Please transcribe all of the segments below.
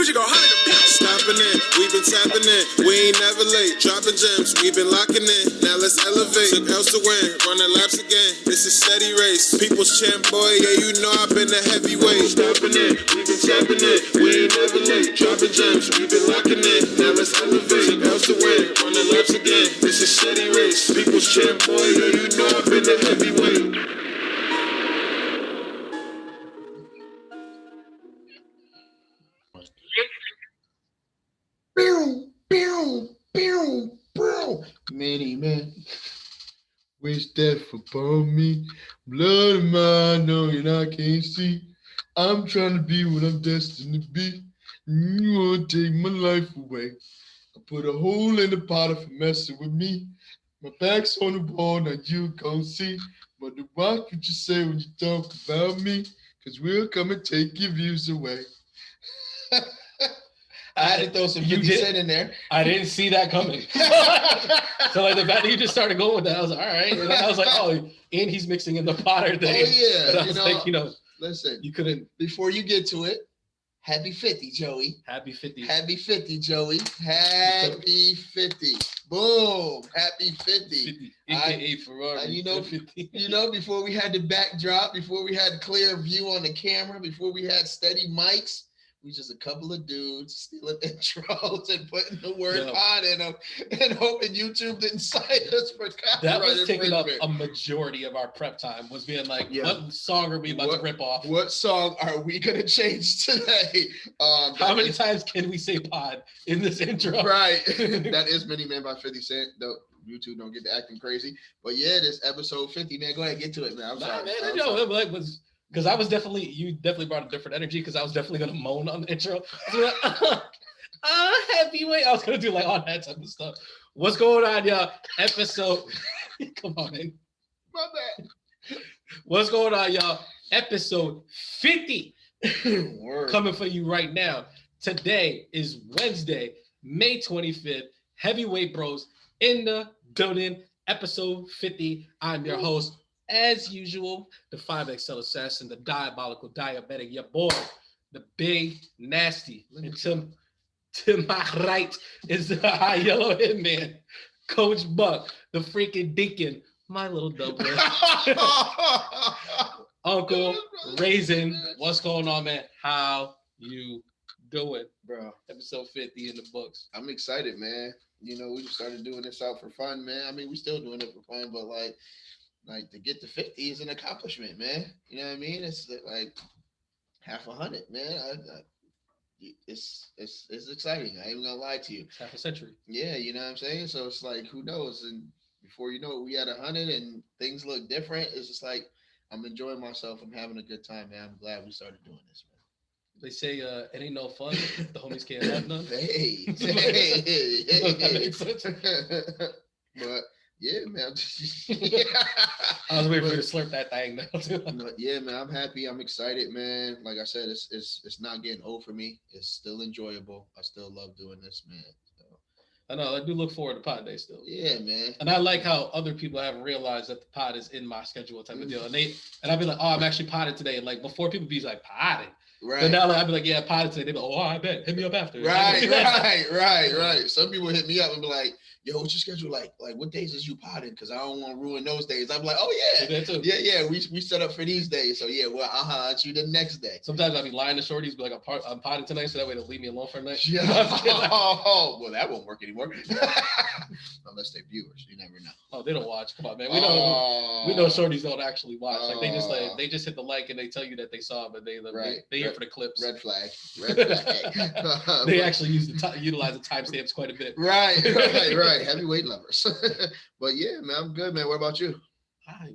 We should go holler the beat. Stopping in, we've been tapping in. We ain't never late. Dropping gems, we've been locking in. Now let's elevate. Took else to win, running laps again. This is steady race. People's champ, boy, yeah, you know I've been a heavyweight. Stopping in, we've been tapping in. We ain't never late. Dropping gems, we've been locking in. Now let's elevate. Took else to win, running laps again. This is steady race. People's champ, boy, yeah, you know I've been a heavyweight. Many men wish death upon me. Blood of mine, knowing I can't see. I'm trying to be what I'm destined to be. You want to take my life away. I put a hole in the pot for messing with me. My back's on the wall, now you gon' see. But watch what you say when you talk about me, because we'll come and take your views away. I had to throw some 50 Cent in there. I didn't see that coming. So like the fact that you just started going with that, I was like, all right. And I was like, oh, and he's mixing in the Potter thing. Oh yeah. And I was like, listen, you couldn't. Before you get to it, happy 50, Joey. Happy 50. Happy 50, Joey. Happy 50. Boom. Happy 50. AKA Ferrari. You know, before we had the backdrop, before we had clear view on the camera, before we had steady mics, we just a couple of dudes stealing intros and putting the word pod in them and hoping YouTube didn't cite us for copyright. That was taking up a majority of our prep time, was being like, what song are we about to rip off? What song are we going to change today? How many times can we say pod in this intro? Right. That is Many Men by 50 Cent. Though YouTube don't get to acting crazy. But yeah, this episode 50, man. Go ahead, get to it, man. I'm sorry. Man, because I was you definitely brought a different energy, because I was definitely going to moan on the intro. Heavyweight. I was going to do like all that type of stuff. What's going on, y'all? Episode. Come on, man. My bad. What's going on, y'all? Episode 50. Coming for you right now. Today is Wednesday, May 25th. Heavyweight Bros in the building. Episode 50. I'm your host, as usual, the 5XL assassin, the diabolical diabetic, your boy, the big nasty. And to my right is the high yellow hitman, Coach Buck, the freaking Diggin, my little double. Uncle Raisin, what's going on, man? How you doing, bro? Episode 50 in the books. I'm excited, man. You know, we started doing this out for fun, man. I mean, we still doing it for fun, but like to get to 50 is an accomplishment, man. You know what I mean? It's like half 100, man. It's exciting. I ain't even gonna lie to you. It's half a century. Yeah, you know what I'm saying? So it's like, who knows? And before you know it, we had 100 and things look different. It's just like, I'm enjoying myself. I'm having a good time, man. I'm glad we started doing this, man. They say it ain't no fun if the homies can't have none. Hey. But yeah, man. I was waiting for you to slurp that thing now too. Yeah, man. I'm happy. I'm excited, man. Like I said, it's not getting old for me. It's still enjoyable. I still love doing this, man. So. I know. I do look forward to pod day still. Yeah, man. And I like how other people haven't realized that the pod is in my schedule type of deal. And I'll be like, oh, I'm actually potted today. And like before, people be like, potted. Right. But now I'd be like, yeah, potted today. They be like, oh, I bet. Hit me up after. Right. Some people hit me up and be like, yo, what's your schedule like? Like, what days is you potting? Because I don't want to ruin those days. I'm like, oh, yeah. Yeah. We set up for these days. So, yeah, well, I'll holler at you the next day. Sometimes I'll be lying to shorties, be like, I'm potting tonight, so that way they'll leave me alone for a night. Yeah. Well, that won't work anymore. Unless they're viewers. You never know. Oh, they don't watch. Come on, man. We know shorties don't actually watch. Like, they just hit the like and they tell you that they saw it, but they here for the clips. Red flag. They actually utilize the timestamps quite a bit. Right. Heavyweight lovers. But yeah, man, I'm good, man. What about you? Hi,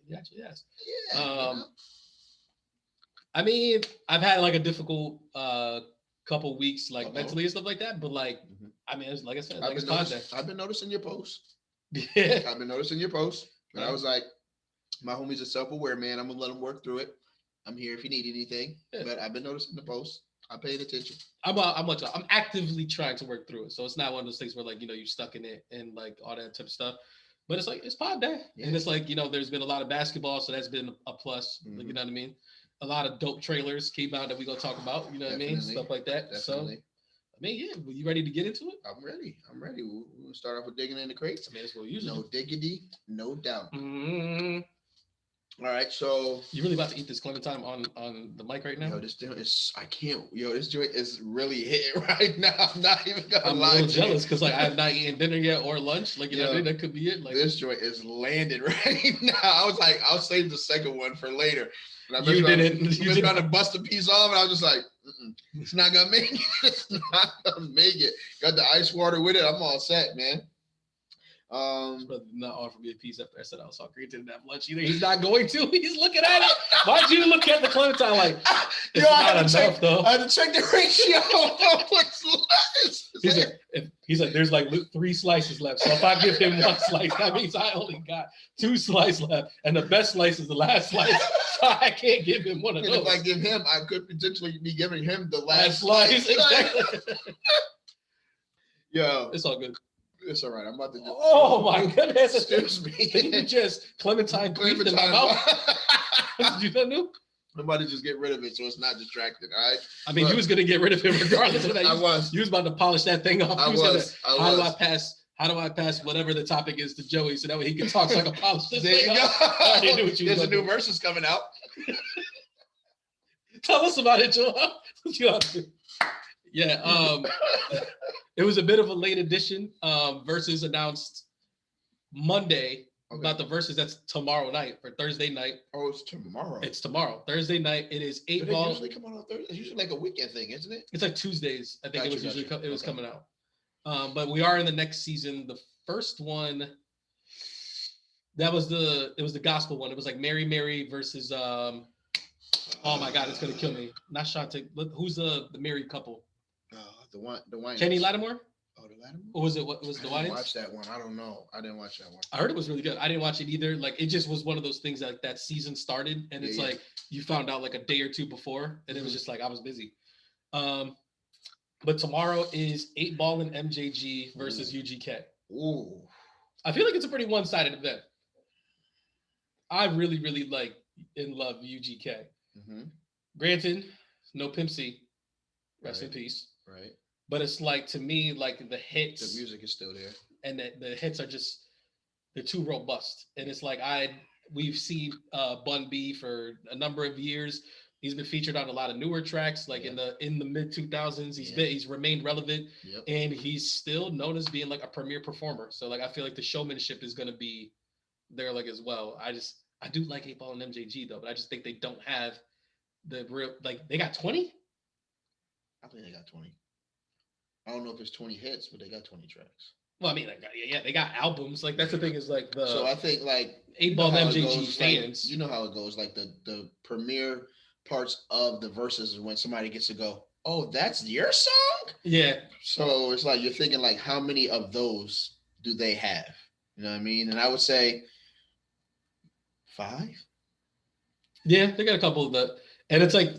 yes. Yeah. I mean, I've had like a difficult couple weeks, like mentally and stuff like that. But like, I mean, like I said, I've been noticing your posts. Yeah. I've been noticing your posts, and I was like, my homies are self-aware, man. I'm gonna let them work through it. I'm here if you need anything. Yeah. But I've been noticing the posts. I'm paying attention. I'm actively trying to work through it. So it's not one of those things where like, you're stuck in it and like all that type of stuff. But it's like, it's pod day. Yeah. And it's like, there's been a lot of basketball. So that's been a plus. Mm-hmm. You know what I mean? a lot of dope trailers came out that we're gonna talk about. You know what I mean? Stuff like that. Definitely. So, I mean, yeah. Were you ready to get into it? I'm ready. We're gonna start off with digging in the crates. I mean, that's what we usually No do. diggity, no doubt. Mm-hmm. All right, so you really about to eat this Clementine on the mic right now? Yo, this joint is this joint is really hitting right now. I'm not even gonna lie. I'm a little jealous because like I have not eaten dinner yet or lunch. Like, you know what I mean? That could be it. Like, this joint is landed right now. I was like, I'll save the second one for later. And I you didn't. was trying to bust a piece off, and I was just like, it's not gonna make it. It's not gonna make it. Got the ice water with it. I'm all set, man. Not offer me a piece after I said I was hungry. Didn't have lunch either. He's not going to. He's looking at it. Why'd you look at the Clementine like? It's not enough, though. I had to check the ratio. He's like, there's like 3 slices left. So if I give him 1 slice, that means I only got 2 slices left, and the best slice is the last slice. So I can't give him one of those. If I give him, I could potentially be giving him the last slice. Exactly. Yo, it's all good. It's all right. I'm about to. Oh my goodness! Excuse me. Didn't you just Clementine in my mouth? Did you that new? I'm about to just get rid of it so it's not distracted. All right. I mean, you was gonna get rid of it regardless of that. You was about to polish that thing off. How do I pass whatever the topic is to Joey so that way he can talk so I can polish this there thing you off? go. I already knew what you There's a new versus coming out. Tell us about it, Joel. Yeah, it was a bit of a late edition. Versus announced Monday about the versus. That's tomorrow night or Thursday night. Oh, it's tomorrow. It's tomorrow, Thursday night. It is 8 ball. They usually come out on Thursday. It's usually like a weekend thing, isn't it? It's like Tuesdays. I think it was coming out. But we are in the next season. The first one, it was the gospel one. It was like Mary Mary versus oh my God, it's gonna kill me. Not Shantae. Who's the married couple? The wine. Kenny Lattimore? Oh, the Lattimore? Or was it what was the wine? I didn't watch that one. I don't know. I didn't watch that one. I heard it was really good. I didn't watch it either. Like it just was one of those things that season started and it's like you found out like a day or two before and it was just like I was busy. But tomorrow is 8 Ball and MJG versus UGK. Ooh. I feel like it's a pretty one-sided event. I really, really love UGK. Mm-hmm. Granted, no Pimp C. Rest in peace. Right. But it's like, to me, like the hits. The music is still there. And the hits are just, they're too robust. And it's like, we've seen Bun B for a number of years. He's been featured on a lot of newer tracks, like in the mid 2000s. He's remained relevant, and he's still known as being like a premier performer. So like I feel like the showmanship is gonna be there like as well. I do like 8 Ball and MJG though, but I just think they don't have the real they got 20. I think they got 20. I don't know if it's 20 hits, but they got 20 tracks. Well, I mean, they got albums. Like that's the thing is like the. So I think like 8 Ball and MJG fans. Like, you know how it goes. Like the premier parts of the verses is when somebody gets to go, oh, that's your song? Yeah. So it's like you're thinking like how many of those do they have? You know what I mean? And I would say 5. Yeah, they got a couple of the, and it's like,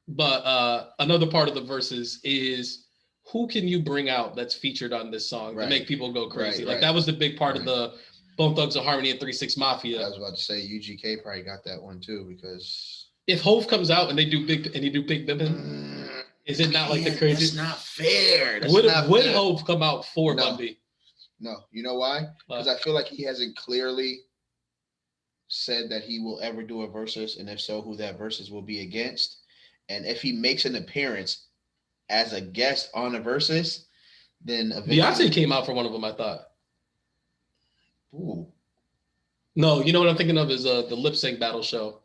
but another part of the verses is who can you bring out that's featured on this song to make people go crazy? Like that was the big part of the Bone Thugs and Harmony and 3 6 Mafia. I was about to say UGK probably got that one too because if Hove comes out and they do big bipping, is it not like the crazy? That's not fair. Would Hove come out for Bundy? No, you know why? Because I feel like he hasn't clearly said that he will ever do a versus, and if so, who that versus will be against. And if he makes an appearance as a guest on a versus, then Beyonce came out for one of them. I thought. Ooh. No, you know what I'm thinking of is the lip sync battle show.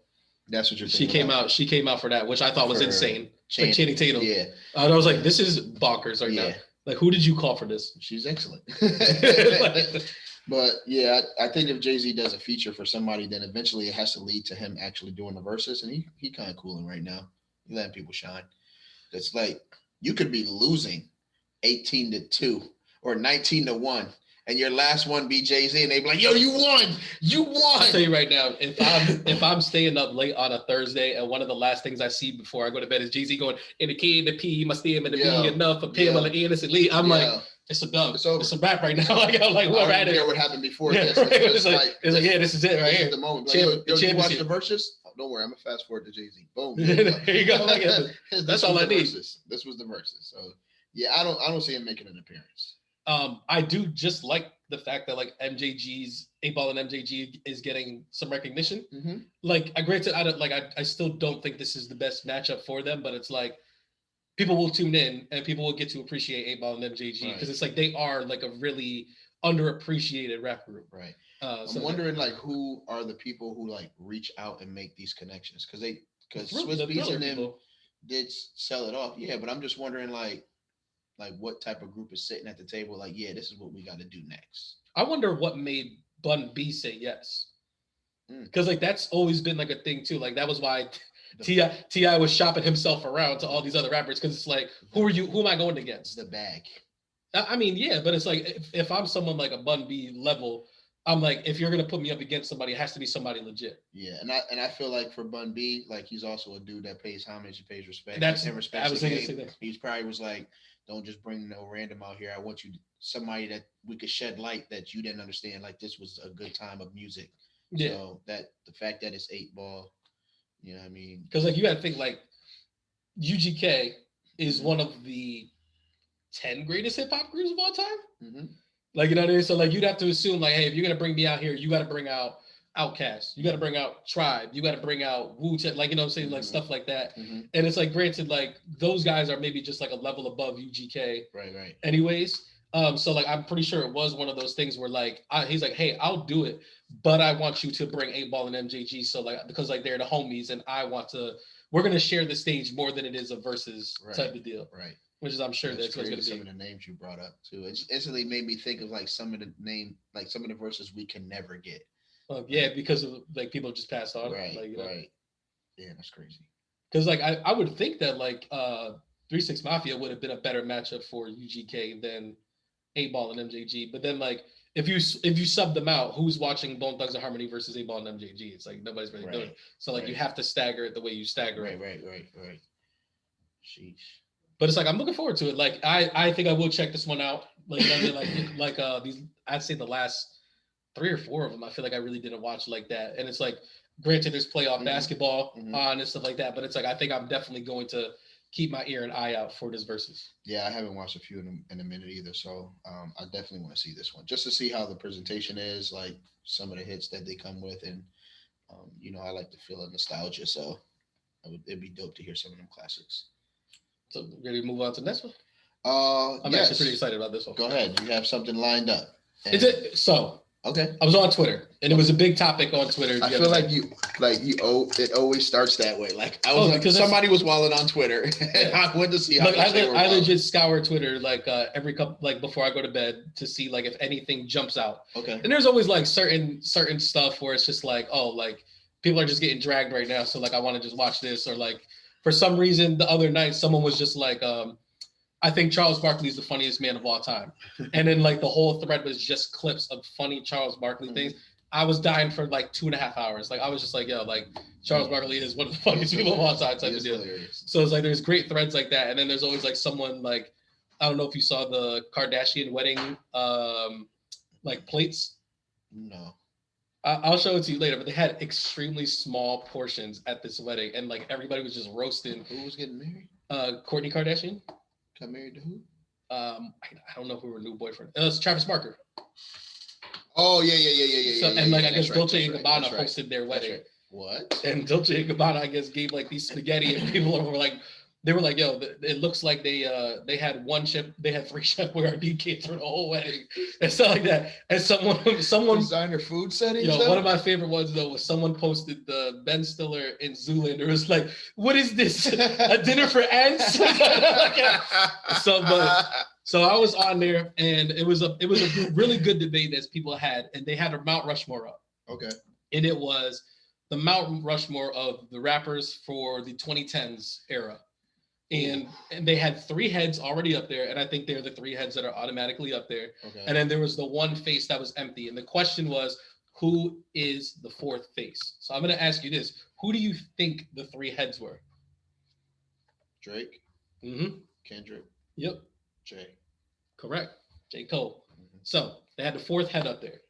That's what you're thinking. She came out for that, which I thought was insane. Like Channing Tatum. Yeah. I was like, this is bonkers right now. Like, who did you call for this? She's excellent. But yeah, I think if Jay-Z does a feature for somebody, then eventually it has to lead to him actually doing the verses. And he kind of cooling right now. He's letting people shine. It's like you could be losing 18-2 or 19-1. And your last one be Jay-Z, and they be like, "Yo, you won! You won!" I'll tell you right now, if I'm staying up late on a Thursday, and one of the last things I see before I go to bed is Jay-Z going, "In the K, the P, my stem, and the B enough for Pamela innocently." I'm like, it's a dub. It's a wrap right now. Like I'm like, whoever had it. What happened before? Yeah, this. right. It's like, yeah, this is it right here. The moment. Like, yo, you watch the verses? don't worry. I'm gonna fast forward to Jay-Z. Boom. There you go. Like, that's all I need. Verses. This was the verses. So yeah, I don't see him making an appearance. I do just like the fact that like MJG's 8-Ball and MJG is getting some recognition. Mm-hmm. Like, granted, I still don't think this is the best matchup for them, but it's like people will tune in and people will get to appreciate 8-Ball and MJG because it's like they are like a really underappreciated rap group. Right. So I'm wondering like who are the people who like reach out and make these connections because Swiss Beats and them did sell it off. Yeah, but I'm just wondering like what type of group is sitting at the table like, yeah, this is what we got to do next. I wonder what made Bun B say yes. Because like that's always been like a thing too. Like that was why T.I. was shopping himself around to all these other rappers because it's like, who am I going against? The bag. I mean, yeah, but it's like if I'm someone like a Bun B level, I'm like, if you're gonna put me up against somebody, it has to be somebody legit. Yeah, and I feel like for Bun B, like he's also a dude that pays homage and pays respect. And respects the game. He's probably was like, don't just bring no random out here. I want you somebody that we could shed light that you didn't understand. Like this was a good time of music. Yeah. So that the fact that it's 8-Ball, you know what I mean? Because like you got to think like UGK is one of the 10 greatest hip hop groups of all time. Mm-hmm. Like, you know what I mean? So like you'd have to assume like, hey, if you're gonna bring me out here, you got to bring out Outkast, you got to bring out Tribe, you got to bring out Wu-Tang, like, you know what I'm saying, like stuff like that. Mm-hmm. And it's like, granted, like those guys are maybe just like a level above UGK, right? Anyways, so like I'm pretty sure it was one of those things where like he's like, hey, I'll do it, but I want you to bring 8-Ball and MJG, so like because like they're the homies, and we're gonna share the stage more than it is a versus type of deal, right? Which is I'm sure that's what's gonna be. Some of the names you brought up too, it instantly made me think of like some of the verses we can never get. Yeah, because of like people just passed on. Right, like, you know? Right. Yeah, that's crazy. Because like I would think that like 3-6 Mafia would have been a better matchup for UGK than 8-Ball and MJG. But then like if you sub them out, who's watching Bone Thugs and Harmony versus 8-Ball and MJG? It's like nobody's really doing it. So like you have to stagger it the way you stagger it. Right. Sheesh. But it's like I'm looking forward to it. Like I think I will check this one out. Like, you know, like these, I'd say the last 3 or 4 of them, I feel like I really didn't watch like that. And it's like, granted, there's playoff basketball on and stuff like that, but it's like I think I'm definitely going to keep my ear and eye out for this versus. Yeah, I haven't watched a few in a minute either, so I definitely want to see this one just to see how the presentation is, like some of the hits that they come with, and you know, I like to feel a nostalgia, so it'd be dope to hear some of them classics. So ready to move on to the next one? I'm yes. actually pretty excited about this one. Go ahead, you have something lined up. Okay. I was on Twitter, and it was a big topic on Twitter. I feel like it always starts that way. Like I was because somebody was walling on Twitter, and I wanted to see how. I legit scour Twitter like every couple, like before I go to bed to see like if anything jumps out. Okay. And there's always like certain stuff where it's just like, oh, like people are just getting dragged right now, so like I want to just watch this, or like for some reason the other night someone was just like I think Charles Barkley is the funniest man of all time. And then like the whole thread was just clips of funny Charles Barkley things. I was dying for like 2.5 hours. Like I was just like, yo, like Charles Barkley is one of the funniest people of all time type of deal. Hilarious. So it's like there's great threads like that. And then there's always like someone like, I don't know if you saw the Kardashian wedding like plates. No. I'll show it to you later, but they had extremely small portions at this wedding, and like everybody was just roasting. Who was getting married? Kourtney Kardashian. Got married to who? I don't know who her new boyfriend. It was Travis Barker. Oh yeah. So, and like I guess Dolce and Gabbana hosted their wedding. Right. What? And Dolce and Gabbana, I guess, gave like these spaghetti, and people were like, they were like, yo, it looks like they had 3 Chef Boyardee kids for the whole wedding and stuff like that. And someone designer food settings. Yo, one of my favorite ones though was someone posted the Ben Stiller in Zoolander. It was like, what is this? A dinner for ants? So I was on there, and it was a really good debate that people had, and they had a Mount Rushmore up. Okay. And it was the Mount Rushmore of the rappers for the 2010s era. And they had 3 heads already up there, and I think they're the 3 heads that are automatically up there. Okay. And then there was the one face that was empty, and the question was, who is the 4th face? So I'm going to ask you this: who do you think the 3 heads were? Drake. Kendrick. Yep. Jay. Correct. J. Cole. So they had the 4th head up there.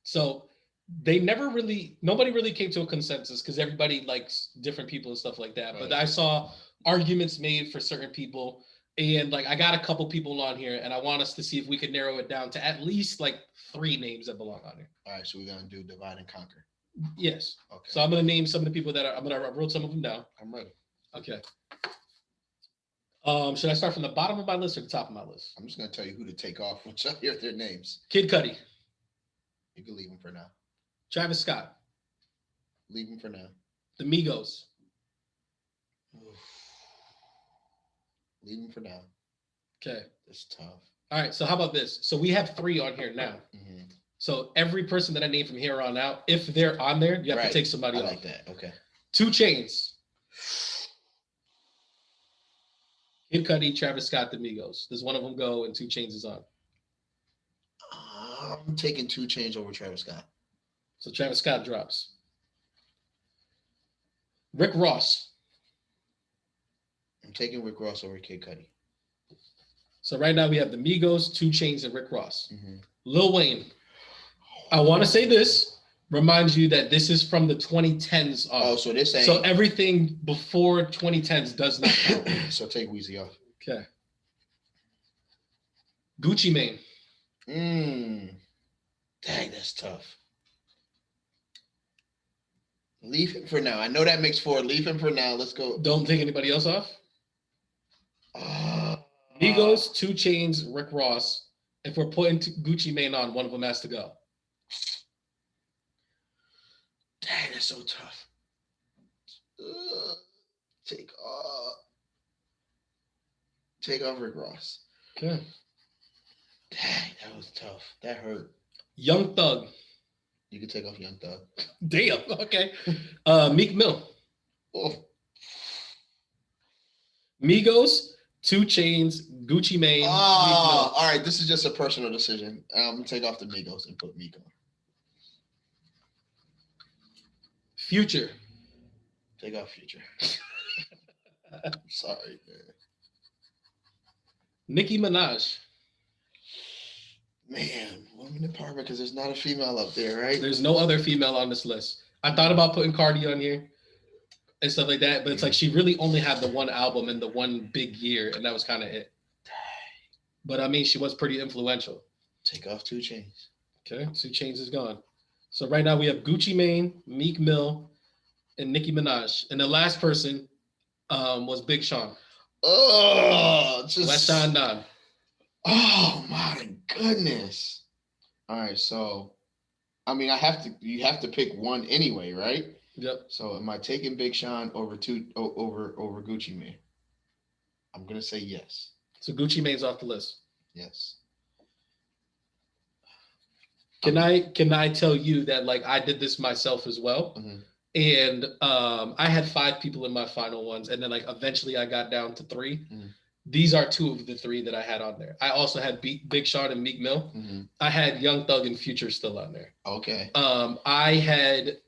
So nobody really came to a consensus because everybody likes different people and stuff like that. Right. But I saw arguments made for certain people. And like I got a couple people on here, and I want us to see if we could narrow it down to at least like 3 names that belong on here. All right, so we're gonna do divide and conquer. Yes. Okay. So I'm gonna name some of the people that I'm gonna wrote some of them down. I'm ready. Okay. Should I start from the bottom of my list or the top of my list? I'm just gonna tell you who to take off once I hear their names. Kid Cudi. You can leave them for now. Travis Scott. Leave them for now. The Migos. Leave them for now. Okay. It's tough. All right. So how about this? So we have 3 on here now. Mm-hmm. So every person that I name from here on out, if they're on there, you have to take somebody off. I like that. Okay. 2 Chainz. Kid Cudi, Travis Scott, the Migos. Does one of them go and 2 Chainz is on? I'm taking 2 Chainz over Travis Scott. So Travis Scott drops. Rick Ross. I'm taking Rick Ross over Kid Cudi. So right now we have the Migos, 2 Chainz, and Rick Ross. Mm-hmm. Lil Wayne. I want to say this. Reminds you that this is from the 2010s on. Oh, so this ain't. So everything before 2010s does not count. So take Weezy off. Okay. Gucci Mane. Dang, that's tough. Leave him for now. I know that makes 4. Leave him for now. Let's go. Don't take anybody else off. Migos, 2 Chainz, Rick Ross. If we're putting Gucci Mane on, one of them has to go. Dang, that's so tough. Take off Rick Ross. Okay. Dang, that was tough. That hurt. Young Thug. You can take off Young Thug. Damn. Okay. Meek Mill. Oh. Migos, 2 Chainz, Gucci Mane. Meek Mill. All right. This is just a personal decision. I'm gonna take off the Migos and put Meek on. Future. Take off Future. I'm sorry, man. Nicki Minaj. Man, woman empowerment because there's not a female up there, right? There's no other female on this list. I thought about putting Cardi on here and stuff like that, but it's like she really only had the 1 album and the 1 big year, and that was kind of it. But I mean, she was pretty influential. Take off 2 Chainz. Okay, 2 Chainz is gone. So right now we have Gucci Mane, Meek Mill, and Nicki Minaj. And the last person was Big Sean. Oh, just West Side Don. Oh my goodness. All right, so I mean, you have to pick one anyway, right? Yep. So am I taking Big Sean over Gucci Mane? I'm gonna say yes. So Gucci Mane's off the list. Yes. Can I tell you that like I did this myself as well? Mm-hmm. And I had 5 people in my final ones, and then like eventually I got down to 3. Mm-hmm. These are 2 of the 3 that I had on there. I also had Big Sean and Meek Mill. Mm-hmm. I had Young Thug and Future still on there. Okay. I had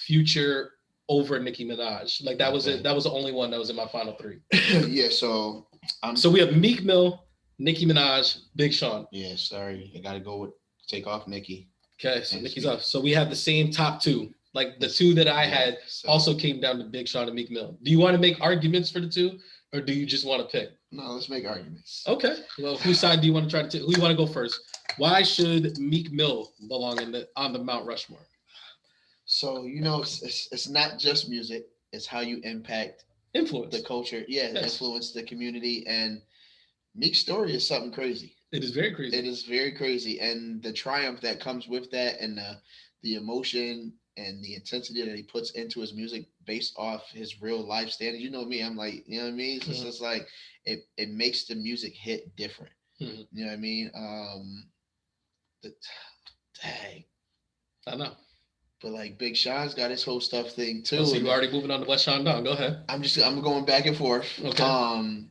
Future over Nicki Minaj. Like that was it. That was the only one that was in my final 3. Yeah. So so we have Meek Mill, Nicki Minaj, Big Sean. Yeah. Sorry, I gotta go with take off Nicki. Okay, so Nicki's off. So we have the same top 2. Like the 2 that I had also came down to Big Sean and Meek Mill. Do you want to make arguments for the 2, or do you just want to pick? No, let's make arguments. Okay. Well, whose side do you want to try to take? Who do you want to go first? Why should Meek Mill belong on the Mount Rushmore? So it's not just music; it's how you impact Influence the culture. Yeah, yes. Influence the community, and Meek's story is something crazy. It is very crazy. It is very crazy, and the triumph that comes with that, and the emotion and the intensity that he puts into his music based off his real life standards. You know me, I'm like, you know what I mean? It's just like it makes the music hit different. Mm-hmm. You know what I mean? Dang. I know. But like Big Sean's got his whole stuff thing too. Oh, so you already moving on to West Sean Don. Go ahead. I'm going back and forth. Okay.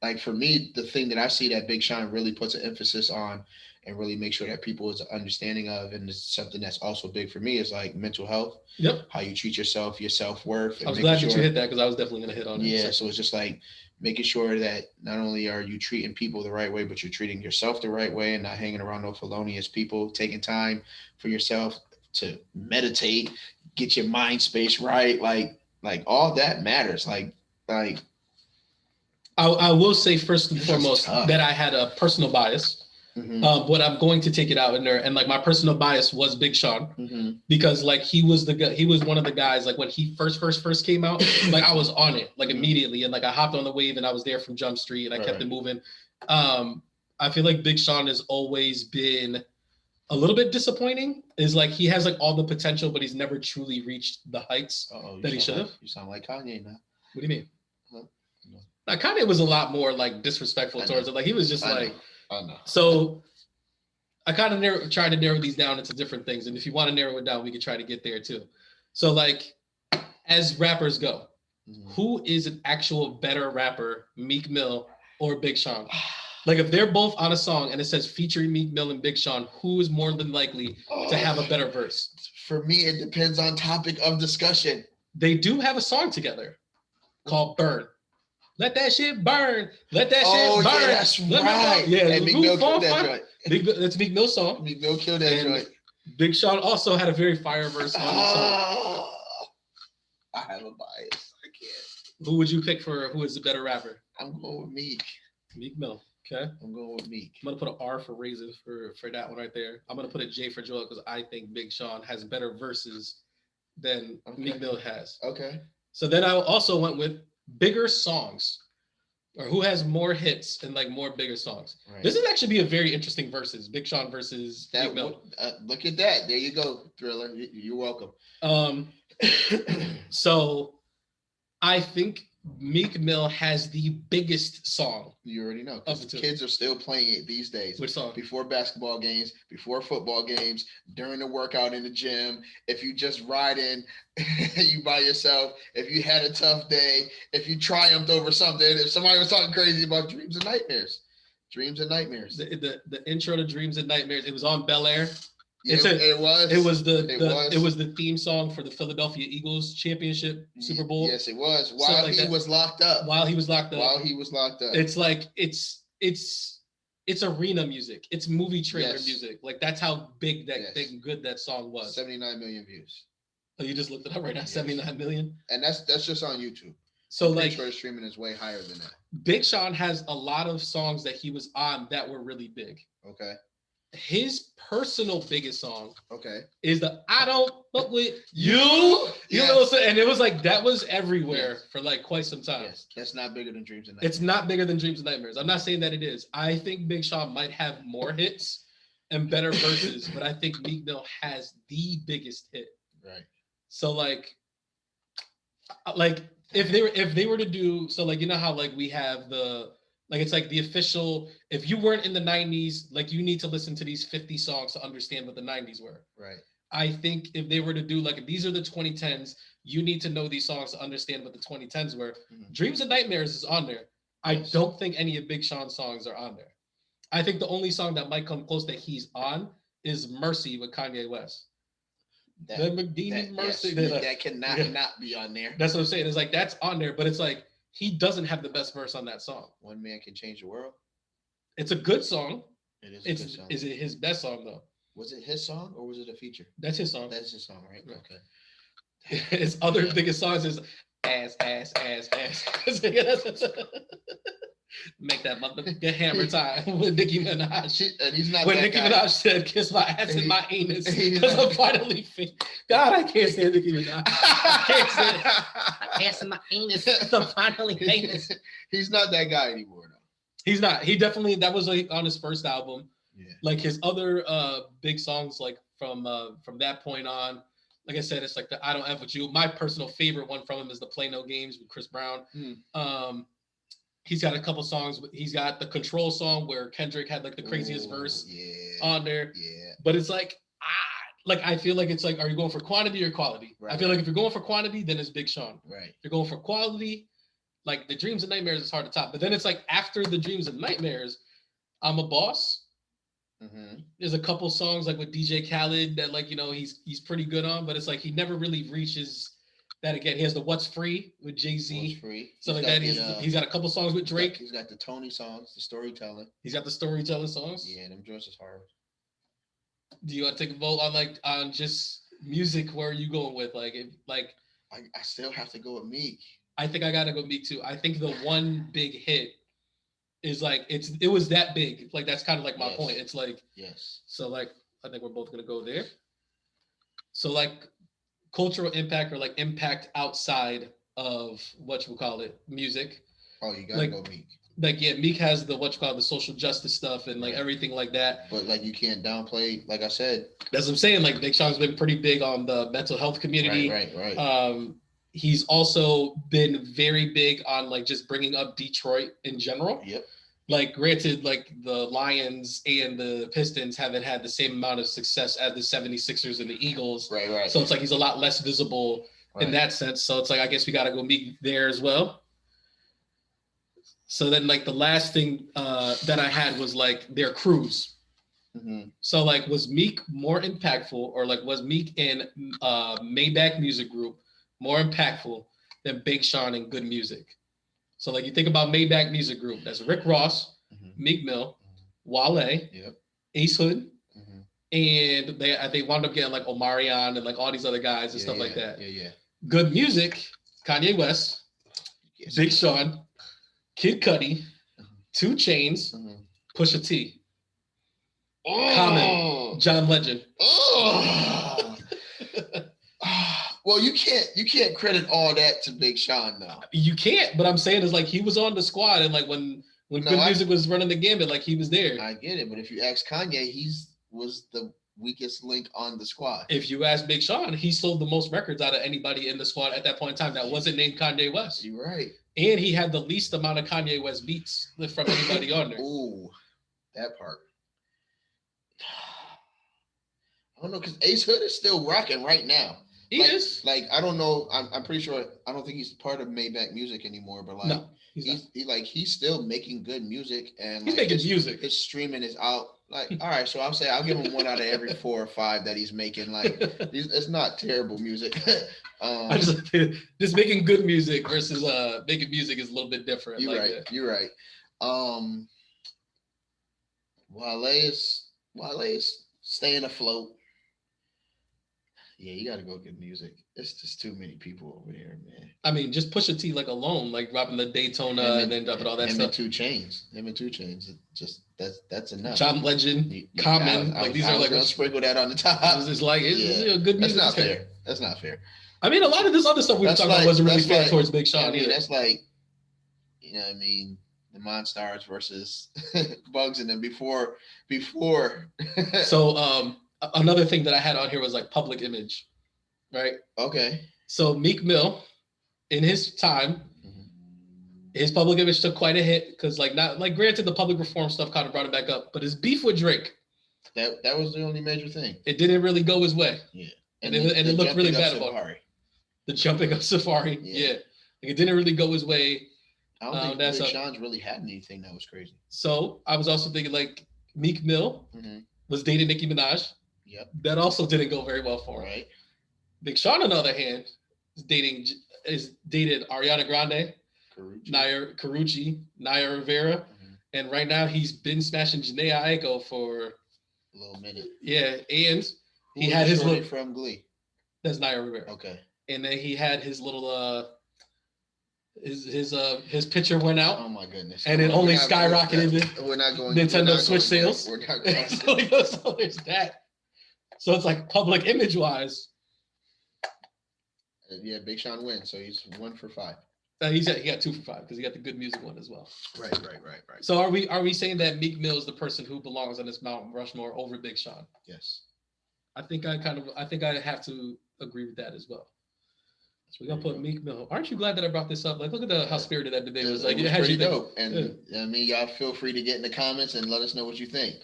Like for me, the thing that I see that Big Sean really puts an emphasis on and really make sure that people is understanding of, and it's something that's also big for me, is like mental health. Yep. How you treat yourself, your self-worth. I was glad that you hit that because I was definitely going to hit on it. Yeah, so it's just like making sure that not only are you treating people the right way, but you're treating yourself the right way and not hanging around no felonious people, taking time for yourself, to meditate, get your mind space right. Like all that matters. Like I will say first and This is foremost tough. that I had a personal bias. But I'm going to take it out in there, and like my personal bias was Big Sean because like he was one of the guys like when he first came out, like I was on it like immediately, and like I hopped on the wave and I was there from Jump Street and I kept it moving. I feel like Big Sean has always been a little bit disappointing. Is like he has like all the potential, but he's never truly reached the heights that he should have. You sound like Kanye now. What do you mean? Huh? No. Like Kanye was a lot more like disrespectful towards it. Like he was just I know. So I kind of tried to narrow these down into different things. And if you want to narrow it down, we could try to get there too. So like, as rappers go, who is an actual better rapper, Meek Mill or Big Sean? Like if they're both on a song and it says featuring Meek Mill and Big Sean, who is more than likely to have a better verse? For me, it depends on topic of discussion. They do have a song together called Burn. Let that shit burn. Let that shit burn. Yeah, that's right. Yeah, and Meek Mill killed that joint. That's Meek Mill's song. Meek Mill killed that joint. Big Sean also had a very fire verse on the song. I have a bias. I can't. Who would you pick for who is the better rapper? I'm going with Meek. Meek Mill. Okay. I'm going with Meek. I'm gonna put an R for Raisin for that one right there. I'm gonna put a J for Joel because I think Big Sean has better verses than Meek Mill has. Okay. So then I also went with bigger songs, or who has more hits and like more bigger songs. Right. This would actually be a very interesting versus Big Sean versus Meek Mill. Look at that. There you go, Thriller. You're welcome. So I think Meek Mill has the biggest song. You already know. Because the kids are still playing it these days. Which song? Before basketball games, before football games, during the workout in the gym. If you just riding, you by yourself. If you had a tough day, if you triumphed over something, if somebody was talking crazy about dreams and nightmares. Dreams and nightmares. The intro to Dreams and Nightmares. It was on Bel Air. Yeah, it was the theme song for the Philadelphia Eagles championship Super Bowl. Yes, it was. While he was locked up. It's like it's arena music. It's movie trailer music. Like that's how big good that song was. 79 million views. Oh, you just looked it up right now. 79 million. And that's just on YouTube. So I'm like sure the streaming is way higher than that. Big Sean has a lot of songs that he was on that were really big. Okay. His personal biggest song, is the "I Don't Fuck With You." You know what I'm saying? And it was like that was everywhere for like quite some time. Yes, that's not bigger than Dreams and Nightmares. It's not bigger than Dreams and Nightmares. I'm not saying that it is. I think Big Sean might have more hits and better verses, but I think Meek Mill has the biggest hit. Right. So like if they were to do so, like you know how like we have the. Like it's like the official, if you weren't in the 90s, like you need to listen to these 50 songs to understand what the 90s were. Right. I think if they were to do like, if these are the 2010s, you need to know these songs to understand what the 2010s were. Dreams and Nightmares is on there. I don't think any of Big Sean's songs are on there. I think the only song that might come close that he's on is Mercy with Kanye West. Mercy. That cannot not be on there. That's what I'm saying. It's like, that's on there, but it's like, he doesn't have the best verse on that song. One Man Can Change the World. It's a good song. It is a good song. Is it his best song though? Was it his song or was it a feature? That's his song. That's his song, right? Okay. His other biggest songs is ass. Make that motherfucker hammer time with Nicki Minaj. And he's not when that Nicki guy. Minaj said, "Kiss my ass and my anus," because I'm finally. God, I can't stand Nicki Minaj. I can't stand it. My ass and my anus. I'm finally famous. He's not that guy anymore, though. He's not. He definitely that was like on his first album. Yeah. Like his other big songs, like from that point on. Like I said, it's like the "I Don't F With You." My personal favorite one from him is the "Play No Games" with Chris Brown. He's got a couple songs. He's got the Control song where Kendrick had like the craziest verse on there. Yeah. But it's like, I feel like it's like, are you going for quantity or quality? Right. I feel like if you're going for quantity, then it's Big Sean. Right. If you're going for quality, like the Dreams and Nightmares is hard to top. But then it's like after the Dreams and Nightmares, I'm a Boss. There's a couple songs like with DJ Khaled that like, you know, he's pretty good on, but it's like he never really reaches that again. He has the What's Free with Jay-Z. What's Free. So like that, he's got a couple songs with Drake. He's got the Tony songs, the storytelling. He's got the storytelling songs. Yeah, them joints is hard. Do you want to take a vote on just music? Where are you going with? I still have to go with Meek. I think I gotta go Meek too. I think the one big hit is it was that big. Like that's kind of like my point. It's like yes. So like I think we're both gonna go there. So like cultural impact or like impact outside of music. Oh, you gotta go Meek. Meek has the social justice stuff and everything like that. But you can't downplay, like I said. That's what I'm saying. Like Big Sean's been pretty big on the mental health community. Right. He's also been very big on just bringing up Detroit in general. Yep. Granted, the Lions and the Pistons haven't had the same amount of success as the 76ers and the Eagles. Right. So it's he's a lot less visible in that sense. So it's I guess we got to go Meek there as well. So then the last thing that I had was their crews. Mm-hmm. So was Meek more impactful or was Meek in Maybach Music Group more impactful than Big Sean and Good Music? So you think about Maybach Music Group, that's Rick Ross, Meek Mill, Wale, Ace Hood, and they wound up getting Omarion and all these other guys and stuff like that. Yeah. Good Music, Kanye West, Big Sean, Kid Cudi, 2 Chainz, Pusha T, Common, John Legend. Well, you can't credit all that to Big Sean though. You can't, but I'm saying is he was on the squad and when Good Music was running the gambit, he was there. I get it, but if you ask Kanye, was the weakest link on the squad. If you ask Big Sean, he sold the most records out of anybody in the squad at that point in time that wasn't named Kanye West. You're right. And he had the least amount of Kanye West beats from anybody on there. Ooh, that part. I don't know, because Ace Hood is still rocking right now. He is. I don't know. I'm pretty sure. I don't think he's part of Maybach Music anymore. But no, he's still making good music and he's making music. His streaming is out. All right, so I'll give him 1 out of every 4 or 5 that he's making. It's not terrible music. I just making good music versus making music is a little bit different. You're right. Wale is staying afloat. Yeah, you got to go get music. It's just too many people over here, man. I mean, just Pusha T alone, dropping the Daytona and then dropping all that stuff. And 2 Chainz. Him and 2 Chainz. Just that's enough. John Legend, Common. These are gonna sprinkle that on the top. It's a good music. That's not fair. That's not fair. I mean, a lot of this other stuff we were talking about wasn't really fair towards Big Sean. Either. That's you know what I mean, the Monstars versus Bugs and them before. So another thing that I had on here was public image, right? Okay. So Meek Mill, in his time, his public image took quite a hit because granted the public reform stuff kind of brought it back up, but his beef with Drake. That was the only major thing. It didn't really go his way. Yeah. And it looked really bad about it. The jumping of Safari. Yeah. It didn't really go his way. I don't think Big Sean's really had anything that was crazy. So I was also thinking Meek Mill was dating Nicki Minaj. Yep. That also didn't go very well for him. Right. Big Sean, on the other hand, is dated Ariana Grande, Karrueche, Naya Rivera, and right now he's been smashing Janae Aiko for a little minute. Yeah, and he had his little from Glee. That's Naya Rivera. Okay. And then he had his little his picture went out. Oh my goodness! And it only skyrocketed. We're not going. Nintendo Switch sales. We're not going. So there's that. So it's public image wise. Yeah, Big Sean wins, so he's 1 for 5. He got 2 for 5 because he got the good music one as well. Right. So are we saying that Meek Mill is the person who belongs on this Mount Rushmore over Big Sean? Yes. I think I have to agree with that as well. So we're gonna put Meek Mill. Aren't you glad that I brought this up? Look at how spirited that debate was. It was pretty dope. And I mean, y'all feel free to get in the comments and let us know what you think.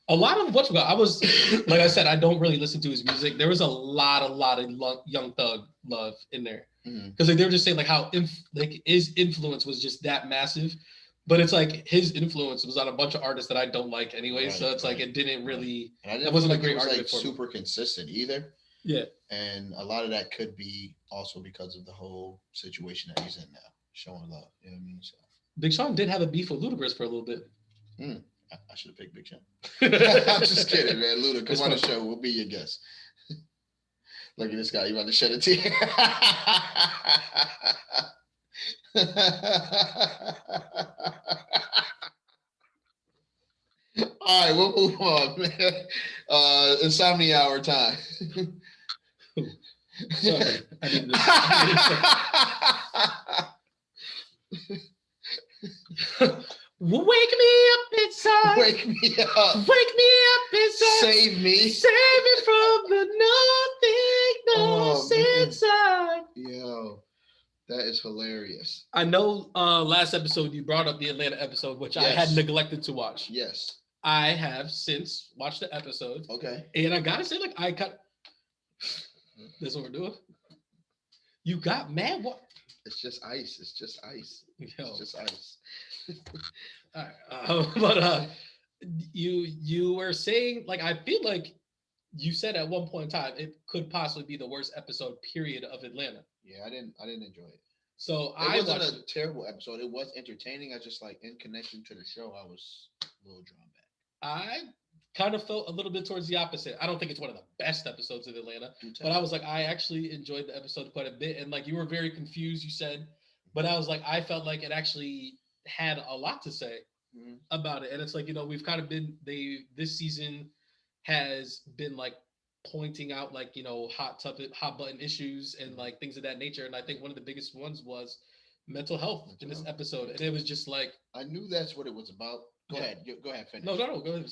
A lot of I was like I said, I don't really listen to his music. There was a lot of Young Thug love in there because they were just saying how his influence was just that massive, but it's his influence was on a bunch of artists that I don't like anyway. So it's it didn't really. It wasn't a great argument for super consistent either. Yeah, and a lot of that could be also because of the whole situation that he's in now, showing love. You know what I mean? So Big Sean did have a beef with Ludacris for a little bit. I should have picked Big Sean. I'm just kidding, man. Luda, come on the show. We'll be your guest. Look at this guy. You about to shed a tear. All right, we'll move on, man. Insomnia hour time. Sorry, I need this. Wake me up inside. Wake me up. Wake me up inside. Save me. Save me from the nothingness inside. Yo, that is hilarious. I know last episode you brought up the Atlanta episode, which I had neglected to watch. Yes. I have since watched the episode. Okay. And I gotta say, like, that's what we're doing. You got mad? What? It's just ice. It's just ice. It's just ice. All right. But you were saying, like, I feel like you said at one point in time it could possibly be the worst episode period of Atlanta. Yeah, I didn't enjoy it. So it wasn't a terrible episode. It was entertaining. I just like in connection to the show, I was a little drawn back. I kind of felt a little bit towards the opposite. I don't think it's one of the best episodes of Atlanta, but I was like, I actually enjoyed the episode quite a bit. And like, you were very confused, you said, but I was like, I felt like it actually had a lot to say about it. And it's like, you know, we've kind of been, this season has been like pointing out like, you know, hot button issues and like things of that nature. And I think one of the biggest ones was mental health in this episode. And it was just like, I knew that's what it was about. Go ahead, finish. No, go ahead.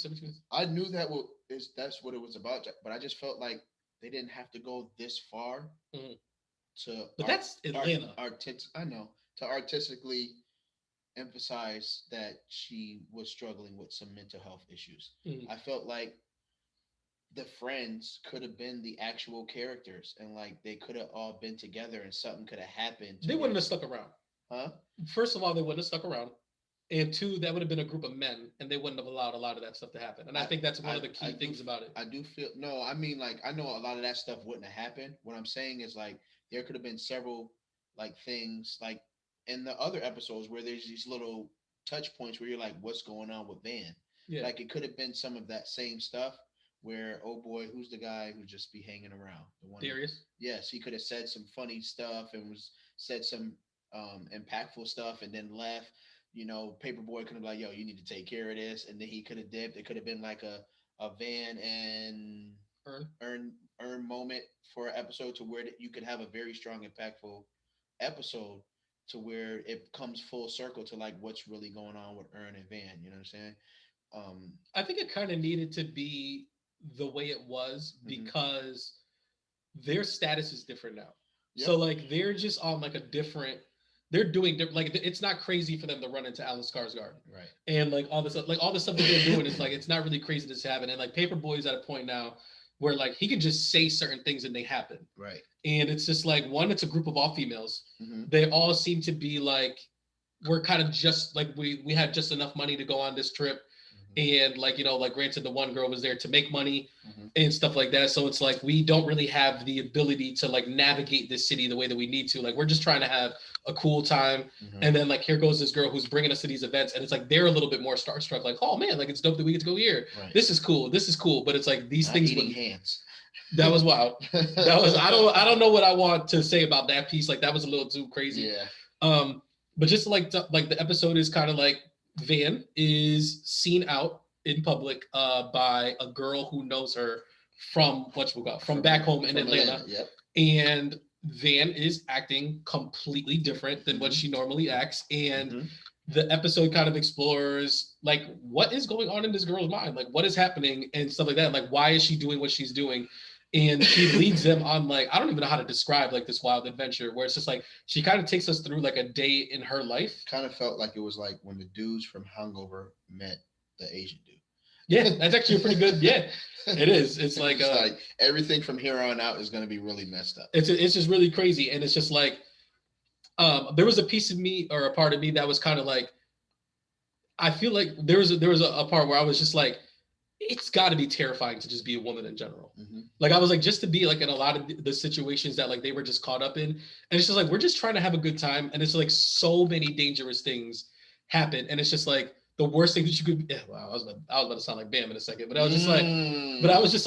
I knew that's what it was about, but I just felt like they didn't have to go this far to. But that's Atlanta. I know, to artistically emphasize that she was struggling with some mental health issues. I felt like the friends could have been the actual characters, and like they could have all been together, and something could have happened. They wouldn't have stuck around. Huh? First of all, they wouldn't have stuck around. And two, that would have been a group of men, and they wouldn't have allowed a lot of that stuff to happen. And I think that's one of the key things about it. I do feel I mean, like I know a lot of that stuff wouldn't have happened. What I'm saying is like there could have been several like things like in the other episodes where there's these little touch points where you're like, what's going on with Van? Yeah. Like it could have been some of that same stuff where, oh boy, who's the guy who just be hanging around? The one. Darius? Yes, he could have said some funny stuff and said some impactful stuff and then left. You know, Paperboy could have like, yo, you need to take care of this. And then he could have dipped. It could have been like a Van and Earn moment for an episode to where you could have a very strong, impactful episode to where it comes full circle to like what's really going on with Earn and Van. You know what I'm saying? I think it kind of needed to be the way it was because their status is different now. Yep. So like they're just on like a different. They're doing like it's not crazy for them to run into Alan Skarsgård, right? And like all the stuff that they're doing is like it's not really crazy to happen. And like Paperboy's at a point now where like he can just say certain things and they happen, right? And it's just like one, it's a group of all females. They all seem to be like we're kind of just like we had just enough money to go on this trip. And like, you know, like granted, the one girl was there to make money and stuff like that. So it's like, we don't really have the ability to like navigate this city the way that we need to. Like, we're just trying to have a cool time. And then like, here goes this girl who's bringing us to these events. And it's like, they're a little bit more starstruck. Like, oh man, like it's dope that we get to go here. Right. This is cool. But it's like these things. Eating hands. That was wild. I don't know what I want to say about that piece. Like that was a little too crazy. Yeah. But just like the episode is kind of like, Van is seen out in public by a girl who knows her from from back home in Atlanta. Yep. And Van is acting completely different than what she normally acts. And the episode kind of explores like what is going on in this girl's mind, like what is happening and stuff like that. Like why is she doing what she's doing? And she leads them on like, I don't even know how to describe like this wild adventure where it's just like, she kind of takes us through like a day in her life. Kind of felt like it was like when the dudes from Hangover met the Asian dude. Yeah, that's actually a pretty good, yeah, it is. It's like, like everything from here on out is going to be really messed up. It's just really crazy. And it's just like, there was a piece of me or a part of me that was kind of like, I feel like there was a part where I was just like, it's got to be terrifying to just be a woman in general. Like I was like, just to be like in a lot of the situations that like they were just caught up in. And it's just like, we're just trying to have a good time. And it's like so many dangerous things happen. And it's just like the worst thing that you could. Yeah, wow, I was about to sound like Bam in a second, but I was just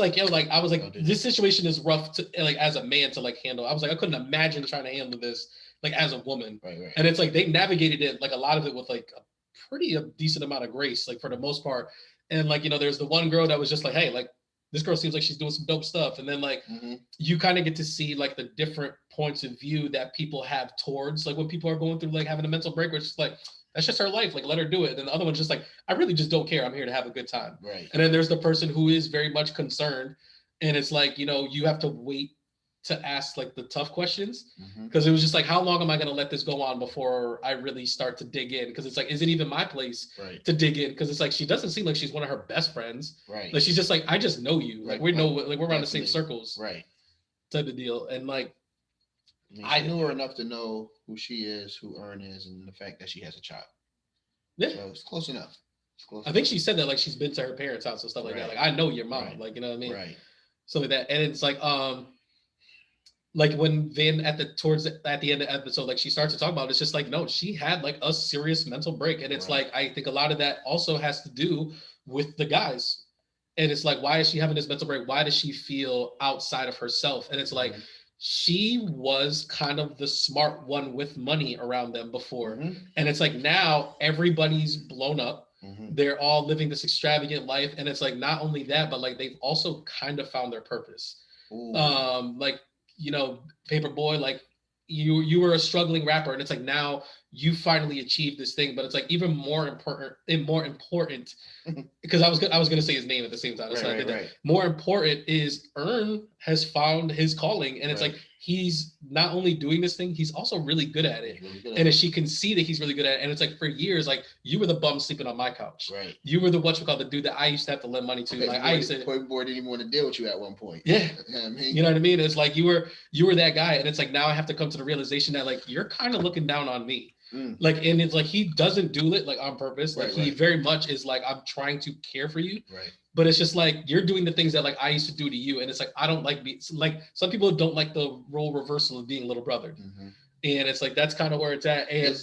like, yo, like I was like, this situation is rough to like as a man to like handle. I was like, I couldn't imagine trying to handle this like as a woman. Right. And it's like they navigated it like a lot of it with like a decent amount of grace, like for the most part. And like, you know, there's the one girl that was just like, hey, like this girl seems like she's doing some dope stuff. And then like you kind of get to see like the different points of view that people have towards like when people are going through like having a mental break, where it's just like, that's just her life. Like, let her do it. And then the other one's just like, I really just don't care. I'm here to have a good time. Right. And then there's the person who is very much concerned. And it's like, you know, you have to wait to ask like the tough questions. Because it was just like, how long am I going to let this go on before I really start to dig in? Because it's like, is it even my place to dig in? Because it's like, she doesn't seem like she's one of her best friends. Right. Like, she's just like, I just know you. Like, we know, like, we're around the same circles. Right. Type of deal. And like, I knew her enough to know who she is, who Earn is, and the fact that she has a child. Yeah. So it's close enough. I think she said that like she's been to her parents' house and stuff like that. Like, I know your mom. Like, you know what I mean? Right. So like that. And it's like when Van at the end of the episode, like she starts to talk about it, it's just like, no, she had like a serious mental break. And it's like, I think a lot of that also has to do with the guys. And it's like, why is she having this mental break? Why does she feel outside of herself? And it's like, she was kind of the smart one with money around them before. And it's like, now everybody's blown up. They're all living this extravagant life. And it's like, not only that, but like, they've also kind of found their purpose. Like, you know, Paperboy, like you were a struggling rapper, and it's like now you finally achieved this thing. But it's like even more important because I was gonna say his name at the same time. More important is Earn has found his calling, and it's like he's not only doing this thing, he's also really good at it. And if she can see that he's really good at it, and it's like for years, like you were the bum sleeping on my couch. Right. You were the the dude that I used to have to lend money to. Like I used to. Boy didn't even want to deal with you at one point. Yeah. I mean, you know what I mean? It's like you were that guy, and it's like now I have to come to the realization that like you're kind of looking down on me. Like, and it's like he doesn't do it like on purpose. Like he very much is like, I'm trying to care for you. Right. But it's just like you're doing the things that like I used to do to you, and it's like I don't like like some people don't like the role reversal of being little brother, and it's like that's kind of where it's at. And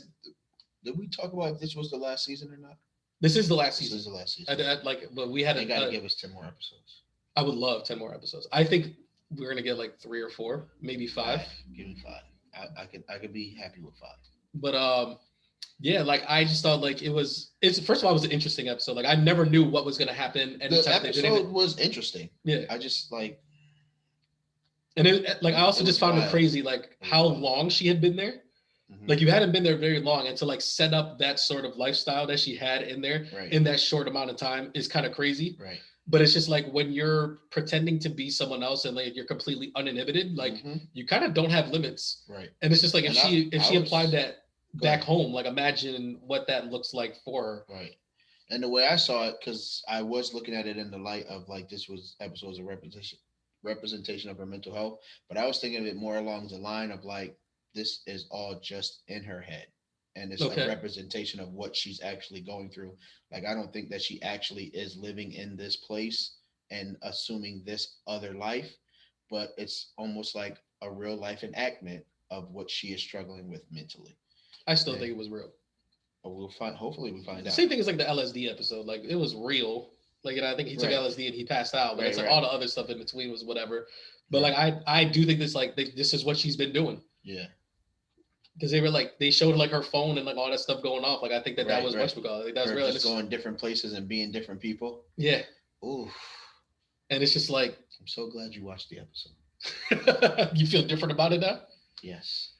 did we talk about if this was the last season or not? This is the last season. This is the last season. But we had. They got to give us 10 more episodes. I would love 10 more episodes. I think we're gonna get like 3 or 4, maybe 5. Give me 5. I could be happy with 5. But yeah, like I just thought like it's first of all, it was an interesting episode. Like I never knew what was gonna happen. The episode was interesting. Yeah. I just like, and it like I also just found it crazy like how long she had been there. Like you hadn't been there very long, and to like set up that sort of lifestyle that she had in there in that short amount of time is kind of crazy. Right. But it's just like when you're pretending to be someone else and like you're completely uninhibited, like you kind of don't have limits. Right. And it's just like if she applied that back home, like imagine what that looks like for her. Right. And the way I saw it, because I was looking at it in the light of like this was episodes of representation of her mental health, but I was thinking of it more along the line of like this is all just in her head, and it's a representation of what she's actually going through. Like I don't think that she actually is living in this place and assuming this other life, but it's almost like a real life enactment of what she is struggling with mentally. I still think it was real. We'll find. Hopefully, we find out. Same thing as like the LSD episode. Like it was real. Like, and I think he took LSD and he passed out. But it's like all the other stuff in between was whatever. But like I do think this like this is what she's been doing. Yeah. Because they were like they showed like her phone and like all that stuff going off. Like I think that was whatchamacallit. Like, that was real. Just going different places and being different people. Yeah. Ooh. And it's just like I'm so glad you watched the episode. You feel different about it now? Yes.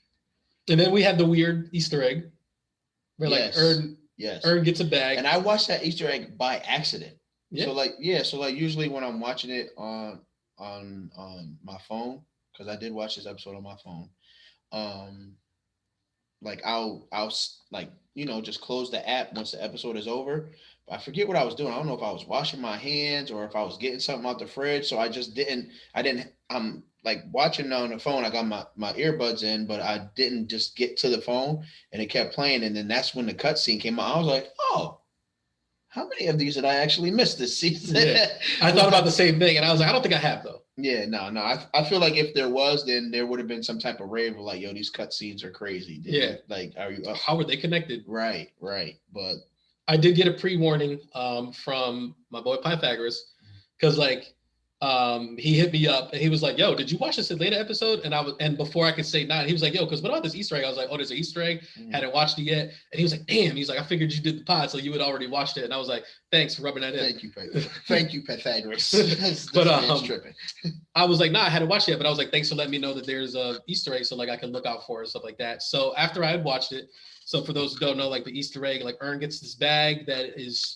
And then we had the weird Easter egg where like Earn gets a bag. And I watched that Easter egg by accident. Yeah. So like usually when I'm watching it on my phone, because I did watch this episode on my phone, like I'll like, you know, just close the app once the episode is over. But I forget what I was doing. I don't know if I was washing my hands or if I was getting something out the fridge. So I just I'm like watching on the phone. I got my earbuds in, but I didn't just get to the phone, and it kept playing. And then that's when the cutscene came out. I was like, oh, how many of these did I actually miss this season? Yeah. I thought about the same thing, and I was like, I don't think I have though. Yeah, no. I feel like if there was, then there would have been some type of rave of like, yo, these cutscenes are crazy. Like, are you up? How were they connected? Right. But I did get a pre-warning from my boy Pythagoras, because like he hit me up and he was like, "Yo, did you watch this Atlanta episode?" And before I could say not, he was like, "Yo, because what about this Easter egg?" I was like, "Oh, there's an Easter egg. Hadn't watched it yet." And he was like, "Damn." He's like, "I figured you did the pod, so you had already watched it." And I was like, "Thanks for rubbing that in." Thank you, Pythagoras. But tripping. I was like, "Nah, I hadn't watched it," but I was like, "Thanks for letting me know that there's a Easter egg, so like I can look out for it, stuff like that." So after I had watched it, so for those who don't know, like the Easter egg, like Ern gets this bag that is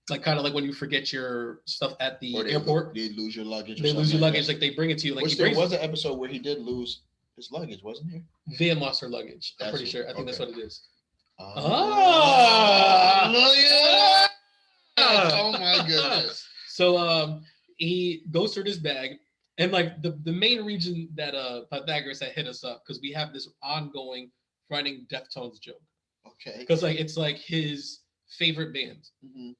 like kind of like when you forget your stuff at the airport. They lose your luggage. They lose your luggage, like they bring it to you. Like there was an episode where he did lose his luggage, wasn't there? Van lost her luggage. I'm pretty sure. I think that's what it is. Oh my goodness. So he goes through this bag, and like the main reason that Pythagoras had hit us up, because we have this ongoing running Deftones joke. Okay. Because like it's like his favorite band,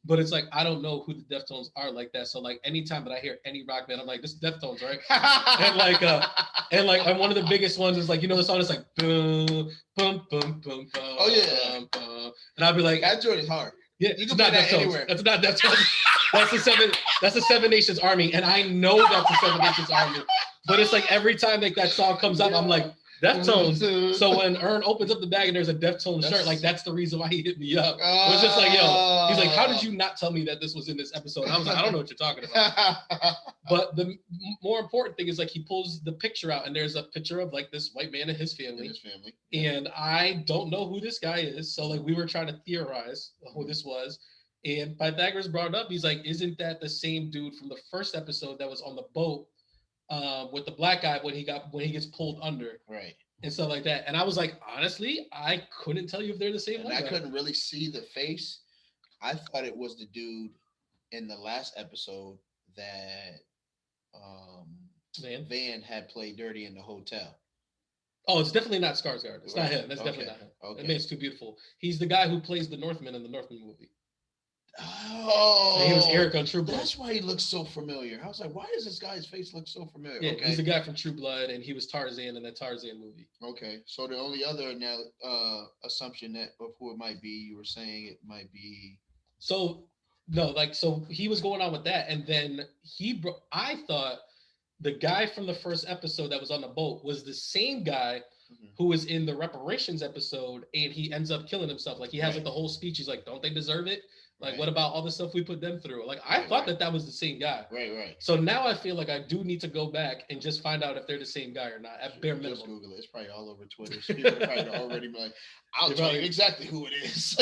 but it's like I don't know who the Deftones are like that. So like anytime that I hear any rock band, I'm like, this is Deftones, right? and one of the biggest ones is like, you know, the song is like boom, boom, boom, boom, boom. Oh yeah. And I'll be like, that joint is hard. Yeah, you can not that anywhere. That's not Deftones. That's the Seven Nations Army, and I know that's the Seven Nations Army. But it's like every time like that song comes up, I'm like, Deftones. So when Ern opens up the bag and there's a Deftones shirt, like that's the reason why he hit me up. It was just like, yo, he's like, how did you not tell me that this was in this episode? And I was like, I don't know what you're talking about. But the more important thing is like he pulls the picture out and there's a picture of like this white man and his family. And I don't know who this guy is. So like we were trying to theorize who this was. And Pythagoras brought it up. He's like, isn't that the same dude from the first episode that was on the boat? With the black guy when he gets pulled under, right, and stuff like that. And I was like, honestly, I couldn't tell you if they're the same one. I couldn't really see the face. I thought it was the dude in the last episode that Van had played dirty in the hotel. Oh, it's definitely not Skarsgård. It's not him. That's definitely not him. Okay. That man's too beautiful. He's the guy who plays the Northman in the Northman movie. Oh, and he was Eric on True Blood. That's why he looks so familiar. I was like, why does this guy's face look so familiar? Yeah, he's the guy from True Blood, and he was Tarzan in that Tarzan movie. Okay, so the only other assumption that of who it might be, you were saying it might be. So he was going on with that, and then I thought the guy from the first episode that was on the boat was the same guy who was in the reparations episode, and he ends up killing himself. Like he has like the whole speech. He's like, "Don't they deserve it? Like, what about all the stuff we put them through?" Like, I thought that was the same guy. Right. So now I feel like I do need to go back and just find out if they're the same guy or not. At bare minimum. Just Google it. It's probably all over Twitter. So people probably already be like, I'll tell you exactly who it is.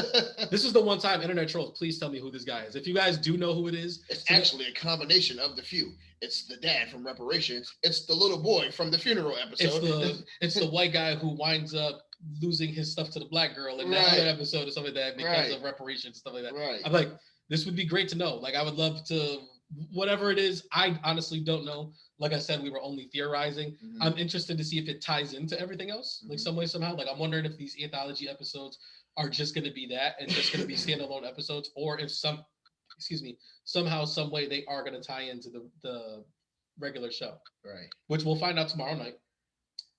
This is the one time, internet trolls, please tell me who this guy is. If you guys do know who it is. It's actually a combination of the few. It's the dad from reparations. It's the little boy from the funeral episode. It's the white guy who winds up losing his stuff to the black girl in that other episode or something like that because of reparations, stuff like that. Right. I'm like, this would be great to know. Like, I would love to, whatever it is, I honestly don't know. Like I said, we were only theorizing. I'm interested to see if it ties into everything else, like some way, somehow. Like, I'm wondering if these anthology episodes are just going to be that and just going to be standalone episodes, or if somehow, some way they are going to tie into the regular show. Right. Which we'll find out tomorrow night,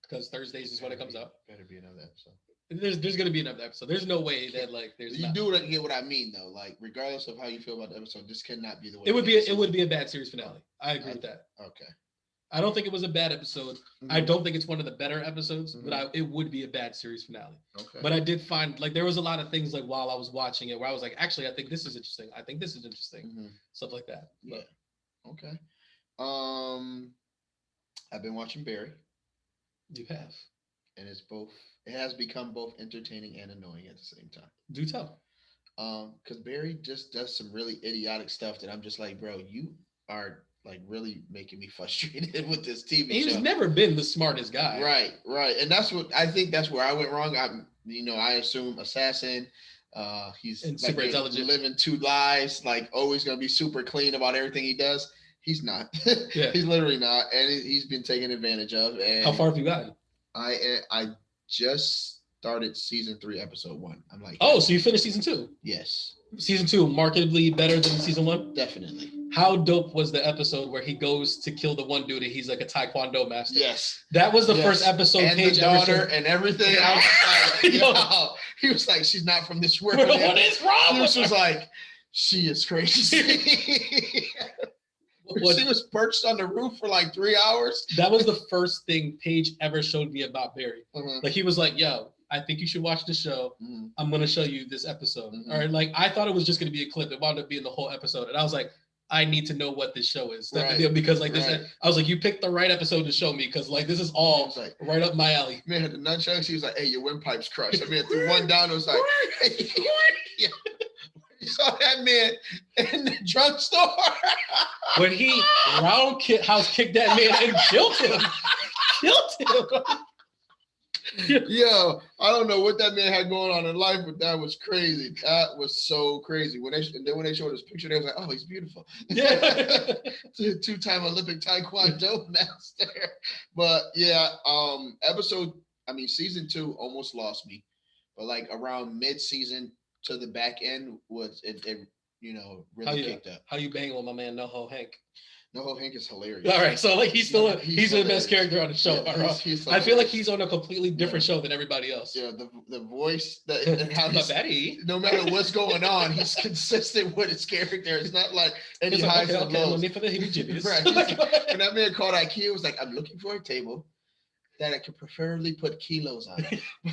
because Thursdays is when it comes out. Better be another episode. There's gonna be another episode. There's no way that like there's. You do get what I mean though. Like regardless of how you feel about the episode, this cannot be the way. It would be a bad series finale. I agree with that. Okay. I don't think it was a bad episode. I don't think it's one of the better episodes, but it would be a bad series finale. Okay. But I did find like there was a lot of things like while I was watching it where I was like, actually, I think this is interesting. I think this is interesting. Stuff like that. Yeah. But. Okay. I've been watching Barry. You have. And it has become both entertaining and annoying at the same time. Do tell. Because Barry just does some really idiotic stuff that I'm just like, bro, you are like really making me frustrated with this TV show. He's never been the smartest guy. Right. And that's where I went wrong. I assume assassin. He's and super intelligent, living two lives, like always gonna be super clean about everything he does. He's not. He's literally not, and he's been taken advantage of. And how far have you gotten? I just started season 3, episode 1. I'm like, oh, so you finished season 2? Yes. Season 2 markedly better than season 1? Definitely. How dope was the episode where he goes to kill the one dude and he's like a Taekwondo master? Yes. That was the first episode. And the daughter and everything. I was like, He was like, she's not from this world. What is wrong with Bruce was her? like, she is crazy. She was perched on the roof for like 3 hours. That was the first thing Paige ever showed me about Barry. Mm-hmm. Like he was like, yo, I think you should watch the show. Mm-hmm. I'm going to show you this episode. Mm-hmm. Or like, I thought it was just going to be a clip. It wound up being the whole episode. And I was like, I need to know what this show is. Right. Because like this, Right. I was like, you picked the right episode to show me because like this is all like, right up my alley. Man, the nunchucks, he was like, hey, your windpipe's crushed. I mean, threw one down, it was like, hey, yeah. You saw that man in the drugstore. When he roundhouse kicked that man and killed him. Yo, I don't know what that man had going on in life, but that was crazy. That was so crazy. When they showed his picture, they was like, "Oh, he's beautiful." Yeah. Two-time Olympic Taekwondo master. But yeah, season 2 almost lost me, but like around mid-season to the back end was it really kicked up. How you banging with my man NoHo Hank? NoHo Hank is hilarious. All right, so like he's the hilarious. best character on the show. Yeah, I feel like he's on a completely different show than everybody else. Yeah, the voice and how My Betty. no matter what's going on, he's consistent with his character. It's not like any It's highs like, and lows. for the heebie-jeebies. Right. When that man called IKEA, it was like, I'm looking for a table that I could preferably put kilos on.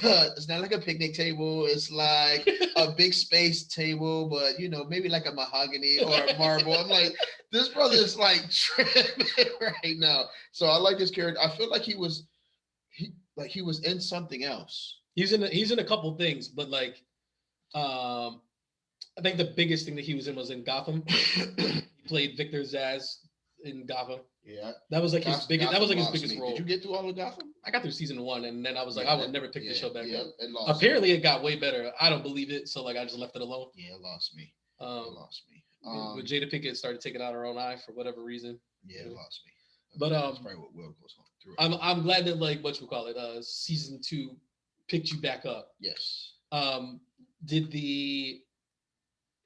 But it's not like a picnic table. It's like a big space table, but maybe like a mahogany or a marble. I'm like, this brother is like tripping right now. So I like his character. I feel like he was in something else. He's in a couple things, but like I think the biggest thing that he was in Gotham. He played Victor Zsasz in Gotham. Yeah, that was like his biggest. That was like his biggest role. Did you get through all of Gotham? I got through season 1, and then I was like, I would never pick the show back up. It lost Apparently, it got way better. I don't believe it, so like I just left it alone. Yeah, it lost me. When Jada Pinkett started taking out her own eye for whatever reason. Yeah, it lost me. But that's probably what Will goes through. I'm glad that like season 2 picked you back up. Yes. Did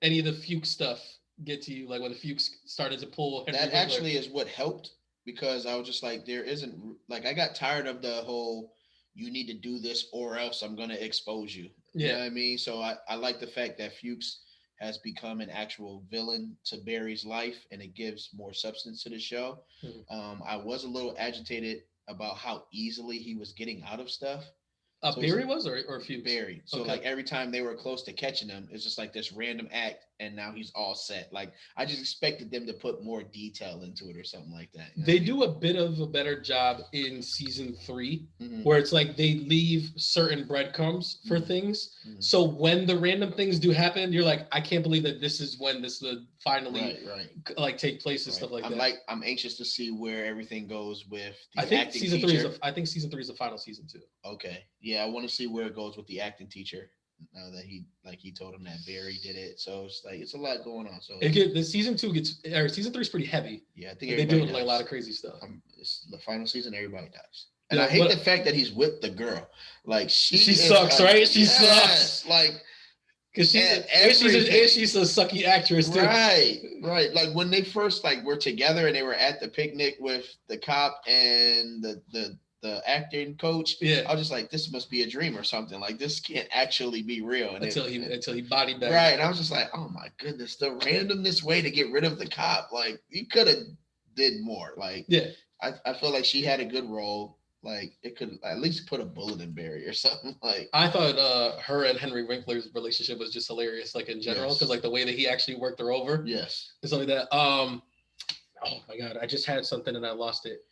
any of the Fuchs stuff get to you, like when the Fuchs started to pull Henry That actually is what helped, because I was just like, there isn't, like, I got tired of the whole, you need to do this or else I'm going to expose you. You know what I mean? So I like the fact that Fuchs has become an actual villain to Barry's life, and it gives more substance to the show. Mm-hmm. I was a little agitated about how easily he was getting out of stuff. So Barry was or Fuchs? Barry. So like every time they were close to catching him, it's just like this random act, and now he's all set. Like I just expected them to put more detail into it or something like that. They do a bit of a better job in season 3, where it's like they leave certain breadcrumbs for things. So when the random things do happen, you're like, I can't believe that this is when this would finally like take place and stuff like that. I'm anxious to see where everything goes with the I think acting season teacher. 3 season 3 is the final season too. Okay. Yeah, I want to see where it goes with the acting teacher. Now that he told him that Barry did it, so it's like it's a lot going on. So the season 3 is pretty heavy. Yeah, I think they do like a lot of crazy stuff. It's the final season, everybody dies, and I hate the fact that he's with the girl. Like she sucks, right? She sucks. Like because she's a sucky actress too. Right. Like when they first were together and they were at the picnic with the cop and the acting coach, I was just like, this must be a dream or something. Like this can't actually be real. And until he body bagged. Right. And I was just like, oh my goodness, the randomness way to get rid of the cop. Like you could have did more. Like I feel like she had a good role. Like it could at least put a bullet in Barry or something. Like I thought her and Henry Winkler's relationship was just hilarious, like in general, because like the way that he actually worked her over. Yes. It's like that. Oh my god, I just had something and I lost it.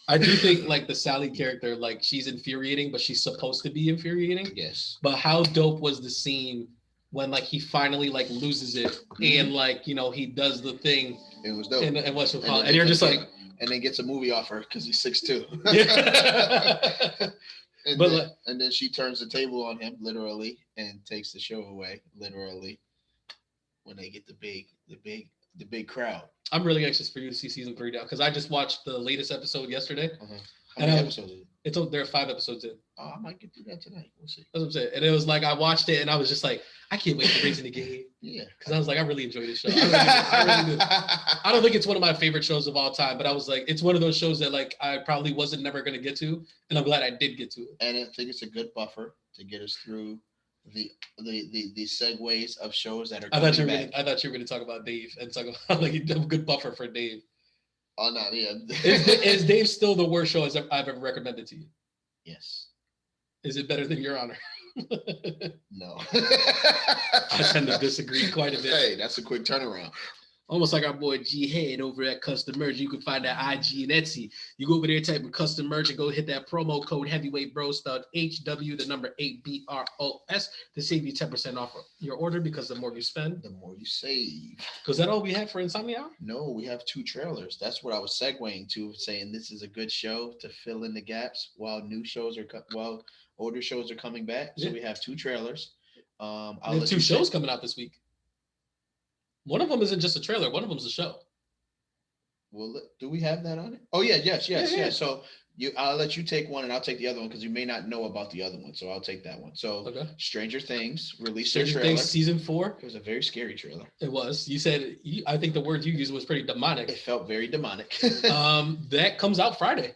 I do think like the Sally character, like she's infuriating, but she's supposed to be infuriating. Yes. But how dope was the scene when like he finally like loses it and like he does the thing. It was dope. And what's it called? And you're just like. And then gets a movie offer because he's 6'2". And then she turns the table on him literally and takes the show away literally when they get the big crowd. I'm really anxious for you to see season 3 now because I just watched the latest episode yesterday. How many episodes is it? There are 5 episodes in. Oh, I might get through that tonight. We'll see. That's what I'm saying. And it was like I watched it and I was just like, I can't wait for Raisinet again. Yeah. Because I was like, I really enjoy this show. I really do. I don't think it's one of my favorite shows of all time, but I was like, it's one of those shows that like I probably wasn't never going to get to. And I'm glad I did get to it. And I think it's a good buffer to get us through the segues of shows that are I coming thought you were back. gonna. I thought you were gonna talk about Dave and talk about like a good buffer for Dave. Oh no, yeah. Is Dave still the worst show I've ever recommended to you? Yes. Is it better than Your Honor? No. I tend to disagree quite a bit. Hey, that's a quick turnaround. Almost like our boy G Head over at Custom Merch. You can find that IG and Etsy. You go over there, type in Custom Merch, and go hit that promo code Heavyweight Bros, spelled HW, the number 8BROS, to save you 10% off your order, because the more you spend, the more you save. Was that all we had for Insomnia Hour? No, we have 2 trailers. That's what I was segueing to, saying this is a good show to fill in the gaps while older shows are coming back. So we have 2 trailers. We have 2 shows coming out this week. One of them isn't just a trailer. One of them is a show. Well, do we have that on it? Oh yeah, yes. So I'll let you take one and I'll take the other one, because you may not know about the other one. So I'll take that one. So okay. Stranger Things released Stranger their trailer. Things season 4. It was a very scary trailer. It was. You said, I think the word you used was pretty demonic. It felt very demonic. That comes out Friday.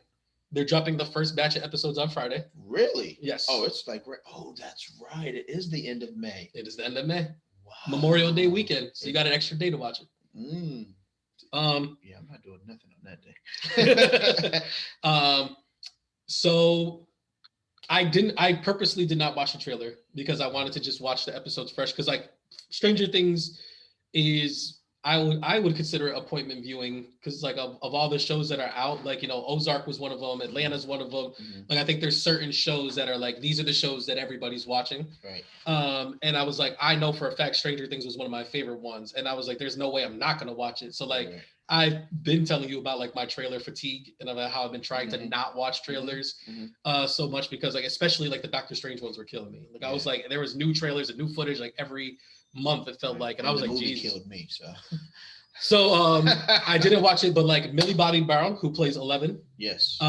They're dropping the first batch of episodes on Friday. Really? Yes. Oh, it's like, oh, that's right. It is the end of May. It is the end of May. Wow. Memorial Day weekend. So you got an extra day to watch it. Yeah, I'm not doing nothing on that day. So I purposely did not watch the trailer because I wanted to just watch the episodes fresh, because like Stranger Things is I would consider it appointment viewing, because like of all the shows that are out, like, you know, Ozark was one of them, Atlanta's one of them. Mm-hmm. Like I think there's certain shows that are like, these are the shows that everybody's watching. Right. And I was like, I know for a fact Stranger Things was one of my favorite ones, and I was like, there's no way I'm not gonna watch it. So like right. I've been telling you about like my trailer fatigue and about how I've been trying to not watch trailers so much, because like especially like the Doctor Strange ones were killing me. Like I was like, there was new trailers and new footage like every month it felt like, and I was like, geez, killed me. So I didn't watch it, but like Millie Bobby Brown, who plays 11, yes,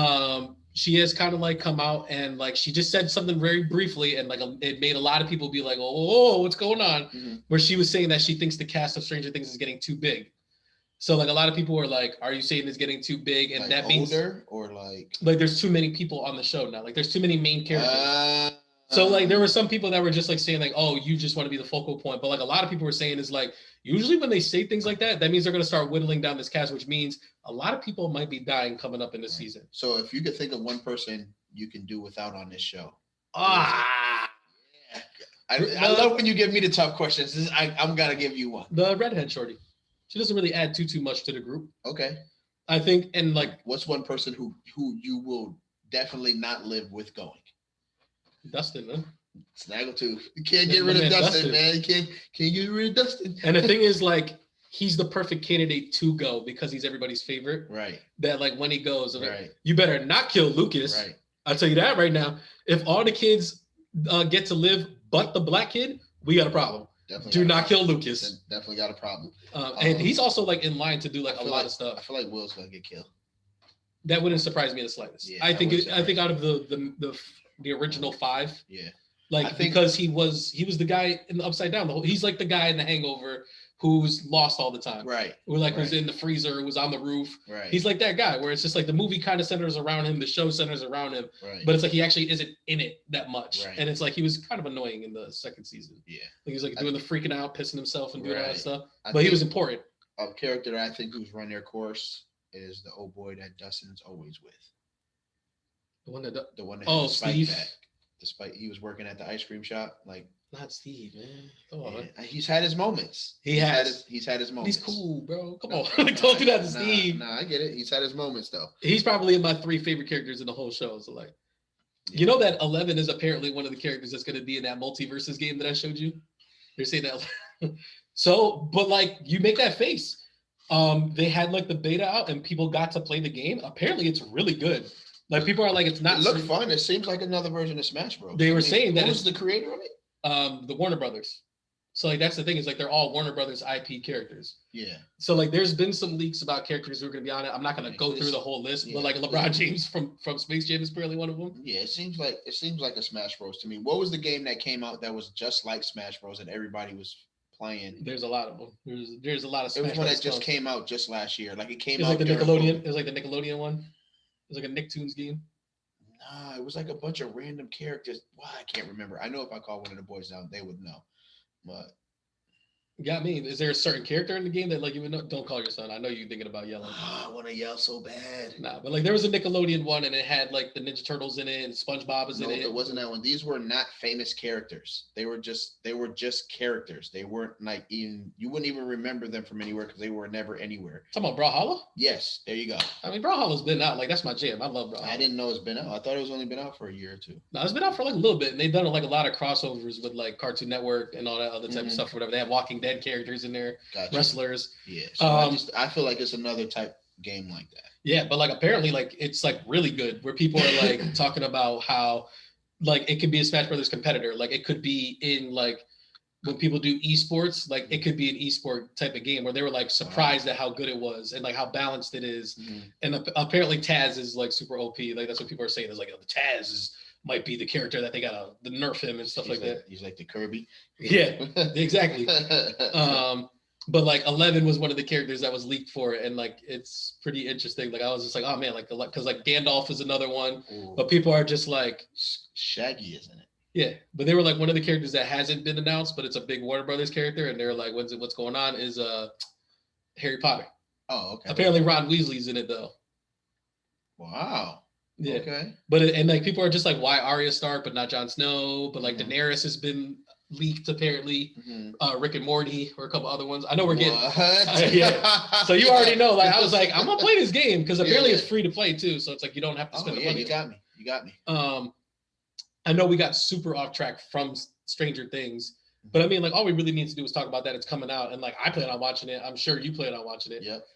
she has kind of like come out and like she just said something very briefly, and like it made a lot of people be like, oh, what's going on? Where she was saying that she thinks the cast of Stranger Things is getting too big. So like a lot of people were like, are you saying it's getting too big? And like that means older, or like there's too many people on the show now. Like there's too many main characters. So like there were some people that were just like saying like, oh, you just want to be the focal point. But like a lot of people were saying is like, usually when they say things like that, that means they're going to start whittling down this cast, which means a lot of people might be dying coming up in this season. So if you could think of one person you can do without on this show. Yeah. I love when you give me the tough questions. I'm going to give you one. The redhead shorty. She doesn't really add too much to the group. Okay. I think, and like, what's one person who you will definitely not live with going? Dustin, man. Snaggletooth. You can't get rid of Dustin, man. You can't get rid of Dustin. And the thing is, like, he's the perfect candidate to go because he's everybody's favorite. Right. That like when he goes, right. You better not kill Lucas. Right. I'll tell you that right now. If all the kids get to live but the black kid, we got a problem. Definitely do not kill Lucas. Definitely got a problem. And he's also like in line to do like a lot of stuff. I feel like Will's gonna get killed. That wouldn't surprise me in the slightest. Yeah, I think out of the original 5. Yeah. Like because he was the guy in the Upside Down. He's like the guy in The Hangover who's lost all the time. Right. Or like was in the freezer, was on the roof. Right. He's like that guy where it's just like the movie kind of centers around him, the show centers around him. Right. But it's like he actually isn't in it that much. Right. And it's like he was kind of annoying in the 2nd season. Yeah. Like he was like doing the freaking out, pissing himself and doing all that stuff. But he was important. A character that I think who's run their course is the old boy that Dustin's always with. The one that has Steve. Back. Despite he was working at the ice cream shop, like not Steve, man. Come on. He's had his moments. He's had his moments. He's cool, bro. Come on. Don't do that to Steve. Nah, I get it. He's had his moments though. He's probably in my 3 favorite characters in the whole show. So like, you know that 11 is apparently one of the characters that's going to be in that multiverses game that I showed you. They're saying that. So, but like you make that face. They had like the beta out and people got to play the game. Apparently, it's really good. Like people are like, it's not. It looked fun. It seems like another version of Smash Bros. They were saying that who's the creator of it? The Warner Brothers. So like that's the thing is like they're all Warner Brothers IP characters. Yeah. So like there's been some leaks about characters who are going to be on it. I'm not going to go through the whole list, but like LeBron James from Space Jam is apparently one of them. Yeah, it seems like a Smash Bros. To me. What was the game that came out that was just like Smash Bros. And everybody was playing? There's a lot of them. There's a lot of. It was one that just came out just last year. Like it came out. Like the Nickelodeon. It was like the Nickelodeon one. It was like a Nicktoons game. Nah, it was like a bunch of random characters. Well, I can't remember. I know if I call one of the boys down, they would know. But Got me. Is there a certain character in the game that like you would know? Don't call your son. I know you're thinking about yelling. I want to yell so bad. Nah, but like there was a Nickelodeon one and it had like the Ninja Turtles in it and SpongeBob was in No, it. it wasn't that one. These were not famous characters. They were just characters. They weren't like even you wouldn't even remember them from anywhere because they were never anywhere. Talking about Brawlhalla? Yes, there you go. I mean, Brawlhalla's been out. Like that's my jam. I love Brawlhalla. I didn't know it's been out. I thought it was only been out for a year or two. No, it's been out for like a little bit, and they've done like a lot of crossovers with like Cartoon Network and all that other type of stuff. Whatever they have, Walking Dead characters in there, wrestlers. Yeah, so I feel like it's another type game like that. Yeah, but like apparently, like it's like really good where people are like talking about how like it could be a Smash Brothers competitor, like it could be in like when people do esports, like it could be an esport type of game where they were like surprised at how good it was and like how balanced it is. And apparently Taz is like super OP. Like that's what people are saying. Is like, oh, the Taz is might be the character that they gotta nerf him and stuff like that. He's like the Kirby. Yeah, exactly. But like 11 was one of the characters that was leaked for it, and like it's pretty interesting. Like I was just like, oh man, like because like Gandalf is another one, but people are just like Shaggy, isn't it? Yeah, but they were like one of the characters that hasn't been announced, but it's a big Warner Brothers character, and they're like, what's going on? Is Harry Potter. Oh, okay. Apparently Ron Weasley's in it though. Wow. Yeah. Okay. But and like people are just like, why Arya Stark but not Jon Snow? But like Daenerys has been leaked apparently. Rick and Morty or a couple other ones. I know we're getting yeah. So you already know. Like I was like, I'm gonna play this game because apparently it's free to play too. So it's like you don't have to spend the money. You got me. You got me. I know we got super off track from Stranger Things, but I mean, like all we really need to do is talk about that. It's coming out, and like I plan on watching it. I'm sure you plan on watching it. Yep.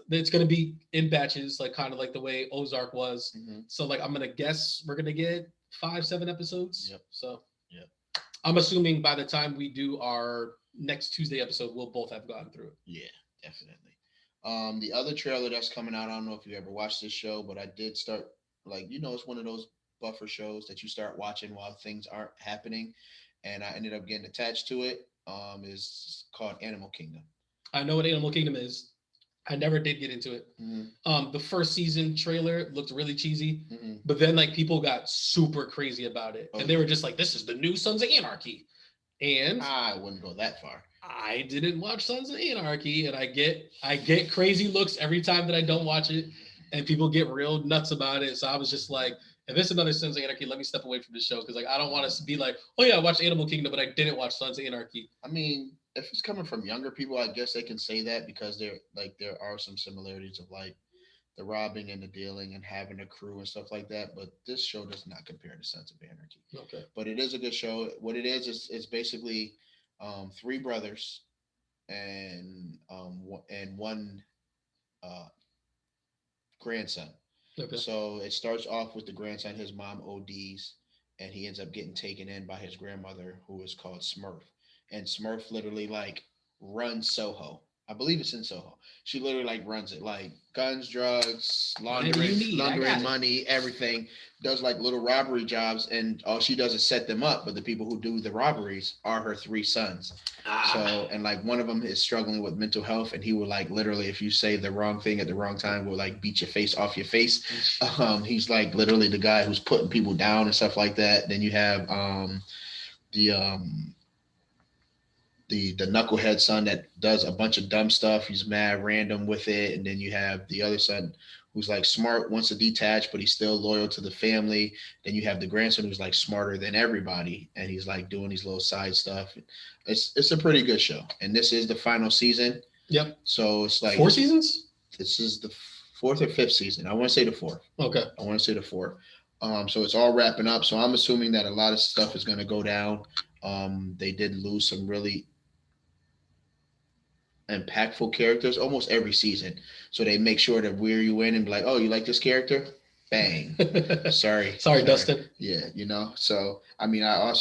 It's gonna be in batches, like kind of like the way Ozark was. So like I'm gonna guess we're gonna get 5-7 episodes. Yep. So I'm assuming by the time we do our next Tuesday episode, we'll both have gone through it. Yeah, definitely. The other trailer that's coming out, I don't know if you ever watched this show, but I did start like it's one of those buffer shows that you start watching while things aren't happening, and I ended up getting attached to it. Is called Animal Kingdom. I know what Animal Kingdom is. I never did get into it. The first season trailer looked really cheesy, but then like people got super crazy about it, and they were just like, "This is the new Sons of Anarchy," and I wouldn't go that far. I didn't watch Sons of Anarchy, and I get crazy looks every time that I don't watch it, and people get real nuts about it. So I was just like, if it's another Sons of Anarchy, let me step away from the show because like I don't want to be like, oh yeah, I watched Animal Kingdom, but I didn't watch Sons of Anarchy. I mean, if it's coming from younger people, I guess they can say that because there are some similarities of like the robbing and the dealing and having a crew and stuff like that. But this show does not compare to Sons of Anarchy. Okay. But it is a good show. What it is it's basically 3 brothers and one grandson. Okay. So it starts off with the grandson. His mom ODs, and he ends up getting taken in by his grandmother, who is called Smurf. And Smurf literally like runs Soho. I believe it's in Soho. She literally like runs it, like guns, drugs, laundering money, everything. Does like little robbery jobs, and all she does is set them up. But the people who do the robberies are her 3 sons. So, and like one of them is struggling with mental health, and he will like literally, if you say the wrong thing at the wrong time, will like beat your face off your face. He's like literally the guy who's putting people down and stuff like that. Then you have the knucklehead son that does a bunch of dumb stuff. He's mad random with it. And then you have the other son who's like smart, wants to detach, but he's still loyal to the family. Then you have the grandson who's like smarter than everybody, and he's like doing these little side stuff. It's a pretty good show, and this is the final season. Yep. So it's like 4 seasons. This is the 4th or 5th season. I want to say the 4th. Okay. I want to say the 4th. So it's all wrapping up. So I'm assuming that a lot of stuff is going to go down. They did lose some really impactful characters almost every season, so they make sure to wear you in and be like, oh, you like this character, bang. sorry Dustin. Yeah, so I mean, I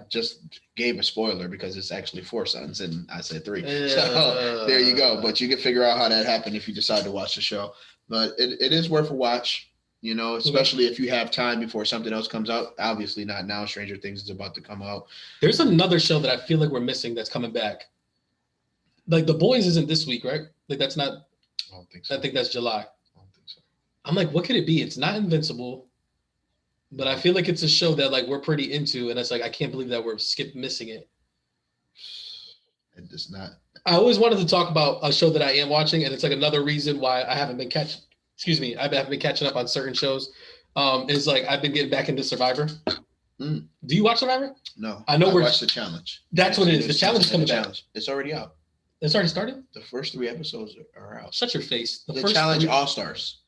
just gave a spoiler because it's actually 4 sons and I said 3. So there you go. But you can figure out how that happened if you decide to watch the show. But it is worth a watch, especially if you have time before something else comes out. Obviously not now. Stranger Things is about to come out. There's another show that I feel like we're missing that's coming back. Like The Boys isn't this week, right? Like that's not. I don't think so. I think that's July. I don't think so. I'm like, what could it be? It's not Invincible. But I feel like it's a show that like we're pretty into, and it's like I can't believe that we're missing it. It does not. I always wanted to talk about a show that I am watching, and it's like another reason why I haven't been catching. Excuse me, I haven't been catching up on certain shows. Is like I've been getting back into Survivor. Do you watch Survivor? No, I know I watched the challenge. That's what it is. The challenge is coming back. It's already out. It's already started. The first 3 episodes are out. Shut your face. The challenge All Stars.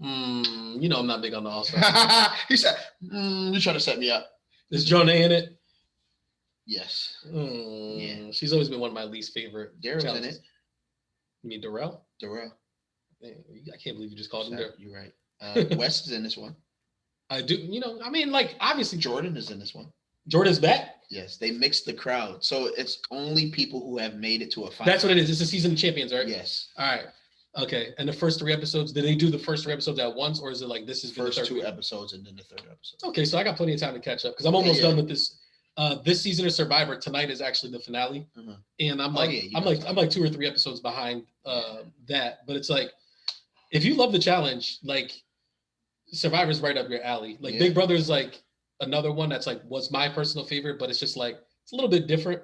You know I'm not big on the All Stars. He said, "You trying to set me up." Is Jonah in it? Yes. Yeah. She's always been one of my least favorite. Daryl's in it. You mean Darrell? Darrell. Man, I can't believe you just called him Darrell. You're right. West is in this one. I do. You know, I mean, like obviously Jordan is in this one. Jordan's back. Yes, they mixed the crowd, so it's only people who have made it to a final. That's what it is. It's a season of champions, right? Yes. All right. Okay. And the first 3 episodes, did they do the first 3 episodes at once, or is it like this is first 2 episodes and then the 3rd episode? Okay, so I got plenty of time to catch up because I'm almost done with this. This season of Survivor tonight is actually the finale, and I'm like, I'm like 2 or 3 episodes behind that. But it's like, if you love the challenge, like Survivor's right up your alley. Like Big Brother's like another one that's like was my personal favorite, but it's just like it's a little bit different.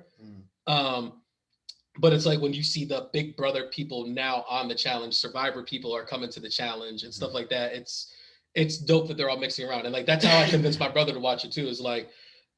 But it's like when you see the Big Brother people now on the challenge, Survivor people are coming to the challenge and stuff like that. It's dope that they're all mixing around, and like that's how I convinced my brother to watch it too. Is like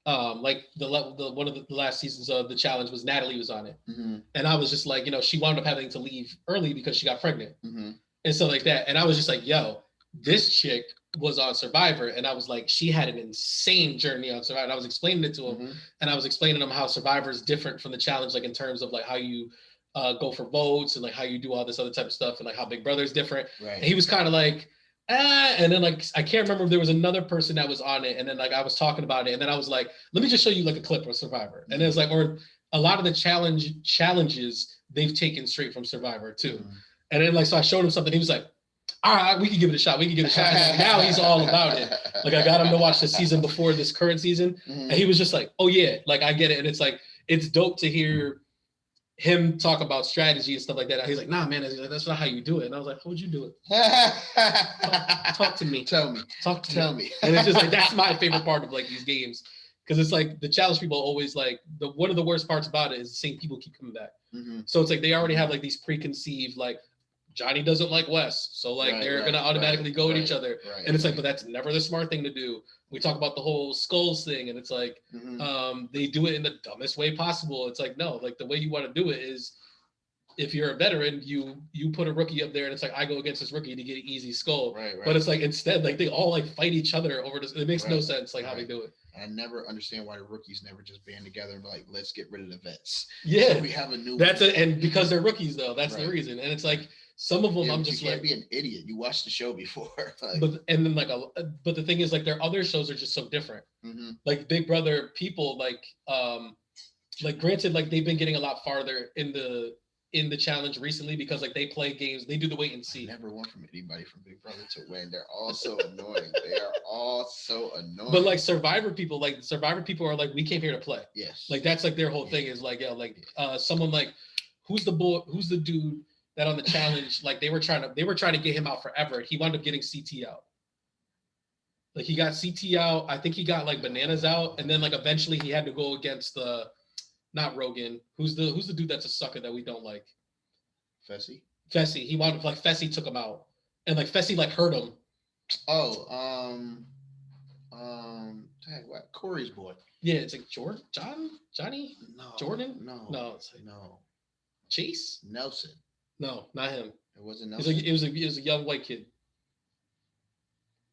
the one of the last seasons of the challenge was Natalie was on it, and I was just like, you know, she wound up having to leave early because she got pregnant and stuff like that, and I was just like, yo, this chick was on Survivor, and I was like, she had an insane journey on Survivor. And I was explaining it to him, and I was explaining to him how Survivor is different from the challenge, like in terms of like how you go for votes and like how you do all this other type of stuff, and like how Big Brother is different. Right. And he was kind of like, and then like I can't remember if there was another person that was on it, and then like I was talking about it, and then I was like, let me just show you like a clip of Survivor, and it's like, or a lot of the challenges they've taken straight from Survivor too, and then like so I showed him something, he was like, all right, we can give it a shot. And now he's all about it. Like I got him to watch the season before this current season, and he was just like, "Oh yeah, like I get it." And it's like it's dope to hear him talk about strategy and stuff like that. He's like, "Nah, man, that's not how you do it." And I was like, "How would you do it? Talk to me. Tell me. Tell me." And it's just like that's my favorite part of like these games because it's like the challenge people always like one of the worst parts about it is the same people keep coming back. So it's like they already have like these preconceived like. Johnny doesn't like Wes, so like they're gonna automatically go at each other, and it's like, but that's never the smart thing to do. We talk about the whole skulls thing, and it's like they do it in the dumbest way possible. It's like no, like the way you want to do it is if you're a veteran, you put a rookie up there, and it's like I go against this rookie to get an easy skull. But it's like instead, like they all like fight each other over this. It makes no sense, like how they do it. I never understand why the rookies never just band together and be like, let's get rid of the vets. Yeah, so we have a new. And because they're rookies though, that's the reason. And it's like. Some of them I'm just you can't like be an idiot. You watched the show before. But the thing is like their other shows are just so different. Like Big Brother people like granted like they've been getting a lot farther in the challenge recently because like they play games, they do the wait and see. I never want from anybody from Big Brother to win. They're all so annoying. They are all so annoying. But like Survivor people are like we came here to play. Yes. Like that's like their whole thing is like someone like who's the dude that on the challenge, like they were trying to get him out forever. He wound up getting CT out. Like he got CT out. I think he got like bananas out, and then like eventually he had to go against not Rogan. Who's the dude that's a sucker that we don't like? Fessy. He wound up like Fessy took him out, and like Fessy like hurt him. What? Corey's boy. Yeah, it's like Johnny. No. Jordan. No. It's like, no. Chase. Nelson. No, not him. It wasn't Nelson. It was a young white kid.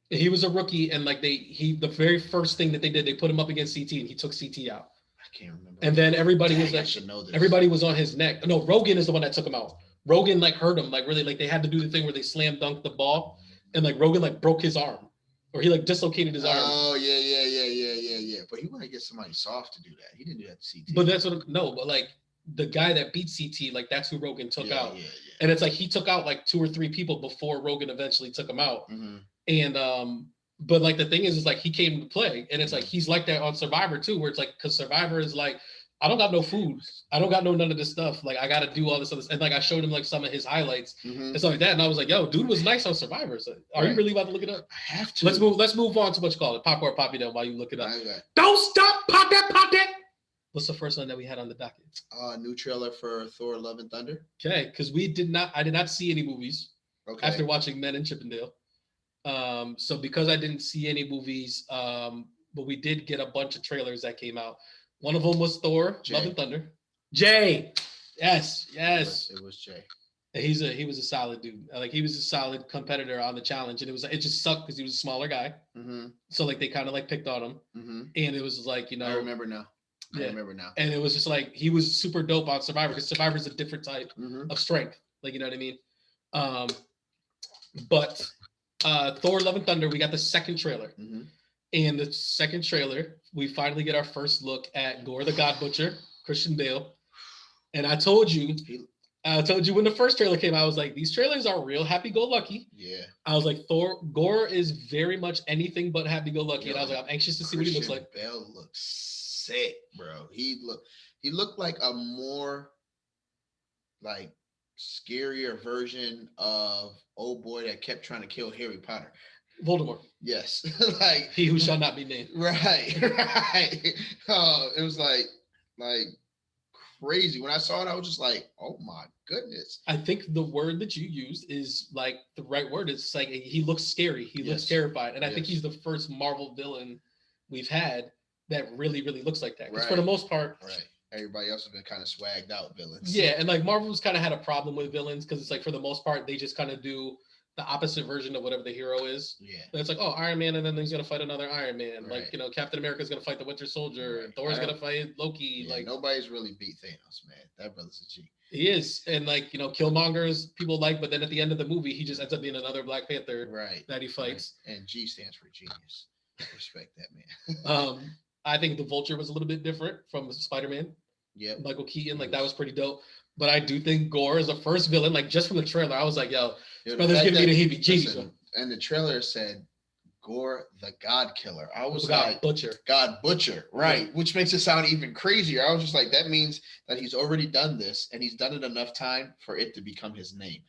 He was a rookie, and like the very first thing that they did, they put him up against CT, and he took CT out. I can't remember. And then everybody was on his neck. No, Rogan is the one that took him out. Rogan like hurt him, like really, like they had to do the thing where they slam dunked the ball, and like Rogan like broke his arm, or he like dislocated his arm. Oh yeah. But he wanted to get somebody soft to do that. He didn't do that to CT. But but like the guy that beat CT, like that's who Rogan took out. Yeah. And it's like he took out like 2 or 3 people before Rogan eventually took him out. And but like the thing is like he came to play, and it's like he's like that on Survivor too, where it's like because Survivor is like I don't got no food. I don't got none of this stuff. Like I got to do all this other, and like I showed him like some of his highlights and stuff like that, and I was like, "Yo, dude was nice on Survivor." So, are you really about to look it up? I have to. Let's move on to what you call it. Pop or Papi though while you look it up. Don't stop, pop that. What's the first one that we had on the docket? New trailer for Thor: Love and Thunder. Okay, because I did not see any movies after watching Men in Chippendale. So because I didn't see any movies, but we did get a bunch of trailers that came out. One of them was Thor: Love and Thunder. Jay, yes. It was Jay. He was a solid dude. Like he was a solid competitor on the challenge, and it just sucked because he was a smaller guy. So like they kind of like picked on him, and it was like I remember now. And it was just like he was super dope on Survivor because Survivor is a different type of strength. Like you know what I mean. But Thor: Love and Thunder, we got the second trailer. In the second trailer, we finally get our first look at Gore the God Butcher, Christian Bale. And I told you when the first trailer came out, I was like, these trailers are real happy-go-lucky. Yeah. I was like, Gore is very much anything but happy-go-lucky. And I was like, I'm anxious to see what he looks like. Bale looks sick, bro. He looked like a more like scarier version of old boy that kept trying to kill Harry Potter. Voldemort. Yes. Like he who shall not be named. Right. It was like crazy. When I saw it, I was just like, oh my goodness. I think the word that you used is like the right word. It's like he looks scary. He looks terrified. And I think he's the first Marvel villain we've had that really, really looks like that. Because for the most part, everybody else has been kind of swagged out villains. Yeah, and like Marvel's kind of had a problem with villains because it's like for the most part, they just kind of do the opposite version of whatever the hero is. Yeah. And it's like, oh, Iron Man, and then he's gonna fight another Iron Man. Right. Like, Captain America's gonna fight the Winter Soldier, and Thor's gonna fight Loki. Yeah, like nobody's really beat Thanos, man. That brother's a G. He is. And like, Killmonger's people like, but then at the end of the movie, he just ends up being another Black Panther that he fights. Right. And G stands for genius. Respect that, man. I think the Vulture was a little bit different from Spider-Man. Yeah. Michael Keaton, like that was pretty dope. But I do think Gore is the first villain. Like just from the trailer, I was like, yo, brother's giving me the heebie-jeebies. And the trailer said Gore the God Killer. I was like, God Butcher, right? Yeah. Which makes it sound even crazier. I was just like, that means that he's already done this, and he's done it enough time for it to become his name.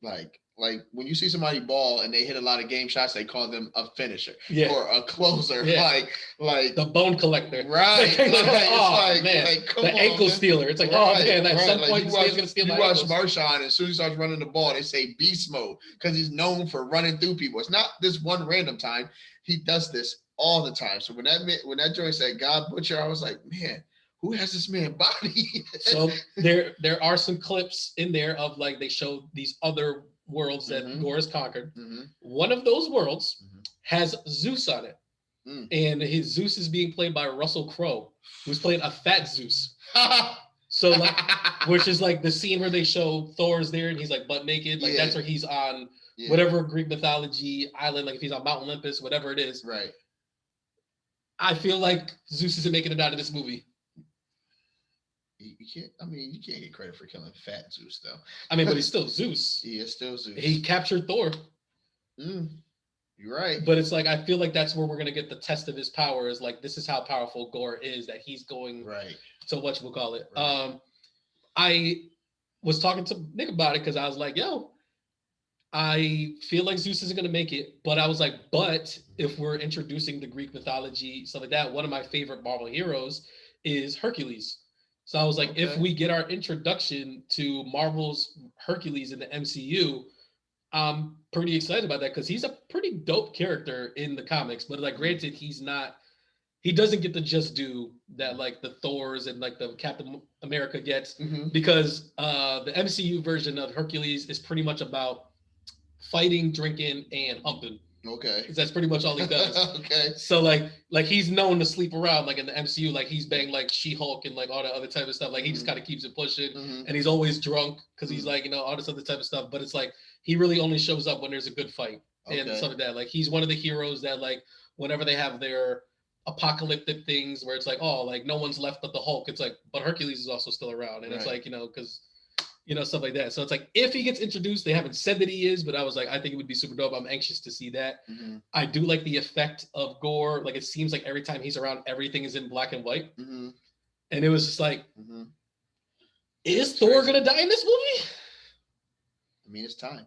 Like when you see somebody ball and they hit a lot of game shots, they call them a finisher or a closer. Yeah. Like the bone collector. Right. The ankle stealer. It's like, oh man, at some point he's gonna steal my ankles. You watch Marshawn, and as soon as he starts running the ball, they say beast mode because he's known for running through people. It's not this one random time. He does this all the time. So when that joint said God Butcher, I was like, man, who has this man body? So there are some clips in there of like they show these other worlds that Gore has conquered. One of those worlds has Zeus on it. And his Zeus is being played by Russell Crowe, who's playing a fat Zeus. So like, which is like the scene where they show Thor's there and he's like butt naked. Like that's where he's on whatever Greek mythology island, like if he's on Mount Olympus, whatever it is. Right. I feel like Zeus isn't making it out of this movie. You can't get credit for killing fat Zeus, though. But he's still Zeus. He is still Zeus. He captured Thor. You're right. But it's like, I feel like that's where we're going to get the test of his power is like, this is how powerful Gore is, that he's going to whatchamacallit. Right. I was talking to Nick about it because I was like, yo, I feel like Zeus isn't going to make it. But I was like, but if we're introducing the Greek mythology, stuff like that, one of my favorite Marvel heroes is Hercules. So I was like, if we get our introduction to Marvel's Hercules in the MCU, I'm pretty excited about that because he's a pretty dope character in the comics. But like, granted, he doesn't get to just do that like the Thors and like the Captain America gets because the MCU version of Hercules is pretty much about fighting, drinking, and humping. Okay. Because that's pretty much all he does. Okay. So like he's known to sleep around like in the MCU, like he's banged like She-Hulk and like all that other type of stuff. Like he just kind of keeps it pushing and he's always drunk because he's like, all this other type of stuff. But it's like he really only shows up when there's a good fight and stuff like that. Like he's one of the heroes that like whenever they have their apocalyptic things where it's like, oh, like no one's left but the Hulk. It's like, but Hercules is also still around. And it's like, because stuff like that. So it's like, if he gets introduced, they haven't said that he is, but I was like, I think it would be super dope. I'm anxious to see that. I do like the effect of Gore. Like, it seems like every time he's around, everything is in black and white. And it was just like, Mm-hmm. is Thor gonna die in this movie? I mean, it's time.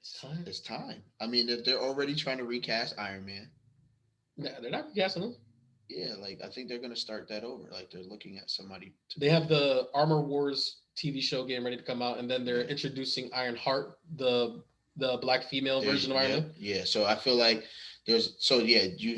It's time. It's time. I mean, they're already trying to recast Iron Man. Nah, they're not recasting him. Yeah, like I think they're gonna start that over. Like they're looking at somebody. They have the Armor Wars TV show getting ready to come out, and then they're introducing Iron Heart, the black female version of Iron Man. Yeah, so I feel like you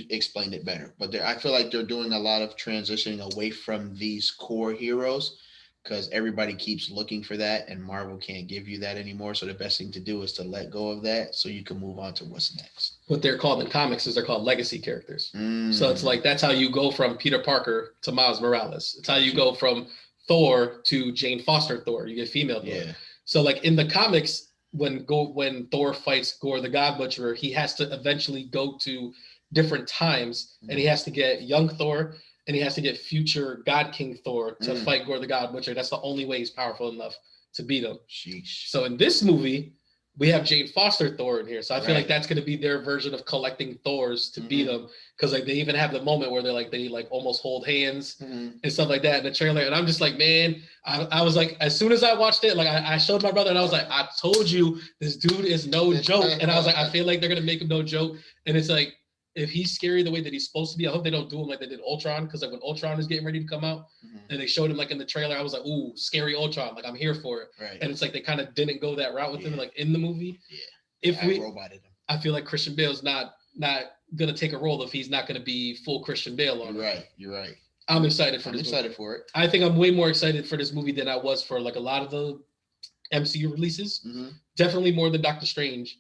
explained it better, but I feel like they're doing a lot of transitioning away from these core heroes because everybody keeps looking for that, and Marvel can't give you that anymore. So the best thing to do is to let go of that, so you can move on to what's next. What they're called in comics is they're called legacy characters. So it's like that's how you go from Peter Parker to Miles Morales. It's how you go from Thor to Jane Foster Thor. You get female Thor. Yeah. So like in the comics, when Thor fights Gore the God Butcherer, he has to eventually go to different times, and he has to get young Thor, and he has to get future God King Thor to fight Gore the God Butcher. That's the only way he's powerful enough to beat him. Sheesh. So in this movie, we have Jane Foster Thor in here. So I feel like that's going to be their version of collecting Thors to beat them. Because like they even have the moment where they almost hold hands and stuff like that in the trailer. And I'm just like, man, I was like, as soon as I watched it, like I showed my brother and I was like, I told you this dude is no joke. And I was like, I feel like they're going to make him no joke. And it's like, if he's scary the way that he's supposed to be, I hope they don't do him like they did Ultron. Because like when Ultron is getting ready to come out and they showed him like in the trailer, I was like, ooh, scary Ultron. Like I'm here for it. Right. And it's like they kind of didn't go that route with him like in the movie. Yeah. If we roboted him. I feel like Christian Bale's not gonna take a role if he's not gonna be full Christian Bale on it. You're right. I'm excited for this. I'm excited for it. I think I'm way more excited for this movie than I was for like a lot of the MCU releases. Definitely more than Doctor Strange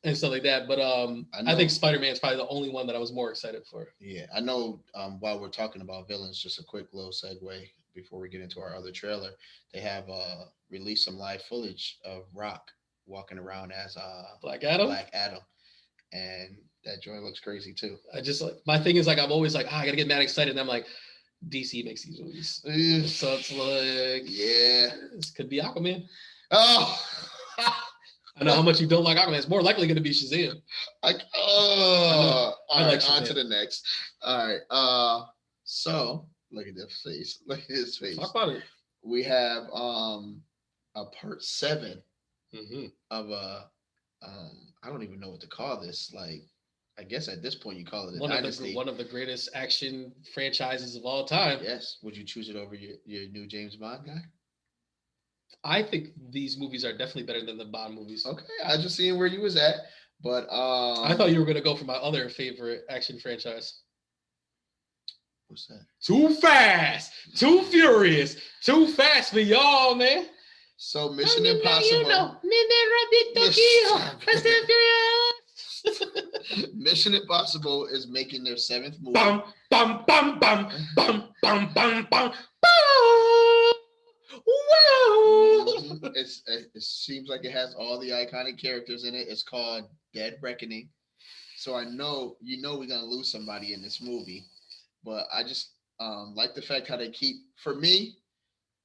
and stuff like that. But I think Spider-Man is probably the only one that I was more excited for. Yeah, I know. While we're talking about villains, just a quick little segue before we get into our other trailer. They have released some live footage of Rock walking around as Black Adam. And that joint looks crazy too. I just like my thing is like I'm always like I gotta get mad excited. And I'm like DC makes these movies, so it's like this could be Aquaman. Oh, I know how much you don't like Aquaman. It's more likely going to be Shazam. All right, Shazam. on to the next. All right. So look at this face. Look at his face. Talk about it. We have a part 7 of a I don't even know what to call this. Like, I guess at this point you call it a dynasty. One of the greatest action franchises of all time. Yes. Would you choose it over your new James Bond guy? I think these movies are definitely better than the Bond movies. Okay, I was just seeing where you was at, but I thought you were gonna go for my other favorite action franchise. What's that? Too Fast, Too Furious, Too Fast for y'all, man. So Mission Impossible. Mission Impossible is making their 7th movie. Bum bum bum bum bum bum bum bum. It seems like it has all the iconic characters in it. It's called Dead Reckoning. So I know we're gonna lose somebody in this movie, but I just like the fact how they keep, for me,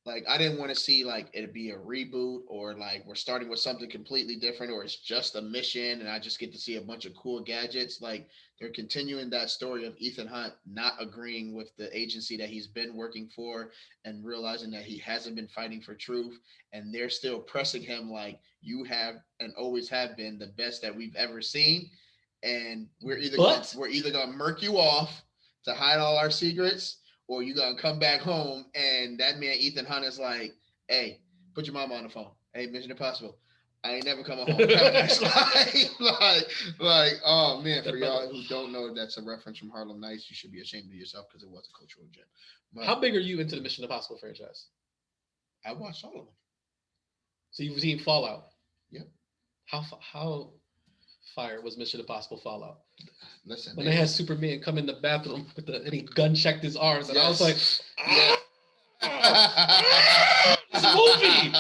like I didn't want to see like it be a reboot or like we're starting with something completely different or it's just a mission and I just get to see a bunch of cool gadgets. Like they're continuing that story of Ethan Hunt not agreeing with the agency that he's been working for and realizing that he hasn't been fighting for truth, and they're still pressing him like you have and always have been the best that we've ever seen, and we're either gonna murk you off to hide all our secrets, or you gonna come back home and that man Ethan Hunt is like, hey, put your mama on the phone. Hey, Mission Impossible. I ain't never coming home. like, oh man, for y'all who don't know, that's a reference from Harlem Nights. You should be ashamed of yourself because it was a cultural gem. But how big are you into the Mission Impossible franchise? I watched all of them. So you've seen Fallout? Yep. How fire was Mission Impossible Fallout? Listen, when they had Superman come in the bathroom and he gun checked his arms, and I was like, this movie.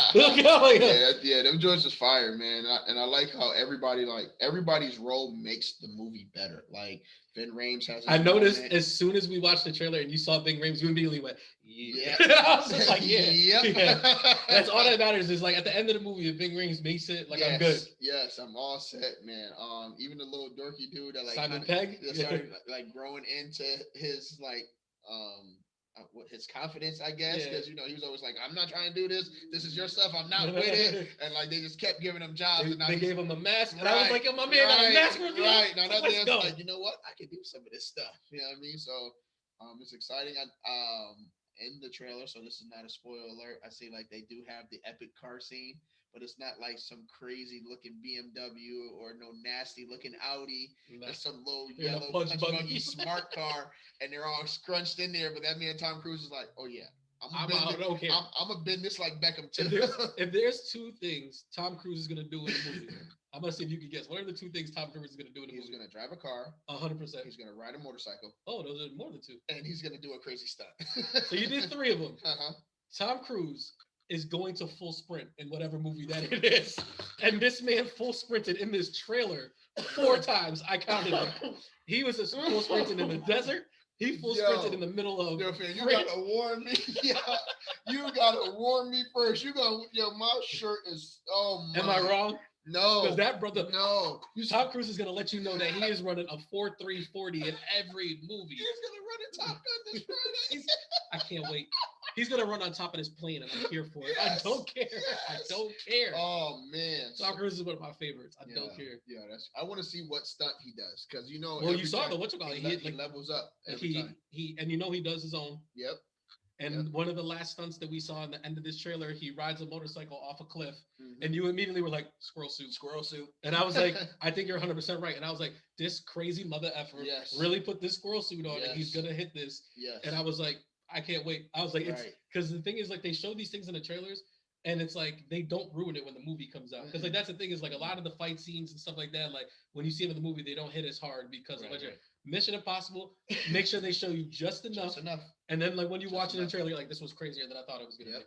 Yeah, them joints was fire, man. And I like how everybody's role makes the movie better. Like Vin Rames has. I noticed as soon as we watched the trailer and you saw Vin Rames, you immediately went, yeah. I was just like, yeah. That's all that matters. Is like at the end of the movie, if Vin Rames makes it, like I'm good. Yes, I'm all set, man. Even the little dorky dude that like Simon Pegg started like growing into his like his confidence, I guess, because he was always like, I'm not trying to do this. This is your stuff. I'm not with it. And like they just kept giving him jobs. They gave him a mask, and I was like, yo, my man got a mask review. Right. Now that man's like, you know what? I can do some of this stuff. You know what I mean? So it's exciting. In the trailer, so this is not a spoiler alert. I see like they do have the epic car scene, but it's not like some crazy looking BMW or no nasty looking Audi. There's some little yellow punch buggy smart car, and they're all scrunched in there. But that man Tom Cruise is like, oh yeah, I'm gonna bend this like Beckham too. If there's two things Tom Cruise is gonna do in the movie, I'm gonna see if you can guess. What are the two things Tom Cruise is gonna do in the movie? He's gonna drive a car. 100%. He's gonna ride a motorcycle. Oh, those are more than two. And he's gonna do a crazy stunt. So you did 3 of them. Uh-huh. Tom Cruise is going to full sprint in whatever movie that it is. And this man full sprinted in this trailer 4 times. I counted it. He was full sprinting in the desert. He full sprinted in the middle of. Yo, fam, you gotta warn me. You gotta warn me first. My shirt is. Oh my. Am I wrong? No. Because that brother. No. Tom Cruise is gonna let you know that he is running a 4.340 in every movie. He's gonna run a Top Gun this Friday. I can't wait. He's gonna run on top of this plane, and I'm here for it. Yes, I don't care. Yes. I don't care. Oh man, Tom Cruise is one of my favorites. I don't care. Yeah, I want to see what stunt he does because Well, you saw the he levels up every time. He does his own. Yep. And one of the last stunts that we saw in the end of this trailer, he rides a motorcycle off a cliff, and you immediately were like, squirrel suit. And I was like, I think you're 100% right. And I was like, this crazy mother effer really put this squirrel suit on, and he's gonna hit this. Yes. And I was like, I can't wait. I was like, it's because the thing is, like, they show these things in the trailers, and it's like they don't ruin it when the movie comes out. Because like that's the thing is like a lot of the fight scenes and stuff like that, like when you see them in the movie, they don't hit as hard because of Mission Impossible. Make sure they show you just enough. And then like when you watch it in the trailer, you're like, this was crazier than I thought it was gonna be.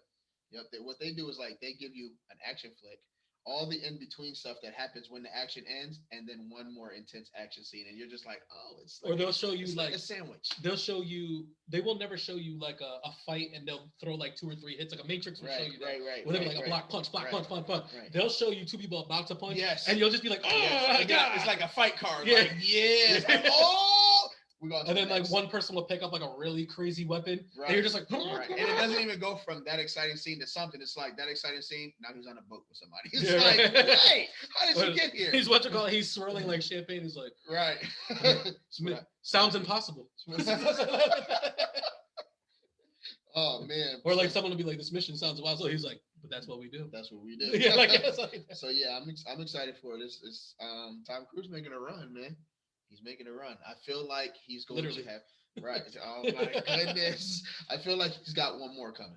Yep. What they do is like they give you an action flick, all the in-between stuff that happens when the action ends, and then one more intense action scene, and you're just like, oh, it's like, or they'll show you like a sandwich. They'll show you. They will never show you like a fight, and they'll throw like 2 or 3 hits, like a Matrix will show you that. Right. Whatever, like a block punch. Right. They'll show you 2 people about to punch. Yes. And you'll just be like, oh my God. It's like a fight card. Yeah. Like, yes. Like, oh. And then like one person will pick up like a really crazy weapon, and you're just like, and it doesn't even go from that exciting scene to something. It's like that exciting scene. Now he's on a boat with somebody. It's like, wait, how did you get here? He's swirling like champagne. He's like, sounds impossible. Oh man. Or like someone will be like, this mission sounds wild. So he's like, but that's what we do. That's what we do. So yeah, I'm excited for it. It's Tom Cruise making a run, man. He's making a run. I feel like he's going to have Oh my goodness! I feel like he's got one more coming.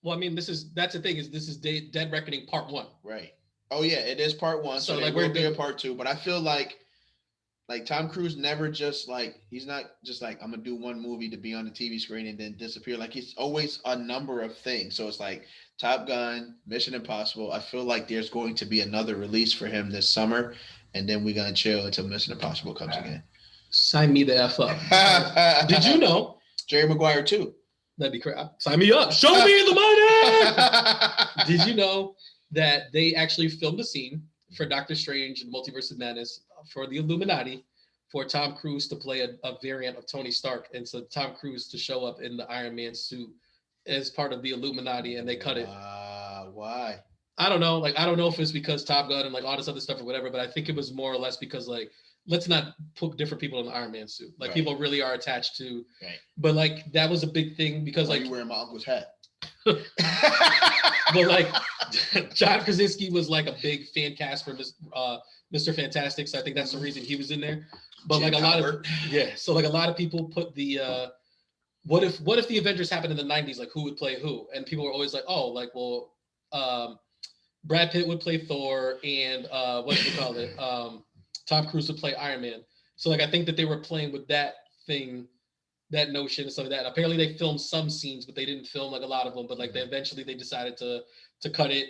Well, I mean, that's the thing is this is Dead Reckoning Part 1. Right. Oh yeah, it is Part 1. So like we're doing Part 2, but I feel like Tom Cruise never just like he's not just like I'm gonna do one movie to be on the TV screen and then disappear. Like he's always a number of things. So it's like Top Gun, Mission Impossible. I feel like there's going to be another release for him this summer. And then we're going to chill until Mission Impossible comes again. Sign me the F up. Did you know? Jerry Maguire too. That'd be crazy. Sign me up. Show me the money. Did you know that they actually filmed a scene for Doctor Strange and Multiverse of Madness for the Illuminati for Tom Cruise to play a variant of Tony Stark, and so Tom Cruise to show up in the Iron Man suit as part of the Illuminati, and they cut it. Why? I don't know. Like, I don't know if it's because Top Gun and like all this other stuff or whatever, but I think it was more or less because like, let's not put different people in the Iron Man suit. Like people really are attached to, but like, that was a big thing because like. You wearing my uncle's hat. But like John Krasinski was like a big fan cast for Mr. Fantastic. So I think that's the reason he was in there. But Jim like a Howard. Lot of, so like a lot of people put the, what if the Avengers happened in the 90s? Like who would play who? And people were always like, oh, like, well, Brad Pitt would play Thor, and what do you call it? Tom Cruise would play Iron Man. So like I think that they were playing with that thing, that notion and stuff like that. Apparently they filmed some scenes, but they didn't film like a lot of them. But like they eventually decided to cut it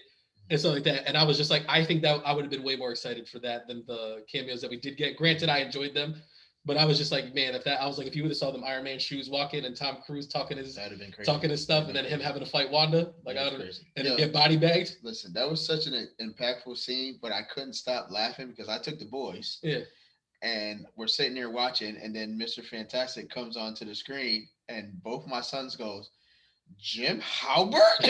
and stuff like that. And I was just like, I think that I would have been way more excited for that than the cameos that we did get. Granted, I enjoyed them. But I was just like, man, if you would have saw them Iron Man shoes walk in and Tom Cruise talking his stuff, and then him having to fight Wanda, like get body bagged. Listen, that was such an impactful scene, but I couldn't stop laughing because I took the boys. Yeah. And we're sitting there watching, and then Mr. Fantastic comes onto the screen, and both my sons goes, Jim Halbert? I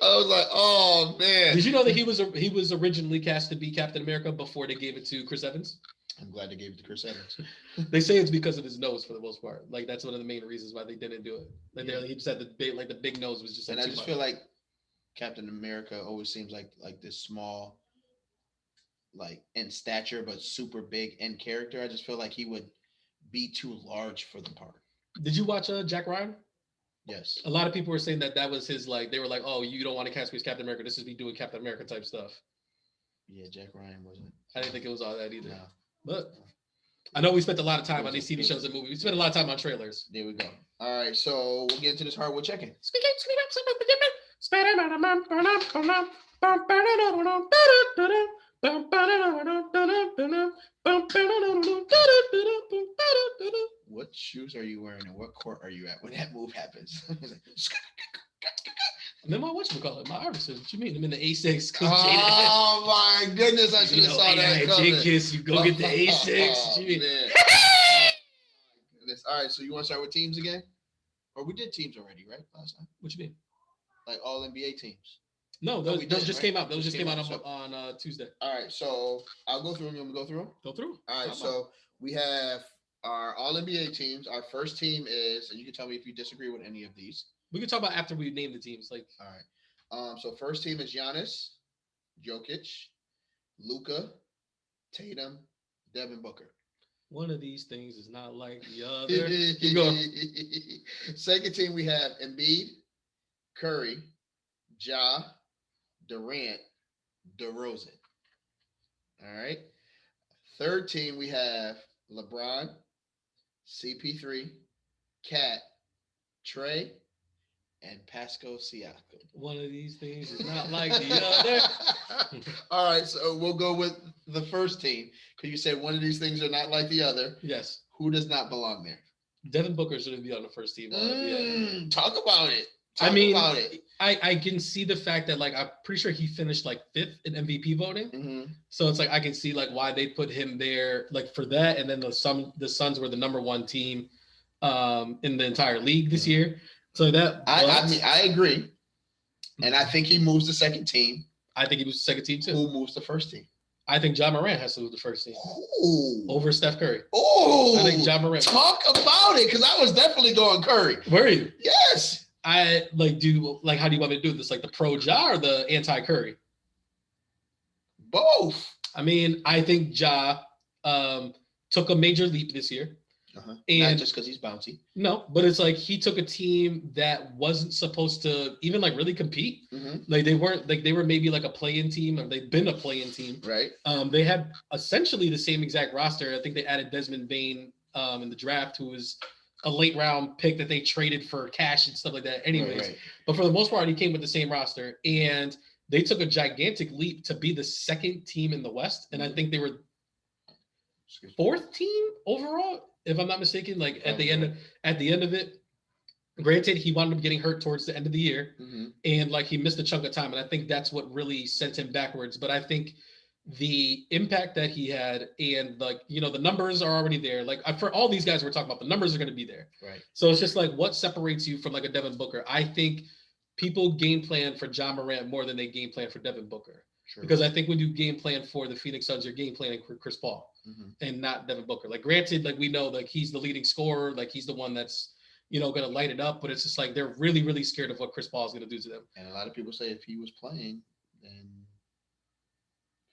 was like, oh man. Did you know that he was originally cast to be Captain America before they gave it to Chris Evans? I'm glad they gave it to Chris Evans. They say it's because of his nose for the most part. Like that's one of the main reasons why they didn't do it. Like he just had the big nose was just. And I just feel like Captain America always seems like this small, like in stature but super big in character. I just feel like he would be too large for the part. Did you watch Jack Ryan? Yes. A lot of people were saying that was his like. They were like, "Oh, you don't want to cast me as Captain America. This is me doing Captain America type stuff." Yeah, Jack Ryan wasn't. I didn't think it was all that either. No. But I know we spent a lot of time on these TV shows and movies. We spent a lot of time on trailers. There we go. All right, so we'll get into this hardwood check-in. What shoes are you wearing and what court are you at when that move happens? And then my whatchamacallit, my irises. What you mean? I'm in the A6. Oh my goodness, I should have saw that coming. Kiss, you go get the A6. You mean? All right, so you want to start with teams again? Or we did teams already, right? Last time. What you mean? Like all NBA teams. No, those just came out. Those just came out on Tuesday. All right, so I'll go through them. You want me to go through them? Go through. All right, so we have our all NBA teams. Our first team is, and you can tell me if you disagree with any of these. We can talk about after we name the teams. Like, all right. So first team is Giannis, Jokic, Luka, Tatum, Devin Booker. One of these things is not like the other. Keep going. Second team we have Embiid, Curry, Ja, Durant, DeRozan. All right. Third team we have LeBron, CP3, Cat, Trey, and Pascal Siakam. One of these things is not like the other. All right, so we'll go with the first team. Because you said one of these things are not like the other. Yes. Who does not belong there? Devin Booker shouldn't be on the first team. Talk about it. I can see the fact that, like, I'm pretty sure he finished, like, 5th in MVP voting. Mm-hmm. So it's like I can see, like, why they put him there, like, for that. And then the Suns were the number 1 team in the entire league this year. So that I agree, and I think he moves the second team. I think he moves the second team too. Who moves the first team? I think Ja Morant has to move the first team. Ooh. Over Steph Curry. Oh, I think Ja Morant. Talk about it, because I was definitely going Curry. Were you? Yes. How do you want me to do this? Like the pro Ja or the anti Curry? Both. I mean, I think Ja took a major leap this year. And not just because he's bouncy. No, but it's like he took a team that wasn't supposed to even like really compete. Mm-hmm. Like they weren't like they were maybe like a play-in team, or they've been a play-in team. Right. They had essentially the same exact roster. I think they added Desmond Bain in the draft, who was a late round pick that they traded for cash and stuff like that. Anyways, right. But for the most part, he came with the same roster, and they took a gigantic leap to be the second team in the West, and I think they were 4th team overall, if I'm not mistaken. Like at the end of it, granted, he wound up getting hurt towards the end of the year, and like he missed a chunk of time, and I think that's what really sent him backwards. But I think the impact that he had, and like the numbers are already there. Like for all these guys we're talking about, the numbers are going to be there. Right. So it's just like what separates you from like a Devin Booker. I think people game plan for Ja Morant more than they game plan for Devin Booker. True. Because I think when you game plan for the Phoenix Suns, you're game planning for Chris Paul and not Devin Booker. Like granted, like we know like he's the leading scorer, like he's the one that's going to light it up, but it's just like they're really, really scared of what Chris Paul is going to do to them. And a lot of people say if he was playing, then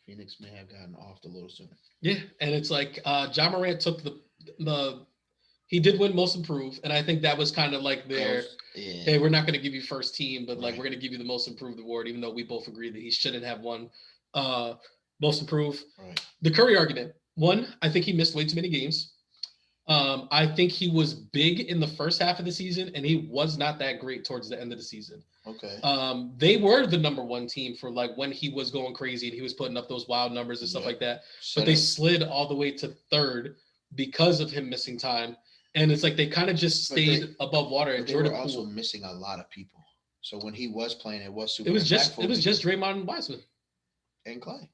Phoenix may have gotten off a little sooner. Yeah, and it's like Ja Morant took he did win most improved, and I think that was kind of like hey, we're not going to give you first team, but like we're going to give you the most improved award, even though we both agree that he shouldn't have won most improved. Right. The Curry argument. One, I think he missed way too many games. I think he was big in the first half of the season, and he was not that great towards the end of the season. Okay. They were the number 1 team for like when he was going crazy and he was putting up those wild numbers and stuff like that. But they slid all the way to 3rd because of him missing time. And it's like they kind of just stayed above water. But they were also missing a lot of people. So when he was playing, it was super. It was just Draymond and Wiseman and Clay.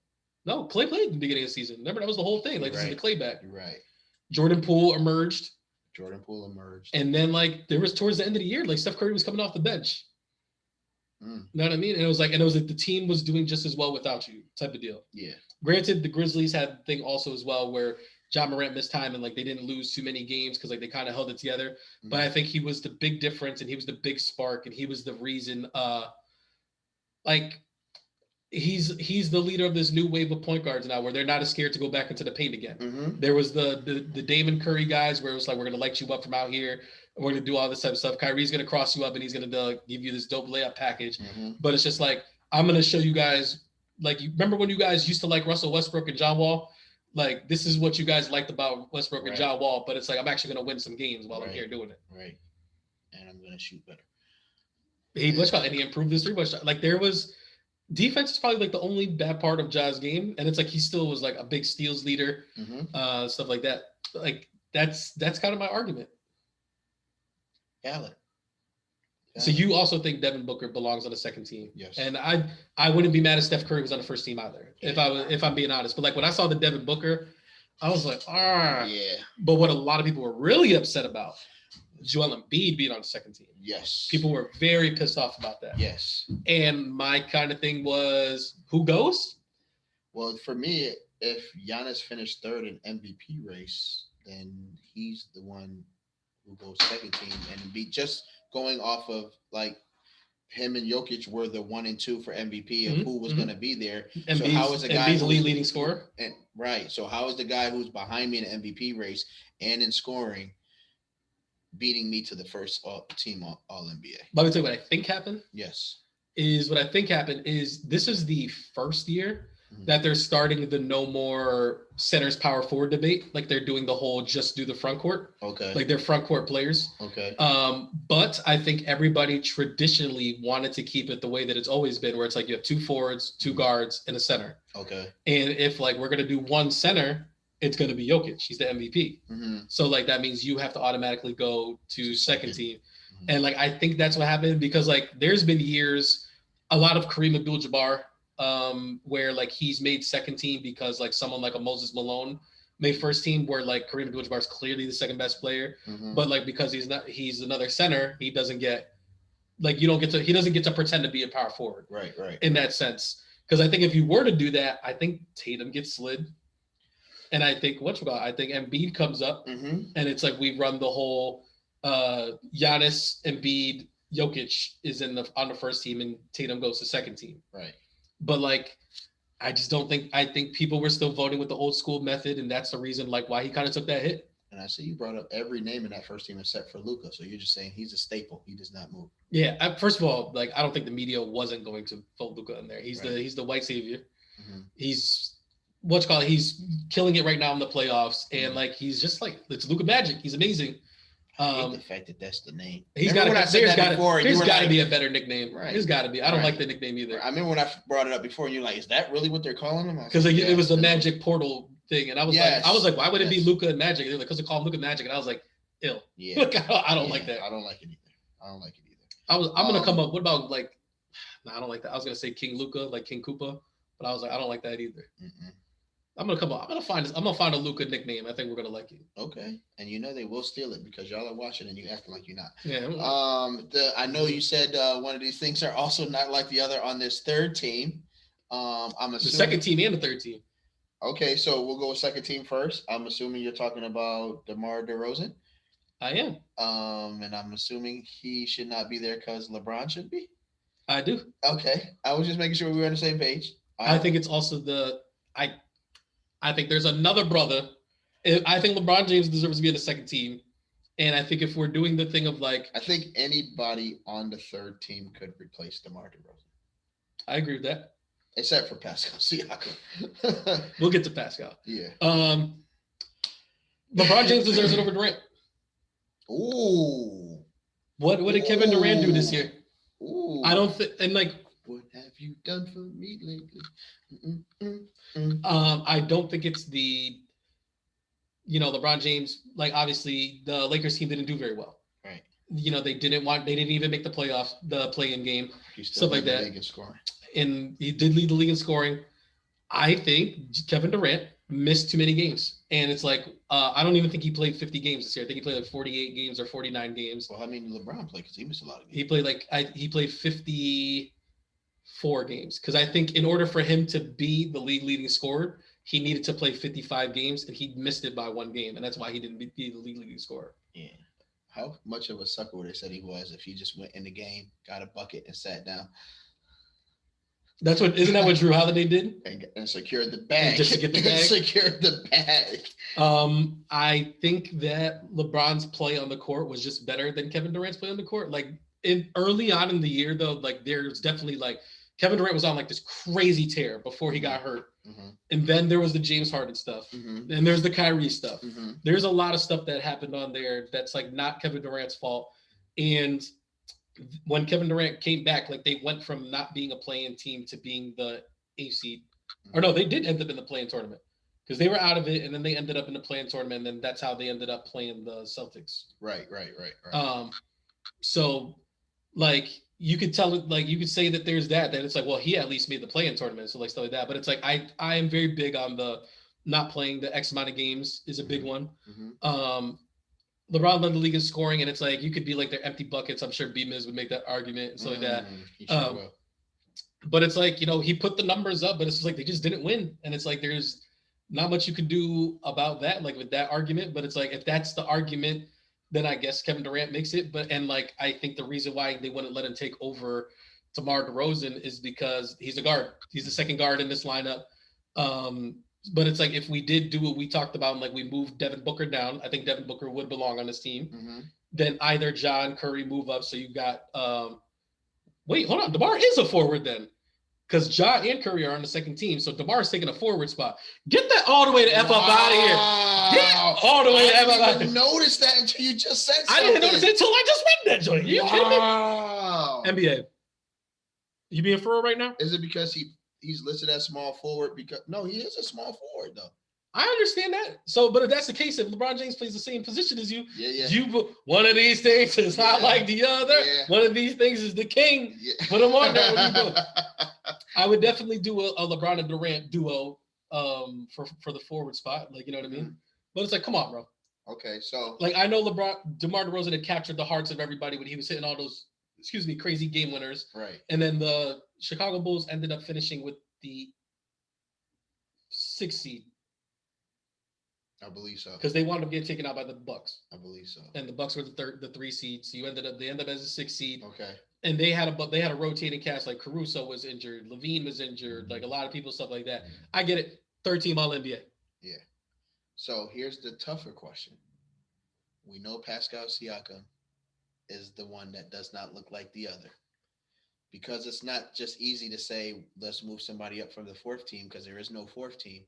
No, Clay played in the beginning of the season. Remember, that was the whole thing. Like, this is the Clay back. You're right. Jordan Poole emerged. And then, like, there was towards the end of the year, like, Steph Curry was coming off the bench. You know what I mean? And it was like the team was doing just as well without you type of deal. Yeah. Granted, the Grizzlies had the thing also as well where Ja Morant missed time and, like, they didn't lose too many games because, like, they kind of held it together. But I think he was the big difference and he was the big spark and he was the reason, like, he's the leader of this new wave of point guards now where they're not as scared to go back into the paint again. There was the Damon Curry guys where it was like, we're going to light you up from out here. We're going to do all this type of stuff. Kyrie's going to cross you up and he's going to give you this dope layup package. But it's just like, I'm going to show you guys, like, you remember when you guys used to like Russell Westbrook and John Wall? Like, this is what you guys liked about Westbrook and John Wall, but it's like, I'm actually going to win some games while I'm here doing it. Right. And I'm going to shoot better. And he improved his 3-point shot. Like, there was... Defense is probably like the only bad part of Ja's game, and it's like he still was like a big steals leader, stuff like that. Like that's kind of my argument. Valid. So you also think Devin Booker belongs on the second team? Yes. And I wouldn't be mad if Steph Curry was on the first team either, if I'm being honest. But like when I saw the Devin Booker, I was like, yeah. But what a lot of people were really upset about, Joel Embiid being on the second team. Yes. People were very pissed off about that. Yes. And my kind of thing was, who goes? Well, for me, if Giannis finished third in MVP race, then he's the one who goes second team. And Embiid, just going off of like him and Jokic were the 1 and 2 for MVP of who was going to be there. So how is the guy Embiid's leading scorer? So how is the guy who's behind me in the MVP race and in scoring beating me to the first team all NBA? Let me tell you what I think happened. Yes. What I think happened is this is the first year that they're starting the no more centers power forward debate. Like they're doing the whole just do the front court. Okay. Like they're front court players. Okay. But I think everybody traditionally wanted to keep it the way that it's always been, where it's like you have 2 forwards, 2 guards, and a center. Okay. And if like we're gonna do one center, it's going to be Jokic. He's the MVP. So, like, that means you have to automatically go to second team. And, like, I think that's what happened because, like, there's been years, a lot of Kareem Abdul-Jabbar, where, like, he's made second team because, like, someone like a Moses Malone made first team where, like, Kareem Abdul-Jabbar is clearly the second best player. But, like, because he's another center, he doesn't get, like, he doesn't get to pretend to be a power forward. Right. In that sense. Because I think if you were to do that, I think Tatum gets slid. And I think I think Embiid comes up, and it's like we run the whole Giannis, Embiid, Jokic is on the first team, and Tatum goes to second team. Right. But like, I just don't think. I think people were still voting with the old school method, and that's the reason like why he kind of took that hit. And I see you brought up every name in that first team except for Luka, so you're just saying he's a staple. He does not move. Yeah. First of all, like I don't think the media wasn't going to vote Luka in there. He's the white savior. He's he's killing it right now in the playoffs, and like he's just like it's Luka Magic. He's amazing. I hate the fact that that's the name. There's got to be a better nickname. Right. There's got to be. I don't like the nickname either. I remember when I brought it up before, and you're like, "Is that really what they're calling him?" Because it was the Magic Portal thing, and I was like, "Why would it be Luka and Magic?" They're like, "Because they call him Luka Magic," and I was like, "Ill." Yeah. Look, I don't like that. I don't like it either. I'm gonna come up. What about like? No, I don't like that. I was gonna say King Luka, like King Koopa, but I was like, I don't like that either. I'm gonna come up. I'm gonna find a Luka nickname. I think we're gonna like it. Okay, and you know they will steal it because y'all are watching and you acting like you're not. Yeah. I know you said one of these things are also not like the other on this third team. I'm assuming the second team and the third team. Okay, so we'll go with second team first. I'm assuming you're talking about DeMar DeRozan. I am. And I'm assuming he should not be there because LeBron should be. I do. Okay, I was just making sure we were on the same page. I think it's also I think there's another brother. I think LeBron James deserves to be in the second team. And I think if we're doing the thing of like... I think anybody on the third team could replace DeMar DeRozan. I agree with that. Except for Pascal Siakam. We'll get to Pascal. Yeah. LeBron James deserves it over Durant. Ooh. What did Kevin Durant do this year? Ooh. I don't think... And like... What have you done for me lately? I don't think it's LeBron James, like obviously the Lakers team didn't do very well. Right. They didn't even make the play-in game, stuff like that. League in scoring. And he did lead the league in scoring. I think Kevin Durant missed too many games. And it's like, I don't even think he played 50 games this year. I think he played like 48 games or 49 games. Well, I mean, LeBron played because he missed a lot of games. He played 54 games. Because I think in order for him to be the league leading scorer, he needed to play 55 games, and he missed it by one game. And that's why he didn't be the league leading scorer. Yeah. How much of a sucker would they said he was if he just went in the game, got a bucket, and sat down? Isn't that what Drew Holiday did? And secured the bag. Just to get the bag? Secured the bag. I think that LeBron's play on the court was just better than Kevin Durant's play on the court. Like early on in the year, though, like there's definitely like Kevin Durant was on like this crazy tear before he got hurt. Mm-hmm. And then there was the James Harden stuff. Mm-hmm. And there's the Kyrie stuff. Mm-hmm. There's a lot of stuff that happened on there that's like not Kevin Durant's fault. And when Kevin Durant came back, like they went from not being a play-in team to being the 8th seed. Or no, they did end up in the play-in tournament because they were out of it, and then they ended up in the play-in tournament, and then that's how they ended up playing the Celtics. Right. So like you could tell it, like you could say that there's that it's like, well, he at least made the play-in tournament, so like stuff like that. But it's like I am very big on the not playing the X amount of games is a big one. Mm-hmm. LeBron led the league in scoring, and it's like you could be like their empty buckets. I'm sure B-Miz would make that argument and stuff like that. He sure will. But it's like, he put the numbers up, but it's just like they just didn't win. And it's like there's not much you can do about that, like with that argument. But it's like if that's the argument, then I guess Kevin Durant makes it. And like I think the reason why they wouldn't let him take over DeMar DeRozan is because he's a guard. He's the second guard in this lineup. But it's like if we did do what we talked about, and like we moved Devin Booker down, I think Devin Booker would belong on this team. Mm-hmm. Then either John Curry move up, so you got wait, hold on, DeMar is a forward then, because John and Curry are on the second team, so DeMar is taking a forward spot. Get that all the way to F up out of here. Get all the way to F up out of here. I didn't notice that until you just said something. I didn't notice it until I just read that joint. You kidding me? NBA. You being for real right now? Is it because he's listed as small forward? Because no, he is a small forward though. I understand that. So, but if that's the case, if LeBron James plays the same position as you, yeah. One of these things is not like the other. Yeah. One of these things is the king. Yeah. Put him on there. I would definitely do a LeBron and Durant duo for the forward spot. Like, you know what I mean? Mm-hmm. But it's like, come on, bro. Okay, so like I know DeMar DeRozan had captured the hearts of everybody when he was hitting all those, crazy game winners. Right. And then the Chicago Bulls ended up finishing with the 6th seed. I believe so. Because they wound up getting taken out by the Bucks. I believe so. And the Bucks were the 3 seed. So they ended up as a 6th seed. Okay. And they had a rotating cast, like Caruso was injured, Levine was injured, like a lot of people, stuff like that. I get it. 3rd team all NBA. Yeah. So here's the tougher question. We know Pascal Siakam is the one that does not look like the other. Because it's not just easy to say, let's move somebody up from the 4th team because there is no 4th team.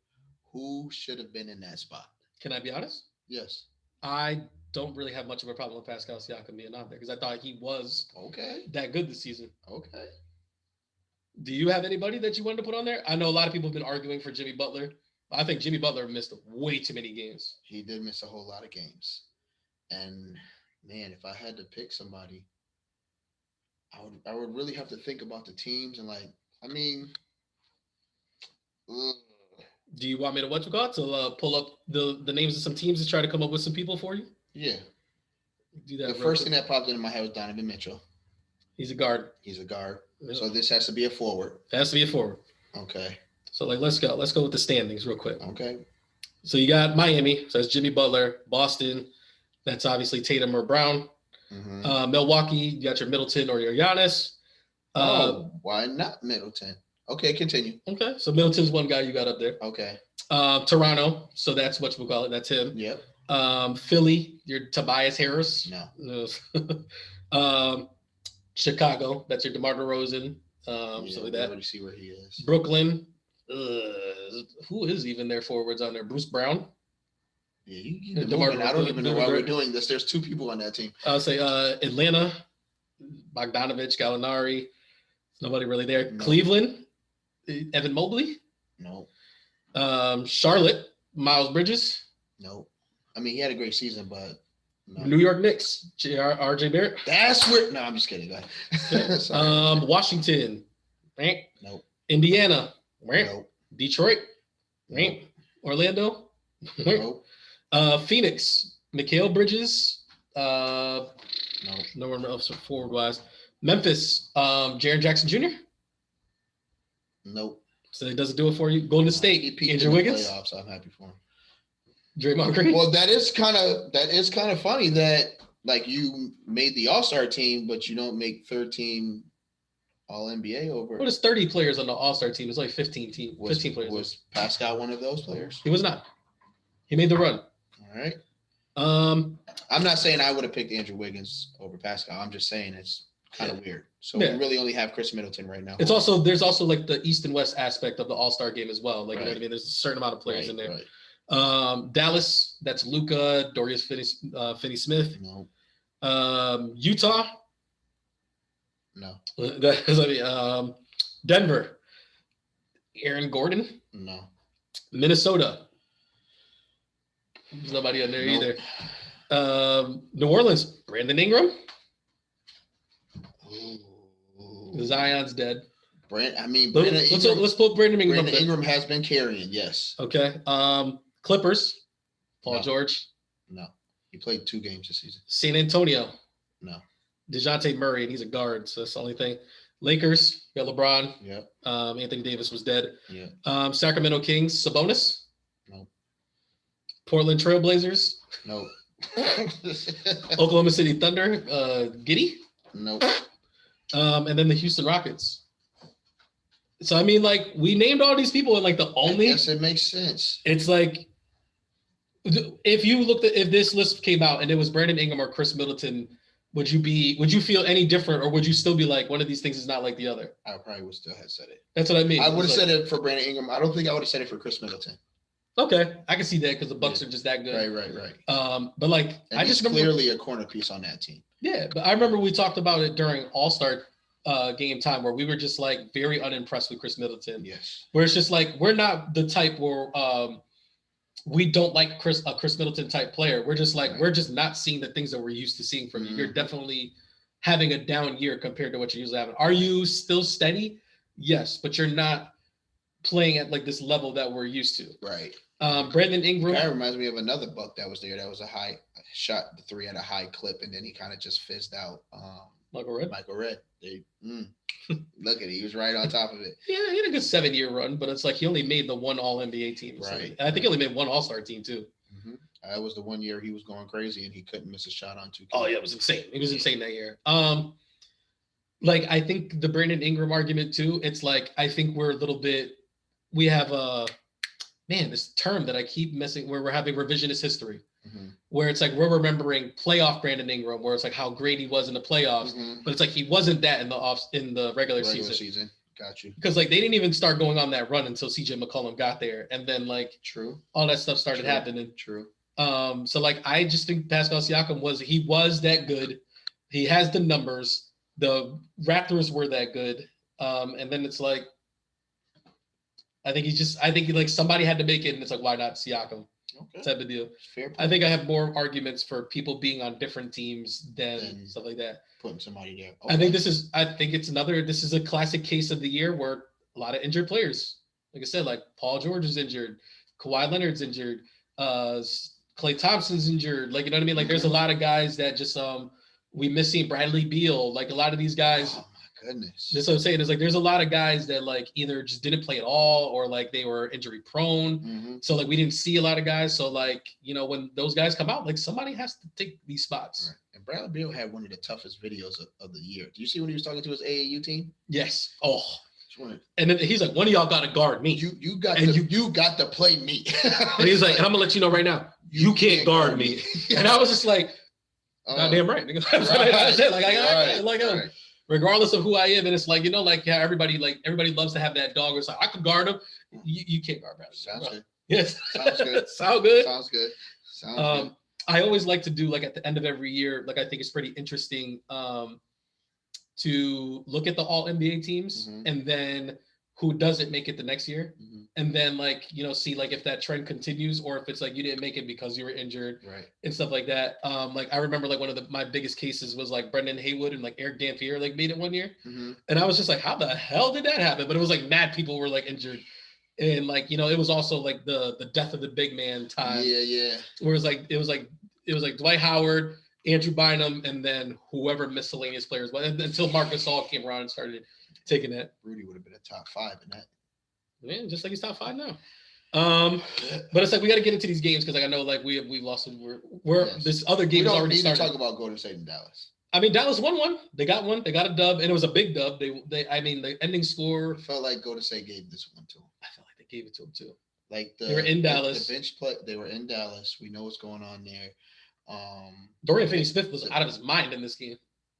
Who should have been in that spot? Can I be honest? Yes. I don't really have much of a problem with Pascal Siakam being on there because I thought he was that good this season. Okay. Do you have anybody that you wanted to put on there? I know a lot of people have been arguing for Jimmy Butler. I think Jimmy Butler missed way too many games. He did miss a whole lot of games. And, man, if I had to pick somebody, I would really have to think about the teams and, Do you want me to pull up the names of some teams and try to come up with some people for you? Yeah. Do that. The first thing that popped into my head was Donovan Mitchell. He's a guard. Yep. So this has to be a forward. It has to be a forward. Okay. So let's go with the standings real quick. Okay. So you got Miami. So that's Jimmy Butler. Boston. That's obviously Tatum or Brown. Mm-hmm. Milwaukee. You got your Middleton or your Giannis. Why not Middleton? Okay, continue. Okay, so Middleton's one guy you got up there. Okay. Toronto, so that's what we'll call it. That's him. Yep. Philly, your Tobias Harris. No. Chicago, that's your DeMar DeRozan. So that. Let me see where he is. Brooklyn, who is even their forwards on there? Bruce Brown. Yeah, you I don't even know why we're doing this. There's 2 people on that team. I'll say Atlanta, Bogdanovich, Gallinari. Nobody really there. No. Cleveland. Evan Mobley? No. Charlotte, Miles Bridges? No. I mean, he had a great season, but no. New York Knicks, RJ Barrett? That's where. No, I'm just kidding. Go ahead. Washington? Nope. Indiana? Nope. Detroit. Nope. Orlando. Nope. Phoenix. Mikal Bridges. Nope. No one else forward wise. Memphis. Jaren Jackson Jr. Nope. So it doesn't do it for you. Golden He State. peaked Andrew in the Wiggins. playoffs. I'm happy for him. Draymond Green. Well, that is kind of funny that like you made the All-Star team, but you don't make third team All-NBA over. Well, there's 30 players on the All-Star team. It's like 15 players. Was Pascal one of those players? He was not. He made the run. All right. I'm not saying I would have picked Andrew Wiggins over Pascal. I'm just saying it's kind of weird. So we really only have Chris Middleton right now. There's also like the East and West aspect of the All-Star game as well. Like, you know what I mean? There's a certain amount of players in there. Right. Dallas, that's Luka, Dorius Finney-Smith. No. Utah. No. Denver. Aaron Gordon. No. Minnesota. There's nobody on there either. New Orleans. Brandon Ingram. Ooh. Zion's dead. Let's put Brandon Ingram. Brandon Ingram has been carrying, yes. Okay. Clippers. Paul George. No. He played 2 games this season. San Antonio. No. DeJounte Murray, and he's a guard, so that's the only thing. Lakers, you got LeBron. Yep. Anthony Davis was dead. Yeah. Sacramento Kings, Sabonis. No. Portland Trailblazers. No. Oklahoma City Thunder, Giddey. No. And then the Houston Rockets. So I mean, like, we named all these people, and like the only. Yes, it makes sense. It's like, if this list came out and it was Brandon Ingram or Chris Middleton, would you feel any different, or would you still be like, one of these things is not like the other? I probably would still have said it. That's what I mean. I would have said it for Brandon Ingram. I don't think I would have said it for Chris Middleton. Okay, I can see that because the Bucks are just that good. Right. But like, and I just he's clearly a corner piece on that team. Yeah, but I remember we talked about it during All-Star game time where we were just like very unimpressed with Chris Middleton. Yes. Where it's just like, we're not the type where we don't like a Chris Middleton type player. We're just like, we're just not seeing the things that we're used to seeing from you. You're definitely having a down year compared to what you're usually having. Are you still steady? Yes, but you're not playing at like this level that we're used to. Right. Brandon Ingram. That reminds me of another Buck that was there. That was shot the 3 at a high clip, and then he kind of just fizzed out. Michael Redd. Look at it. He was right on top of it. Yeah, he had a good 7-year run, but it's like he only made the one All-NBA team. Right. I think he only made one All-Star team too. Mm-hmm. That was the one year he was going crazy and he couldn't miss a shot on 2K. Oh yeah, it was insane. It was insane that year. Like, I think the Brandon Ingram argument too, it's like, I think we're a little bit, we have this term that I keep missing, where we're having revisionist history, where it's like we're remembering playoff Brandon Ingram, where it's like how great he was in the playoffs, but it's like he wasn't that in the regular season. Got you. Because like they didn't even start going on that run until CJ McCollum got there, and then like all that stuff started happening. So like I just think Pascal Siakam was that good. He has the numbers. The Raptors were that good, and then it's like, I think like somebody had to make it, and it's like, why not Siakam? Okay. Type of deal. Fair. I think I have more arguments for people being on different teams than stuff like that. Putting somebody there. Okay. This is a classic case of the year where a lot of injured players. Like I said, like Paul George is injured, Kawhi Leonard's injured, Klay Thompson's injured. Like, you know what I mean? Like there's a lot of guys that just we miss seeing Bradley Beal. Like a lot of these guys. Oh my goodness. That's what I'm saying. Is like there's a lot of guys that like either just didn't play at all or like they were injury prone. So like we didn't see a lot of guys. So like, you know, when those guys come out, like somebody has to take these spots. Right. And Bradley Beal had one of the toughest videos of the year. Do you see when he was talking to his AAU team? Yes. Oh. And then he's like, one of y'all got to guard me. You got to play me. And he's like, and I'm gonna let you know right now, you can't guard me. And I was just like, goddamn right. Regardless of who I am, and it's like, you know, like everybody loves to have that dog. It's like I could guard him. You can't guard Bradley. Sounds good. Yes. Sounds good. Sounds good. Sounds good. Sounds good. I always like to do like at the end of every year, like I think it's pretty interesting to look at the all NBA teams and then who doesn't make it the next year. And then like, you know, see like if that trend continues or if it's like you didn't make it because you were injured and stuff like that. Like I remember like one of my biggest cases was like Brendan Haywood and like Eric Dampier like made it one year. And I was just like, how the hell did that happen? But it was like mad people were like injured And like, it was also like the death of the big man time. Yeah. Where it was like Dwight Howard, Andrew Bynum, and then whoever miscellaneous players. But until Marc Gasol came around and started taking that. Rudy would have been a top 5 in that. Man, just like he's top 5 now. But it's like we got to get into these games because like I know like we lost. We're yes. This other game is already started. We don't need to talk about Golden State and Dallas. I mean, Dallas won one. They got one. They got a dub, and it was a big dub. The ending score. I felt like Golden State gave this one to them. I felt like they gave it to them too. Like they were in Dallas. The bench play. They were in Dallas. We know what's going on there. Dorian Finney-Smith was out of his mind in this game.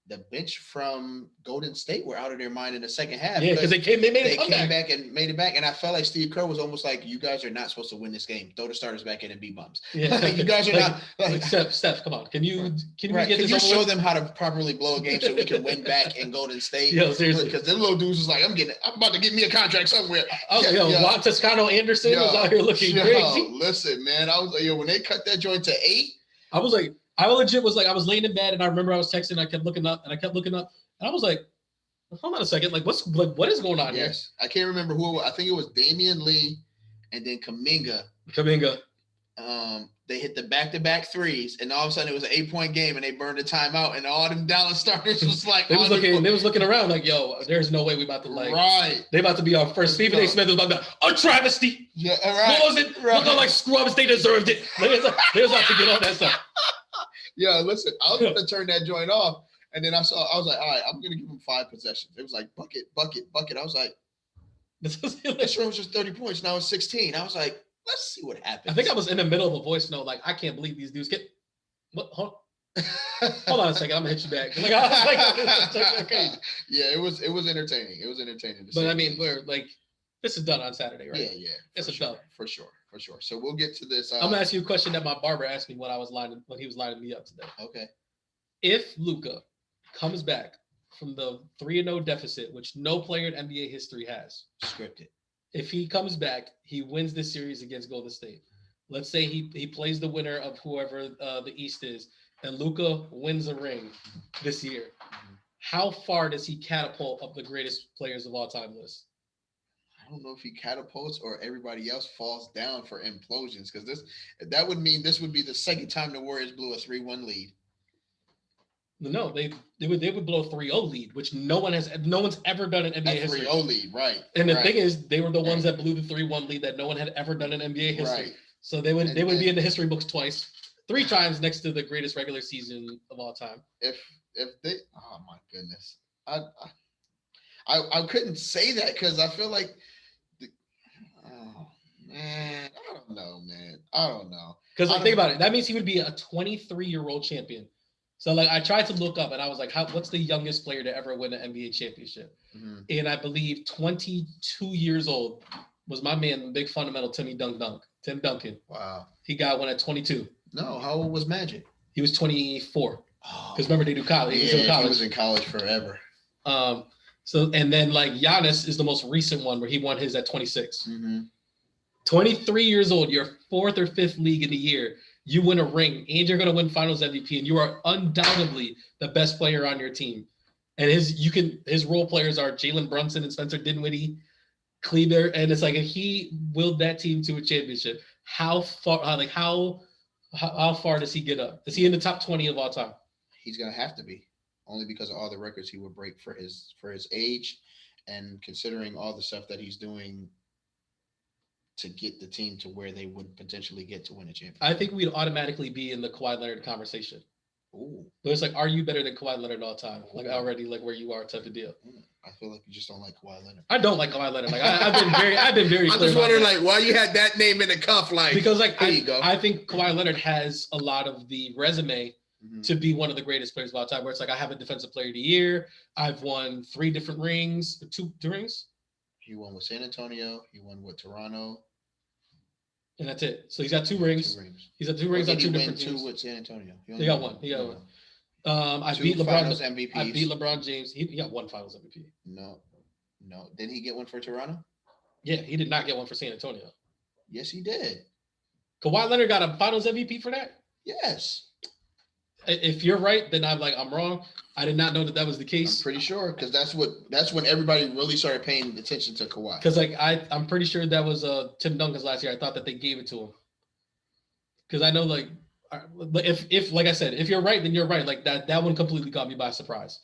The bench from Golden State were out of their mind in the second half. Yeah, because they came back and made it back. And I felt like Steve Kerr was almost like, you guys are not supposed to win this game. Throw the starters back in and be bums. Yeah. Like, you guys are not. Like, Steph, come on. Can you show them how to properly blow a game so we can win back in Golden State? Yo, seriously. Because them little dudes was like, I'm about to get me a contract somewhere. Juan Toscano Anderson was out here looking crazy. Listen, man. I was like, when they cut that joint to 8. I legit was like, I was laying in bed and I remember I was texting. I kept looking up and I was like, hold on a second. Like, what is going on here? Yes. I can't remember who it was. I think it was Damian Lee and then Kuminga. They hit the back-to-back threes, and all of a sudden it was an 8-point game, and they burned the timeout, and all them Dallas starters was like, they was looking around like, yo, there's no way we about to like, right? They about to be our first. Stephen A. Smith was about to a travesty. Yeah, right. What was it? Right. Looking like scrubs, they deserved it. They was about to get on that stuff. Yeah, listen, I was gonna turn that joint off, and then I was like, all right, I'm gonna give him 5 possessions. It was like bucket. I was like, this room was just 30 points. Now it's 16. I was like, let's see what happens. I think I was in the middle of a voice note, like, I can't believe these dudes get. What? Hold on a second, I'm gonna hit you back. Like, I was like, okay. Yeah, it was entertaining. It was entertaining. But I mean, we're like, this is done on Saturday, right? Yeah. It's a dub for sure. So we'll get to this. I'm gonna ask you a question that my barber asked me when he was lining me up today. Okay. If Luka comes back from the 3-0 deficit, which no player in NBA history has, scripted. If he comes back, he wins this series against Golden State. Let's say he plays the winner of whoever the East is, and Luka wins a ring this year. Mm-hmm. How far does he catapult up the greatest players of all time list? I don't know if he catapults or everybody else falls down for implosions, because that would mean this would be the second time the Warriors blew a 3-1 lead. No, they would blow a 3-0 lead, which no one's ever done in NBA history. 3-0 lead, right? And the thing is, they were the ones that blew the 3-1 lead that no one had ever done in NBA history. Right. So they would be in the history books twice, 3 times next to the greatest regular season of all time. If they, oh my goodness, I couldn't say that because I feel like, oh man, I don't know, man, I don't know. Because like, think about it, that means he would be a 23-year-old champion. So like I tried to look up and I was like, what's the youngest player to ever win an NBA championship? Mm-hmm. And I believe 22 years old was my man, big fundamental Tim Duncan. Wow. He got one at 22. No, how old was Magic? He was 24. Because remember they do college. He was in college forever. So and then like Giannis is the most recent one where he won his at 26. Mm-hmm. 23 years old, your 4th or 5th league in the year. You win a ring and you're going to win finals MVP and you are undoubtedly the best player on your team. And his role players are Jalen Brunson and Spencer Dinwiddie, Kleber. And it's like, if he willed that team to a championship, how far does he get up? Is he in the top 20 of all time? He's going to have to be, only because of all the records he would break for his age and considering all the stuff that he's doing to get the team to where they would potentially get to win a championship. I think we'd automatically be in the Kawhi Leonard conversation. Ooh. But it's like, are you better than Kawhi Leonard all time? Like already, like where you are, type of deal. I feel like you just don't like Kawhi Leonard. I don't like Kawhi Leonard. Like I've been very. I'm just wondering, like, why you had that name in the cuff, like, because like there you go. I think Kawhi Leonard has a lot of the resume to be one of the greatest players of all time. Where it's like, I have a Defensive Player of the Year. I've won 3 different rings, 2 rings. He won with San Antonio. He won with Toronto. And that's it. So he's got 2 rings. He's got 2 rings on 2 different teams. 2 with San Antonio. He got 1. He got 1. I beat LeBron. MVPs. I beat LeBron James. He got 1 Finals MVP. No. Did he get one for Toronto? Yeah, he did not get one for San Antonio. Yes, he did. Kawhi Leonard got a Finals MVP for that? Yes. If you're right, then I'm wrong. I did not know that was the case. I'm pretty sure because that's when everybody really started paying attention to Kawhi. Because I'm pretty sure that was Tim Duncan's last year. I thought that they gave it to him. Because I know if like I said, if you're right, then you're right. Like that one completely caught me by surprise.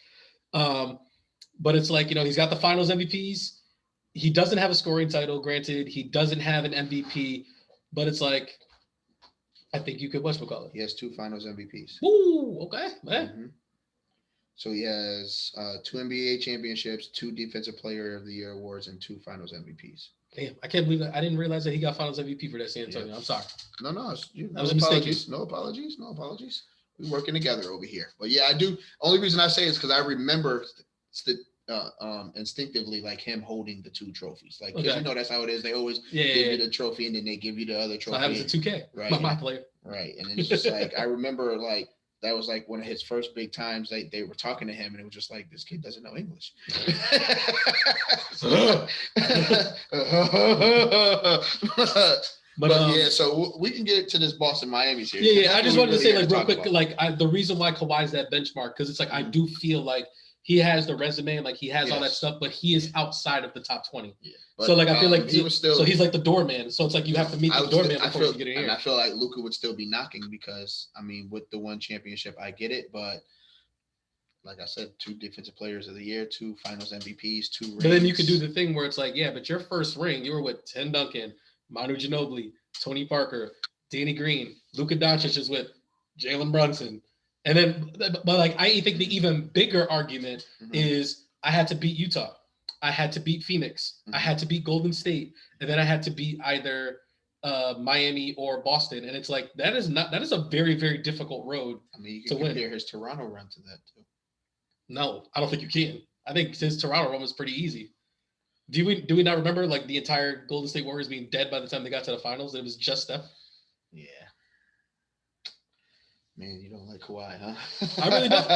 But it's like, he's got the Finals MVPs. He doesn't have a scoring title. Granted, he doesn't have an MVP. But it's like, I think you could whatchamacallit. He has 2 Finals MVPs. Ooh, okay. Mm-hmm. So he has 2 NBA championships, 2 Defensive Player of the Year awards, and 2 Finals MVPs. Damn, I can't believe that. I didn't realize that he got Finals MVP for that San Antonio. Yeah. I'm sorry. No, that was a mistake. No apologies. We're working together over here. But yeah, I do. Only reason I say is because I remember instinctively like him holding the 2 trophies. Like, because that's how it is. They always give you the trophy and then they give you the other trophy. So that was a 2K. Right. My player. Right. And then it's just like, I remember like, that was like one of his first big times. They were talking to him, and it was just like, this kid doesn't know English. But yeah, so we can get to this Boston Miami series. Yeah. I just wanted to say real quick, the reason why Kawhi's that benchmark, because it's like I do feel like he has the resume and like he has all that stuff, but he is outside of the top 20. Yeah. But, so like I feel like he was still, so he's like the doorman. So it's like you have to meet the doorman before you get in here. And I feel like Luka would still be knocking because with the 1 championship, I get it, but like I said, 2 Defensive Players of the Year, 2 Finals MVPs, 2 rings. But then you could do the thing where it's like, yeah, but your first ring, you were with Tim Duncan, Manu Ginobili, Tony Parker, Danny Green, Luka Doncic is with Jalen Brunson. And then, but like, I think the even bigger argument is I had to beat Utah. I had to beat Phoenix. I had to beat Golden State. And then I had to beat either Miami or Boston. And it's like, that is a very, very difficult road you can compare his Toronto run to that too. No, I don't think you can. I think his Toronto run was pretty easy. Do we not remember like the entire Golden State Warriors being dead by the time they got to the finals? It was just Steph. Yeah. Man, you don't like Kawhi, huh? I really don't.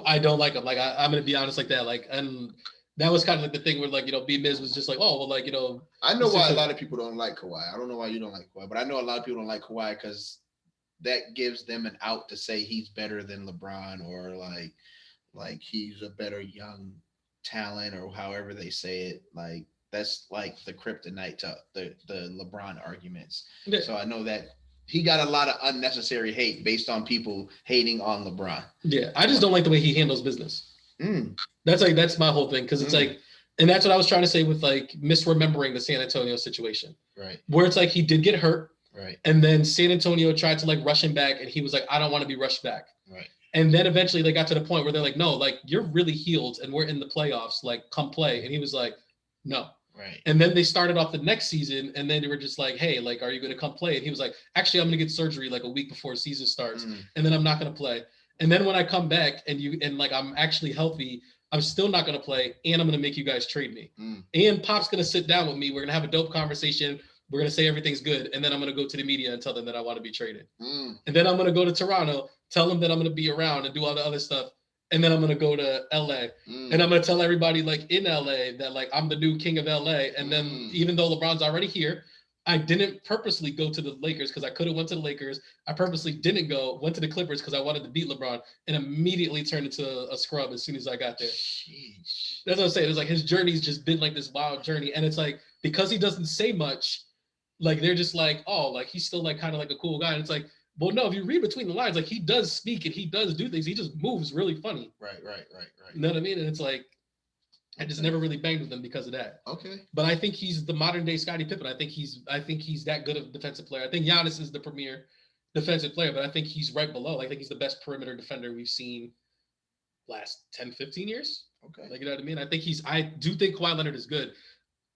I don't like him. Like I'm gonna be honest like that. Like, and that was kind of like the thing where like B-Miz was just like, oh well, like I know why a lot of people don't like Kawhi. I don't know why you don't like Kawhi, but I know a lot of people don't like Kawhi because that gives them an out to say he's better than LeBron or like he's a better young talent or however they say it. Like that's like the kryptonite to the LeBron arguments. Yeah. So I know that he got a lot of unnecessary hate based on people hating on LeBron. Yeah, I just don't like the way he handles business. That's my whole thing because it's like, and that's what I was trying to say with like misremembering the San Antonio situation. Right. Where it's like he did get hurt. Right. And then San Antonio tried to like rush him back, and he was like, I don't want to be rushed back. Right. And then eventually they got to the point where they're like, no, like you're really healed, and we're in the playoffs. Like, come play. And he was like, no. Right. And then they started off the next season, and then they were just like, hey, like, are you going to come play? And he was like, actually, I'm going to get surgery like a week before season starts, and then I'm not going to play. And then when I come back and like I'm actually healthy, I'm still not going to play, and I'm going to make you guys trade me. And Pop's going to sit down with me. We're going to have a dope conversation. We're going to say everything's good, and then I'm going to go to the media and tell them that I want to be traded. And then I'm going to go to Toronto, tell them that I'm going to be around and do all the other stuff. And then I'm going to go to LA and I'm going to tell everybody like in LA that like I'm the new king of LA. And then even though LeBron's already here, I didn't purposely go to the Lakers because I could have went to the Lakers. I purposely didn't went to the Clippers because I wanted to beat LeBron and immediately turned into a scrub as soon as I got there. Sheesh. That's what I'm saying. It's like his journey's just been like this wild journey. And it's like, because he doesn't say much, like they're just like, oh, like he's still like kind of like a cool guy. And it's like, well, no, if you read between the lines, like he does speak and he does do things. He just moves really funny. Right. You know what I mean? And it's like, I just never really banged with him because of that. Okay. But I think he's the modern day Scottie Pippen. I think he's that good of a defensive player. I think Giannis is the premier defensive player, but I think he's right below. I think he's the best perimeter defender we've seen last 10, 15 years. Okay. Like, you know what I mean? I do think Kawhi Leonard is good.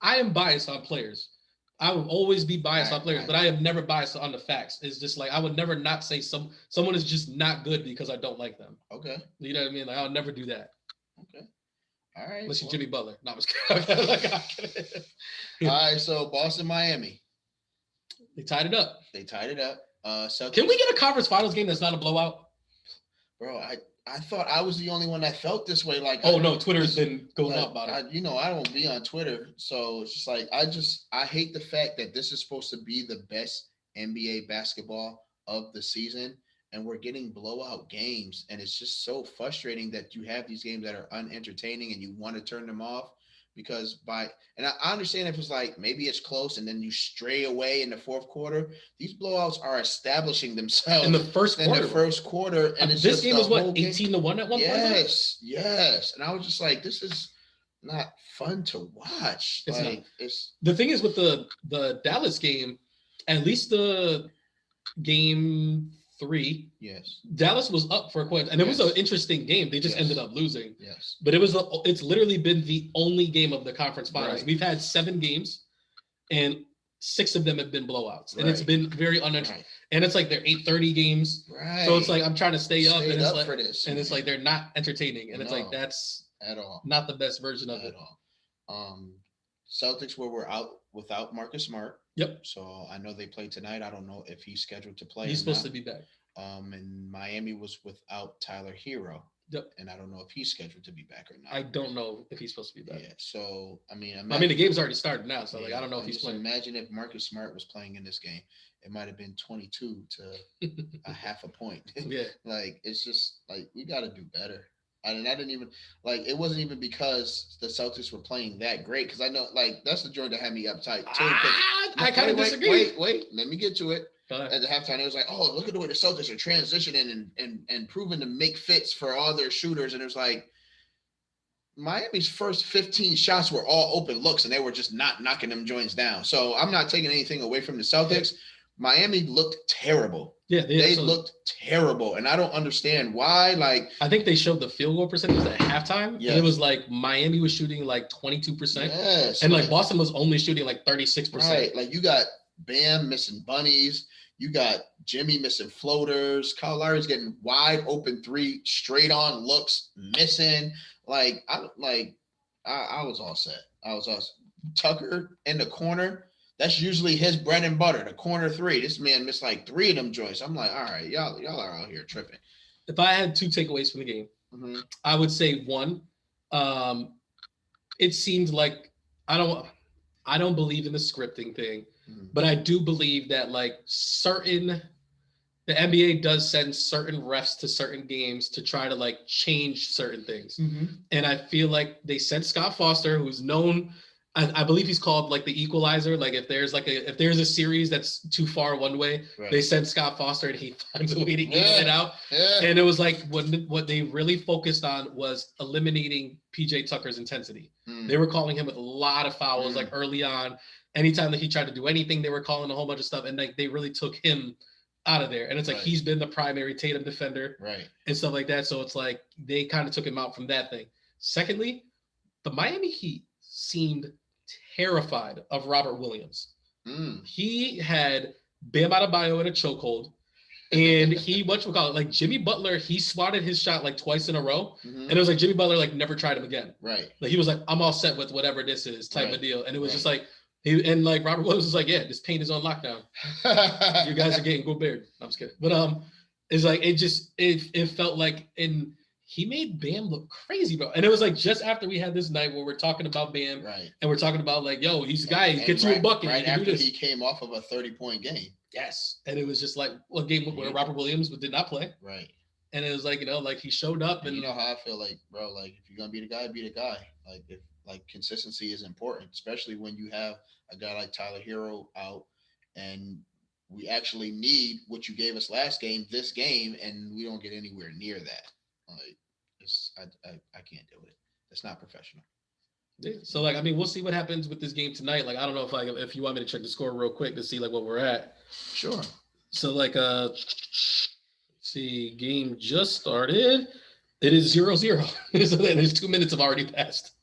I am biased on players. I will always be biased on players, but I am never biased on the facts. It's just like I would never not say someone is just not good because I don't like them. Okay. You know what I mean? Like I'll never do that. Okay. All right. Unless you're Jimmy Butler. No, I'm just kidding. All right. So Boston, Miami. They tied it up. Celtics. Can we get a conference finals game that's not a blowout? Bro, I thought I was the only one that felt this way. Like, no, Twitter's been going up about it. I don't be on Twitter, so it's just like I hate the fact that this is supposed to be the best NBA basketball of the season, and we're getting blowout games, and it's just so frustrating that you have these games that are unentertaining and you want to turn them off because and I understand if it's like maybe it's close and then you stray away in the fourth quarter. These blowouts are establishing themselves in the first quarter, and it's this just game the was what whole game. 18-1 at one point. Yes, and I was just like, this is not fun to watch. It's the thing is with the Dallas game, at least the game 3. Yes, Dallas was up for a point, and it was an interesting game. They just ended up losing. Yes, but it's literally been the only game of the conference finals. Right. We've had 7 games, and 6 of them have been blowouts, and it's been very uninteresting. Right. And it's like they're 8:30 games, right? So it's like I'm trying to stay up, and it's like for this, and it's like they're not entertaining, and it's like that's at all not the best version of it. Celtics were out without Marcus Smart. Yep. So I know they play tonight. I don't know if he's scheduled to play. He's supposed to be back. And Miami was without Tyler Hero. Yep. And I don't know if he's scheduled to be back or not. I don't know if he's supposed to be back. Yeah. So I mean, the game's already started now. So I don't know if he's playing. Imagine if Marcus Smart was playing in this game. It might have been 22 to a half a point. Yeah. Like it's just like we got to do better. I didn't even it wasn't even because the Celtics were playing that great. Because I know that's the joint that had me uptight too. I kind of disagree. Wait, let me get to it. At the halftime, it was like, oh, look at the way the Celtics are transitioning and proving to make fits for all their shooters. And it was like Miami's first 15 shots were all open looks, and they were just not knocking them joints down. So I'm not taking anything away from the Celtics. Miami looked terrible. Yeah, they looked terrible, and I don't understand why. I think they showed the field goal percentage at halftime. Yeah, it was like Miami was shooting like 22%. Yes, and Boston was only shooting like 36%. Right, like you got Bam missing bunnies, you got Jimmy missing floaters. Kyle Lowry's getting wide open 3 straight on looks missing. I was all set. Tucker in the corner. That's usually his bread and butter, the corner 3. This man missed like 3 of them joints. I'm like, all right, y'all are out here tripping. If I had 2 takeaways from the game, I would say 1, it seemed like I don't believe in the scripting thing, but I do believe that the NBA does send certain refs to certain games to try to change certain things. And I feel like they sent Scott Foster, who's known, I believe he's called the equalizer. If there's a series that's too far one way, they send Scott Foster and he finds a way to even it out. Yeah. And it was what they really focused on was eliminating PJ Tucker's intensity. They were calling him with a lot of fouls early on. Anytime that he tried to do anything, they were calling a whole bunch of stuff, and they really took him out of there. And it's he's been the primary Tatum defender, and stuff like that. So it's they kind of took him out from that thing. Secondly, the Miami Heat seemed terrified of Robert Williams. He had Bam Adebayo in a chokehold, and he Jimmy Butler. He swatted his shot twice in a row, and it was Jimmy Butler never tried him again. Right, he was I'm all set with whatever this is type of deal, and it was just Robert Williams was yeah, this paint is on lockdown. You guys are getting Gobert. I'm just kidding, but it's it felt he made Bam look crazy, bro. And it was just after we had this night where we're talking about Bam, and we're talking about yo, he's a guy, he gets you a bucket. Right after he came off of a 30-point game. Yes. And it was just a game where Robert Williams did not play. Right. And it was he showed up, and you know how I feel bro, if you're gonna be the guy, be the guy. If consistency is important, especially when you have a guy like Tyler Hero out, and we actually need what you gave us last game, this game, and we don't get anywhere near that. I can't do it. It's not professional. Yeah. So we'll see what happens with this game tonight. I don't know if you want me to check the score real quick to see what we're at. Sure. So let's see, game just started. It is 0-0. So there's 2 minutes have already passed.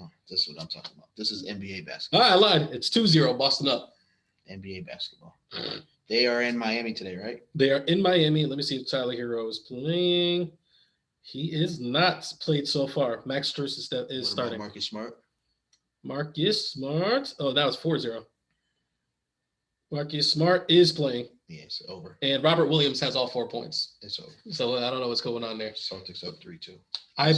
Oh, this is what I'm talking about. This is NBA basketball. I lied. It's 2-0. Boston up. NBA basketball. They are in Miami today, right? They are in Miami. Let me see if Tyler Hero is playing. He is not played so far. Max Strus is starting. Marcus Smart. Marcus Smart. Oh, that was 4-0. Marcus Smart is playing. Yeah, it's over. And Robert Williams has all 4 points. It's over. So I don't know what's going on there. Celtics up 3-2. I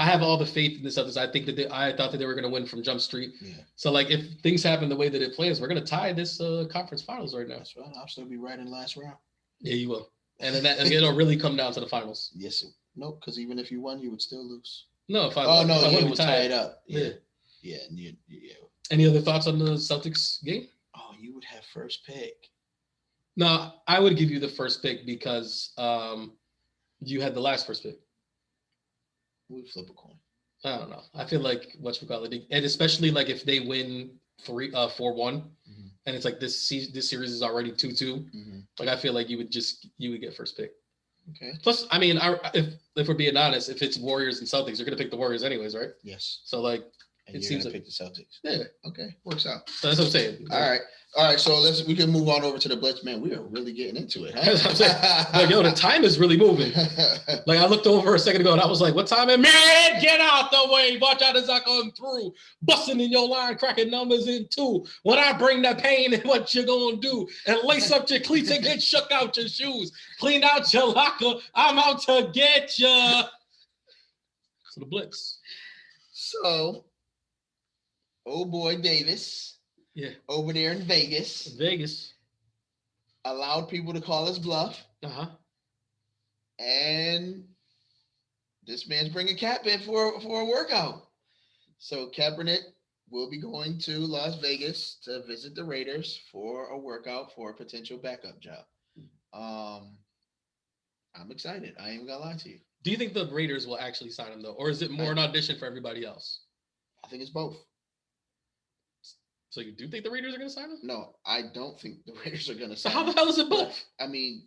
have all the faith in the Celtics. I think that I thought that they were going to win from Jump Street. Yeah. So if things happen the way that it plays, we're going to tie this conference finals right now. That's right. I'll still be right in the last round. Yeah, you will. And then it'll really come down to the finals. Yes. No, because even if you won, you would still lose. No, if I Oh no, if I you win, we would tie tie it. it up. Yeah. Yeah. Yeah. Any other thoughts on the Celtics game? Oh, you would have first pick. No, I would give you the first pick because you had the last first pick. We'd flip a coin. I don't know. I feel like whatchamacallit, and especially like if they win 4-1, and it's like this series is already 2-2. Like I feel like you would get first pick. Okay. Plus, I mean, if we're being honest, if it's Warriors and Celtics, you're gonna pick the Warriors anyways, right? Yes. So like, And it you're seems gonna like pick the Celtics. yeah. Okay, works out. So that's what I'm saying. All right. So we can move on over to the Blitz. Man, we are really getting into it, huh? That's what I'm saying. Like, yo, the time is really moving. Like I looked over a second ago and I was like, what time? Man, get out the way. Watch out as I come through. Busting in your line, cracking numbers in two. When I bring the pain and what you gonna do. And lace up your cleats and get shook out your shoes. Clean out your locker. I'm out to get ya. So the Blitz. So, old boy Davis. Yeah. Over there in Vegas. Allowed people to call his bluff. And this man's bringing Cap in for a workout. So Kaepernick will be going to Las Vegas to visit the Raiders for a workout for a potential backup job. I'm excited. I ain't gonna lie to you. Do you think the Raiders will actually sign him though? Or is it more an audition for everybody else? I think it's both. So you do think the Raiders are going to sign him? No, I don't think the Raiders are going to sign him. So how the hell is it both? I mean,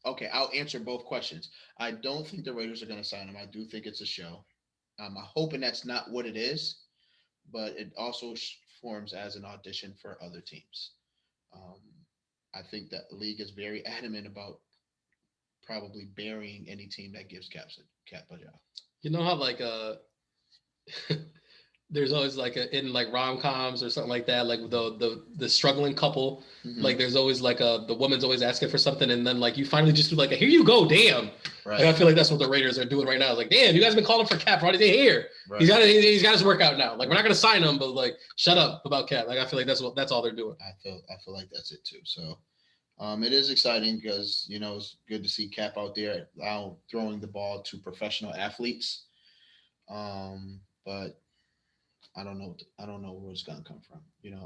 okay, I'll answer both questions. I don't think the Raiders are going to sign him. I do think it's a show. I'm hoping that's not what it is, but it also forms as an audition for other teams. I think that the league is very adamant about probably burying any team that gives Cap a job. You know how like there's always like in like rom-coms or something like that, like the struggling couple, like there's always like the woman's always asking for something, and then like you finally just do like here you go, damn. Right. Like, I feel like that's what the Raiders are doing right now. It's like, damn, you guys been calling for Cap, right? Here. Right. He's got his workout now. Like we're not gonna sign him, but like shut up about Cap. Like I feel like that's all they're doing. I feel like that's it too. So it is exciting because it's good to see Cap out there throwing the ball to professional athletes. But I don't know where it's gonna come from.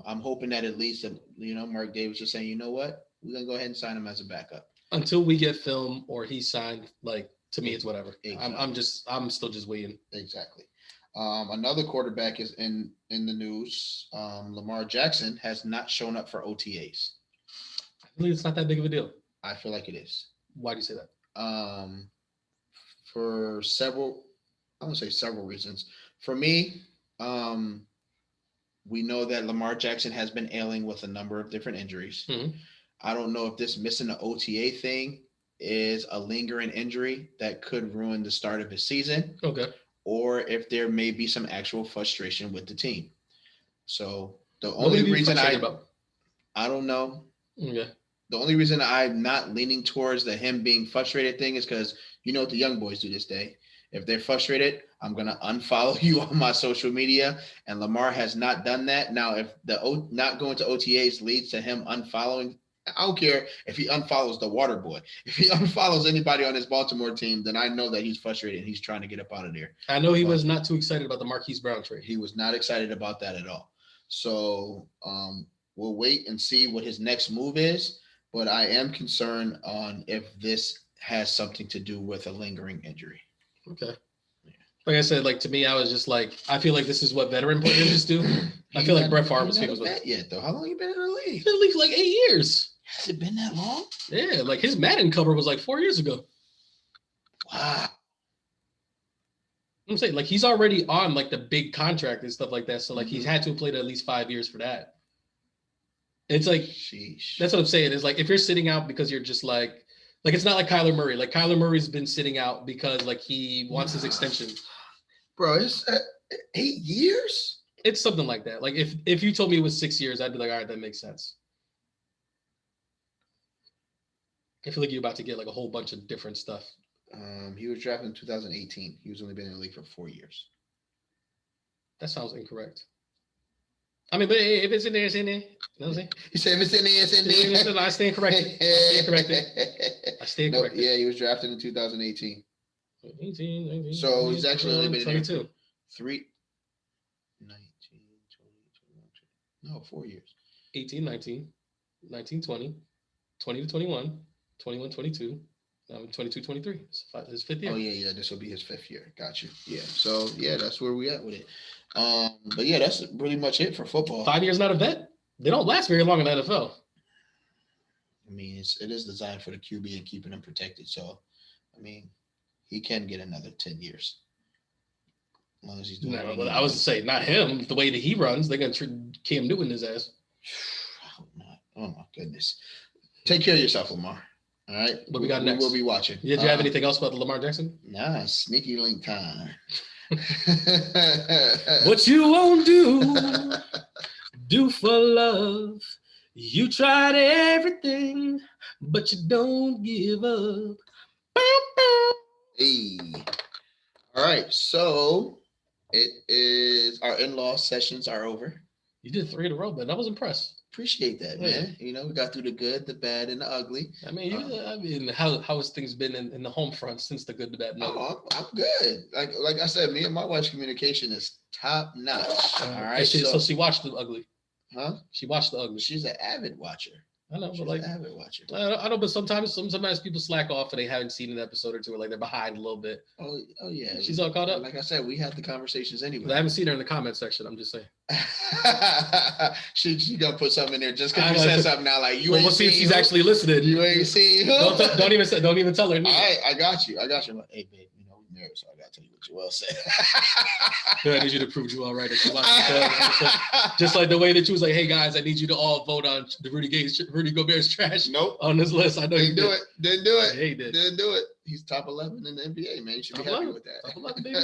I'm hoping that at least Mark Davis is saying, you know what, we're gonna go ahead and sign him as a backup until we get film or he's signed. Like to me, it's whatever. Exactly. I'm still just waiting. Exactly. Another quarterback is in the news. Lamar Jackson has not shown up for OTAs. I believe it's not that big of a deal. I feel like it is. Why do you say that? For several reasons. For me, we know that Lamar Jackson has been ailing with a number of different injuries. I don't know if this missing the OTA thing is a lingering injury that could ruin the start of his season. Okay. Or if there may be some actual frustration with the team. So the only reason I don't know. Yeah. The only reason I'm not leaning towards the him being frustrated thing is because what the young boys do this day. If they're frustrated, I'm going to unfollow you on my social media. And Lamar has not done that. Now, if the not going to OTAs leads to him unfollowing, I don't care if he unfollows the water boy. If he unfollows anybody on his Baltimore team, then I know that he's frustrated and he's trying to get up out of there. I know he was not too excited about the Marquise Brown trade. He was not excited about that at all. So we'll wait and see what his next move is. But I am concerned on if this has something to do with a lingering injury. Okay. Like I said, like to me, I was just like, I feel like this is what veteran players just do. I feel like Brett Favre was speaking with yet though. How long you been in the league? He's been in the league for like 8 years. Has it been that long? Yeah, like his Madden cover was like 4 years ago. Wow. I'm saying like he's already on like the big contract and stuff like that. So like he's had to have played at least 5 years for that. It's like, sheesh. That's what I'm saying. It's like if you're sitting out because you're just like it's not like Kyler Murray. Like Kyler Murray's been sitting out because like he wants his extension. Bro, it's 8 years? It's something like that. Like if you told me it was 6 years, I'd be like, all right, that makes sense. I feel like you're about to get like a whole bunch of different stuff. He was drafted in 2018. He was only been in the league for 4 years. That sounds incorrect. I mean, but if it's in there, it's in there. You know what I'm saying? You said if it's in there, it's in there. I stand corrected. I stayed No, corrected. yeah, he was drafted in 2018. 18, 19, So he's actually only 21, been in 22. there 19, 20, 21. No, 4 years. 18, 19, 19, 20, 20 to 21, 21, 22, 22, 23. It's his fifth year. Oh yeah. This will be his 5th year. Got you. Yeah. So yeah, that's where we at with it. But yeah, that's pretty much it for football. 5 years not a vet. They don't last very long in the NFL. I mean, it is designed for the QB and keeping him protected. So, I mean, he can get another 10 years. As long as he's doing No, but I was to say, not him. The way that he runs, they're going to treat Cam Newton his ass. I hope not. Oh, my goodness. Take care of yourself, Lamar. All right? What we got next? We'll be watching. Did you have anything else about the Lamar Jackson? Nah, sneaky link time. What you won't do for love. You tried everything, but you don't give up. Hey. All right. So it is our in-law sessions are over. You did 3 in a row, man. I was impressed. Appreciate that, man. You know, we got through the good, the bad, and the ugly. I mean, how has things been in the home front since the good, the bad, and the ugly? Oh, I'm good. Like I said, me and my wife's communication is top notch. All right. So she watched the ugly. Huh? She watched the ugly. She's an avid watcher. I know, She's but like, an avid watcher. I know, but sometimes people slack off and they haven't seen an episode or two, or like they're behind a little bit. Oh yeah. She's all caught up. Like I said, we had the conversations anyway. I haven't seen her in the comment section. I'm just saying. she gonna put something in there just because you said something now. Like you ain't we'll see if she's who? actually listening. You ain't seen who? Don't even tell her. All right, I got you. I'm like, hey babe, you know we're married, so I gotta tell you what Joel said. I need you to prove you all right. If you watch the just like the way that you was like, hey guys, I need you to all vote on the Rudy Gobert's trash. Nope. On this list. I know Didn't do it. Didn't do it. Yeah, he did. Didn't do it. He's top 11 in the NBA, man. You should be happy with that. Top 11, baby.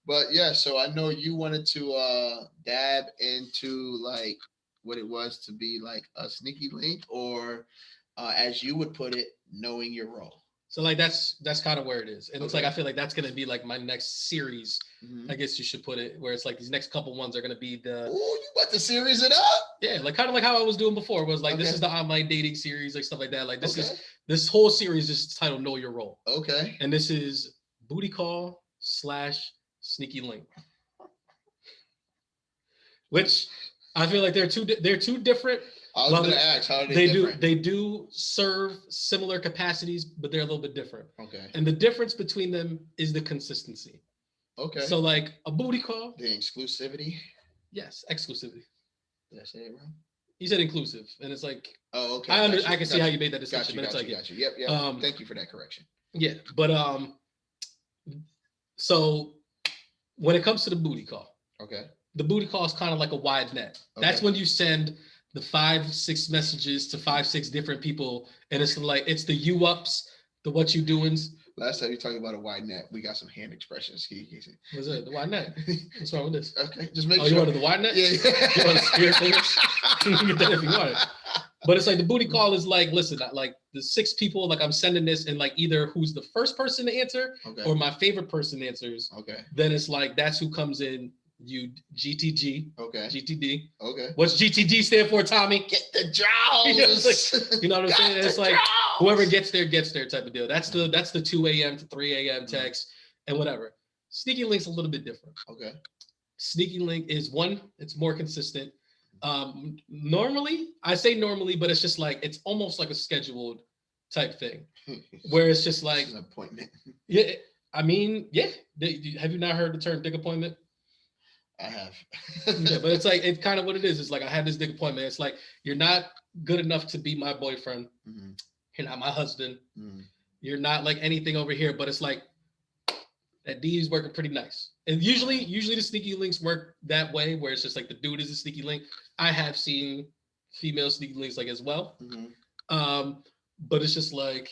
But yeah, so I know you wanted to dab into like what it was to be like a sneaky link, or as you would put it, knowing your role. So like that's kind of where it is. And Okay. it's like I feel like that's gonna be like my next series. Mm-hmm. I guess you should put it where it's like these next couple ones are gonna be the you about to series it up? yeah, like kind of like how I was doing before. Was like this Okay. is the online dating series, like stuff like that. Like this whole series is titled Know Your Role. Okay. And this is booty call / sneaky link. Which I feel like they're two different. I was gonna ask how They do serve similar capacities, but they're a little bit different. Okay. And the difference between them is the consistency. Okay. So like a booty call, the exclusivity. yes, exclusivity. Did I say it wrong? You said inclusive, and it's like Oh, okay. I can see how you made that distinction, but it's like got you. Yep. Thank you for that correction. yeah, but so when it comes to the booty call, Okay. the booty call is kind of like a wide net. That's Okay. when you send the 5-6 messages to 5-6 different people, and it's like it's the you ups, the what you doings. Last time you talked about a wide net, we got some hand expressions. Was it the wide net? What's wrong with this? Okay, just make Oh, sure. you wanted the wide net? Yeah. You want a spirit finger? You can get that if you want it. But it's like the booty call is like, listen, like the 6 people, like I'm sending this, and like either who's the first person to answer Okay. or my favorite person answers. Okay. Then it's like that's who comes in. You GTG, Okay. GTD. Okay. What's GTG stand for, Tommy? Get the draws. You know what I'm saying? It's like draws. whoever gets there type of deal. That's the 2 a.m. to 3 a.m. text and whatever. Sneaky link's a little bit different. Okay. Sneaky link is one, it's more consistent. Normally, I say normally, but it's just like it's almost like a scheduled type thing where it's just like an appointment. yeah. I mean, yeah. Have you not heard the term dick appointment? I have. Yeah, but it's like it's kind of what it is. It's like I had this dick appointment. It's like you're not good enough to be my boyfriend. Mm-hmm. You're not my husband. Mm-hmm. You're not like anything over here. But it's like that D is working pretty nice. And usually the sneaky links work that way, where it's just like the dude is a sneaky link. I have seen female sneaky links like as well. Mm-hmm. But it's just like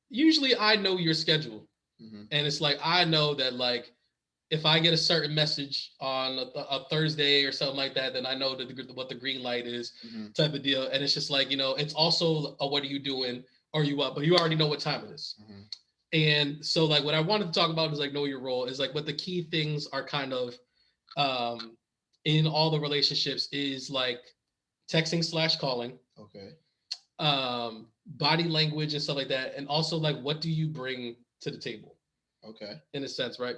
usually I know your schedule, and it's like I know that like. If I get a certain message on a Thursday or something like that, then I know what the green light is type of deal. And it's just like, it's also a what are you doing? Are you up? But you already know what time it is. Mm-hmm. And so like what I wanted to talk about is like know your role is like what the key things are kind of in all the relationships is like texting / calling. Okay. body language and stuff like that, and also like what do you bring to the table? Okay. In a sense, right?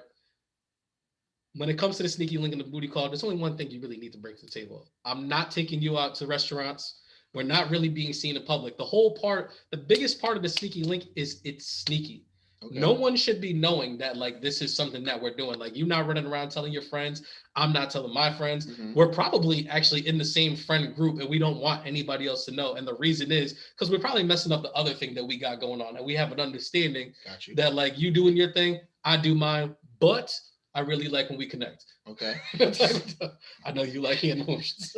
When it comes to the sneaky link and the booty call, there's only one thing you really need to bring to the table. I'm not taking you out to restaurants. We're not really being seen in public. The biggest part of the sneaky link is it's sneaky. Okay. No one should be knowing that like this is something that we're doing. Like you're not running around telling your friends. I'm not telling my friends. Mm-hmm. We're probably actually in the same friend group and we don't want anybody else to know. And the reason is because we're probably messing up the other thing that we got going on. And we have an understanding that like you doing your thing, I do mine, but I really like when we connect. Okay. I know you like hearing emotions.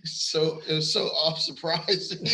So it was so surprising.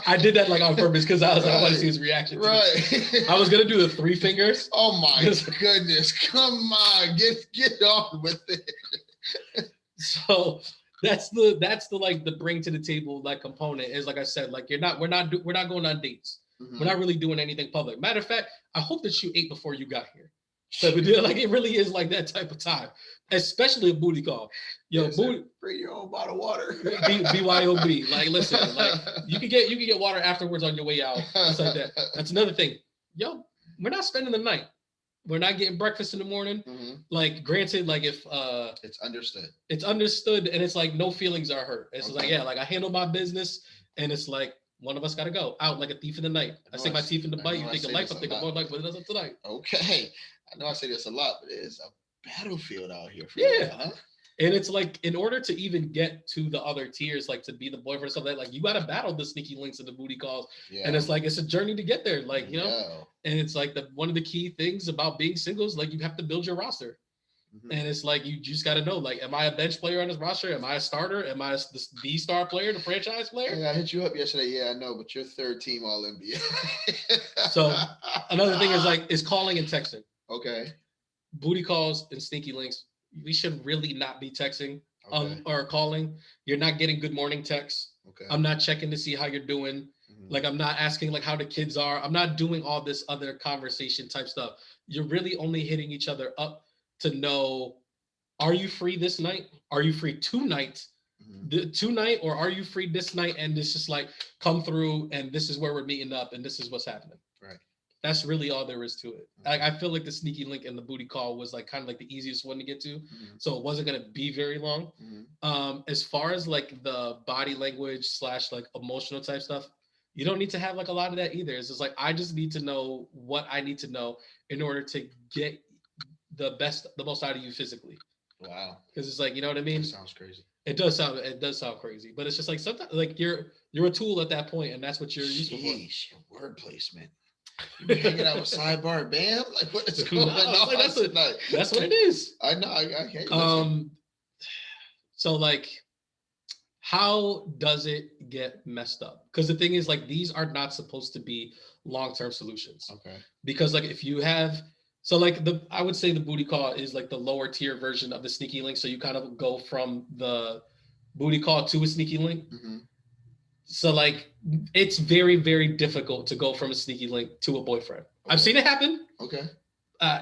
I did that like on purpose because I was like, I want to see his reaction. Right. I was gonna do the 3 fingers. Oh my goodness! Come on, get on with it. So that's the like the bring to the table like component is like I said, like we're not going on dates. Mm-hmm. We're not really doing anything public. Matter of fact, I hope that you ate before you got here. So like it really is like that type of time, especially a booty call. Yo, booty, bring your own bottle of water. BYOB. Like, listen, like you can get water afterwards on your way out. It's like that. That's another thing. Yo, we're not spending the night. We're not getting breakfast in the morning. Mm-hmm. Like, granted, like if it's understood. It's understood, and it's like no feelings are hurt. It's like like I handle my business, and it's like one of us got to go out like a thief in the night. I sink my teeth in the bite. You think of life, I'm thinking more like what it does up tonight. Okay. I know I say this a lot, but it is a battlefield out here. For you, huh? And it's like, in order to even get to the other tiers, like to be the boyfriend or something, like you got to battle the sneaky links and the booty calls. Yeah. And it's like, it's a journey to get there. Like, you know, and it's like one of the key things about being single is like, you have to build your roster. Mm-hmm. And it's like, you just got to know, like, am I a bench player on this roster? Am I a starter? Am I the star player, the franchise player? Yeah, I hit you up yesterday. Yeah, I know, but you're third team all NBA. So another thing is calling and texting. Okay. Booty calls and sneaky links, we should really not be texting or calling. You're not getting good morning texts. Okay. I'm not checking to see how you're doing. Mm-hmm. Like I'm not asking like how the kids are. I'm not doing all this other conversation type stuff. You're really only hitting each other up to know, are you free this night? Are you free tonight? Mm-hmm. Tonight, or are you free this night? And it's just like, come through and this is where we're meeting up and this is what's happening. Right. That's really all there is to it. I feel like the sneaky link and the booty call was like kind of like the easiest one to get to. Mm-hmm. So it wasn't going to be very long. Mm-hmm. As far as like the body language / like emotional type stuff, you don't need to have like a lot of that either. It's just like, I just need to know what I need to know in order to get the most out of you physically. Wow. Because it's like, you know what I mean? That sounds crazy. It does sound crazy, but it's just like sometimes like you're a tool at that point and that's what you're useful for. Your word placement. You hanging out with Sidebar Bam? Like what is going on? Like, that's what it is. I know. I can't. So like, how does it get messed up? Because the thing is, like, these are not supposed to be long-term solutions. Okay. Because like, if you have, so like I would say the booty call is like the lower tier version of the sneaky link. So you kind of go from the booty call to a sneaky link. Mm-hmm. So like, it's very, very difficult to go from a sneaky link to a boyfriend. Okay. I've seen it happen. Okay.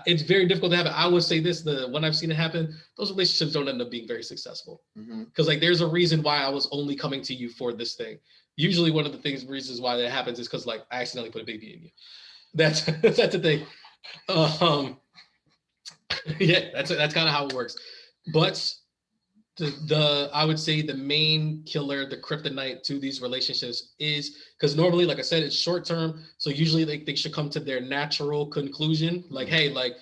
It's very difficult to happen. I would say this, when I've seen it happen, those relationships don't end up being very successful. Because like, there's a reason why I was only coming to you for this thing. Usually one of the reasons why that happens is because like, I accidentally put a baby in you. That's the thing. Yeah, that's kind of how it works. But I would say the main killer, the kryptonite to these relationships is because normally, like I said, it's short term. So usually they should come to their natural conclusion. Like, hey, like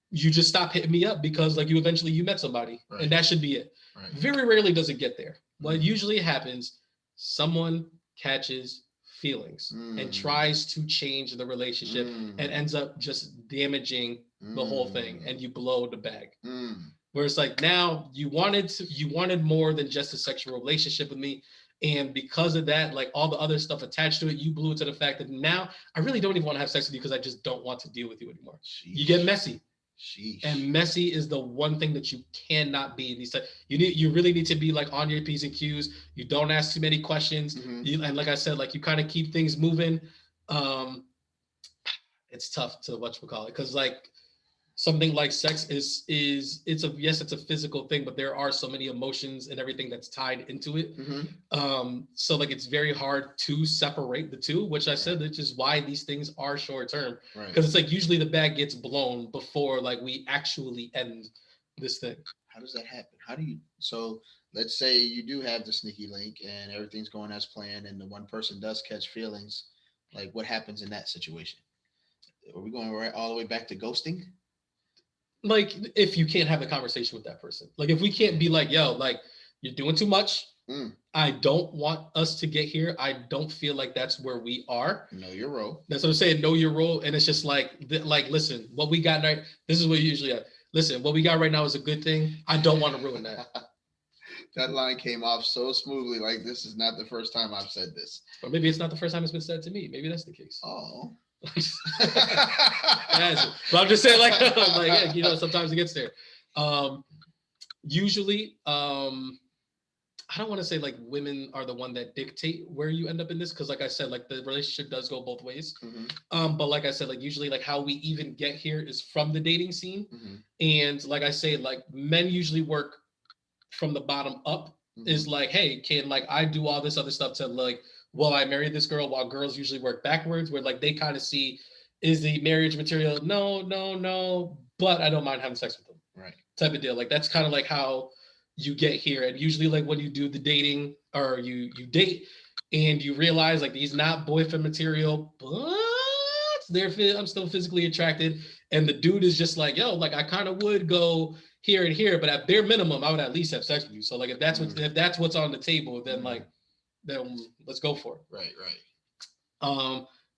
you just stop hitting me up because like you met somebody, right. And that should be it. Right. Very rarely does it get there. What usually happens, someone catches feelings and tries to change the relationship and ends up just damaging the whole thing, and you blow the bag. Where it's like, now you wanted more than just a sexual relationship with me. And because of that, like all the other stuff attached to it, you blew it to the fact that now I really don't even want to have sex with you because I just don't want to deal with you anymore. Sheesh. You get messy. Sheesh. And messy is the one thing that you cannot be in these types. You really need to be like on your P's and Q's. You don't ask too many questions. And like I said, like you kind of keep things moving. It's tough to whatchamacallit, because like, something like sex is it's a physical thing, but there are so many emotions and everything that's tied into it. So like it's very hard to separate the two, which I said, which is why these things are short term. Because it's like usually the bag gets blown before like we actually end this thing. How does that happen? How do you so let's say you do have the sneaky link and everything's going as planned and the one person does catch feelings, like what happens in that situation? Are we going right all the way back to ghosting? Like if you can't have a conversation with that person, like if we can't be like, yo, like you're doing too much. I don't want us to get here. I don't feel like that's where we are. Know your role. That's what I'm saying. Know your role. And it's just like, listen, what we got right. This is what you usually have. Listen, what we got right now is a good thing. I don't want to ruin that. That line came off so smoothly. Like this is not the first time I've said this. Or maybe it's not the first time it's been said to me. Maybe that's the case. Oh. But I'm just saying, like yeah, you know, sometimes it gets there. Usually, I don't want to say like women are the one that dictate where you end up in this, because like I said, like the relationship does go both ways. But like I said, like usually like how we even get here is from the dating scene. And like I say, like men usually work from the bottom up. Is like, hey, can like I do all this other stuff to like, well, I married this girl, while girls usually work backwards, where like they kind of see, is the marriage material? No, but I don't mind having sex with them. Right. Type of deal. Like that's kind of like how you get here. And usually like when you do the dating or you date and you realize like he's not boyfriend material, but I'm still physically attracted. And the dude is just like, yo, like I kind of would go here and here, but at bare minimum, I would at least have sex with you. So like if that's what's on the table, then like then let's go for it. Right.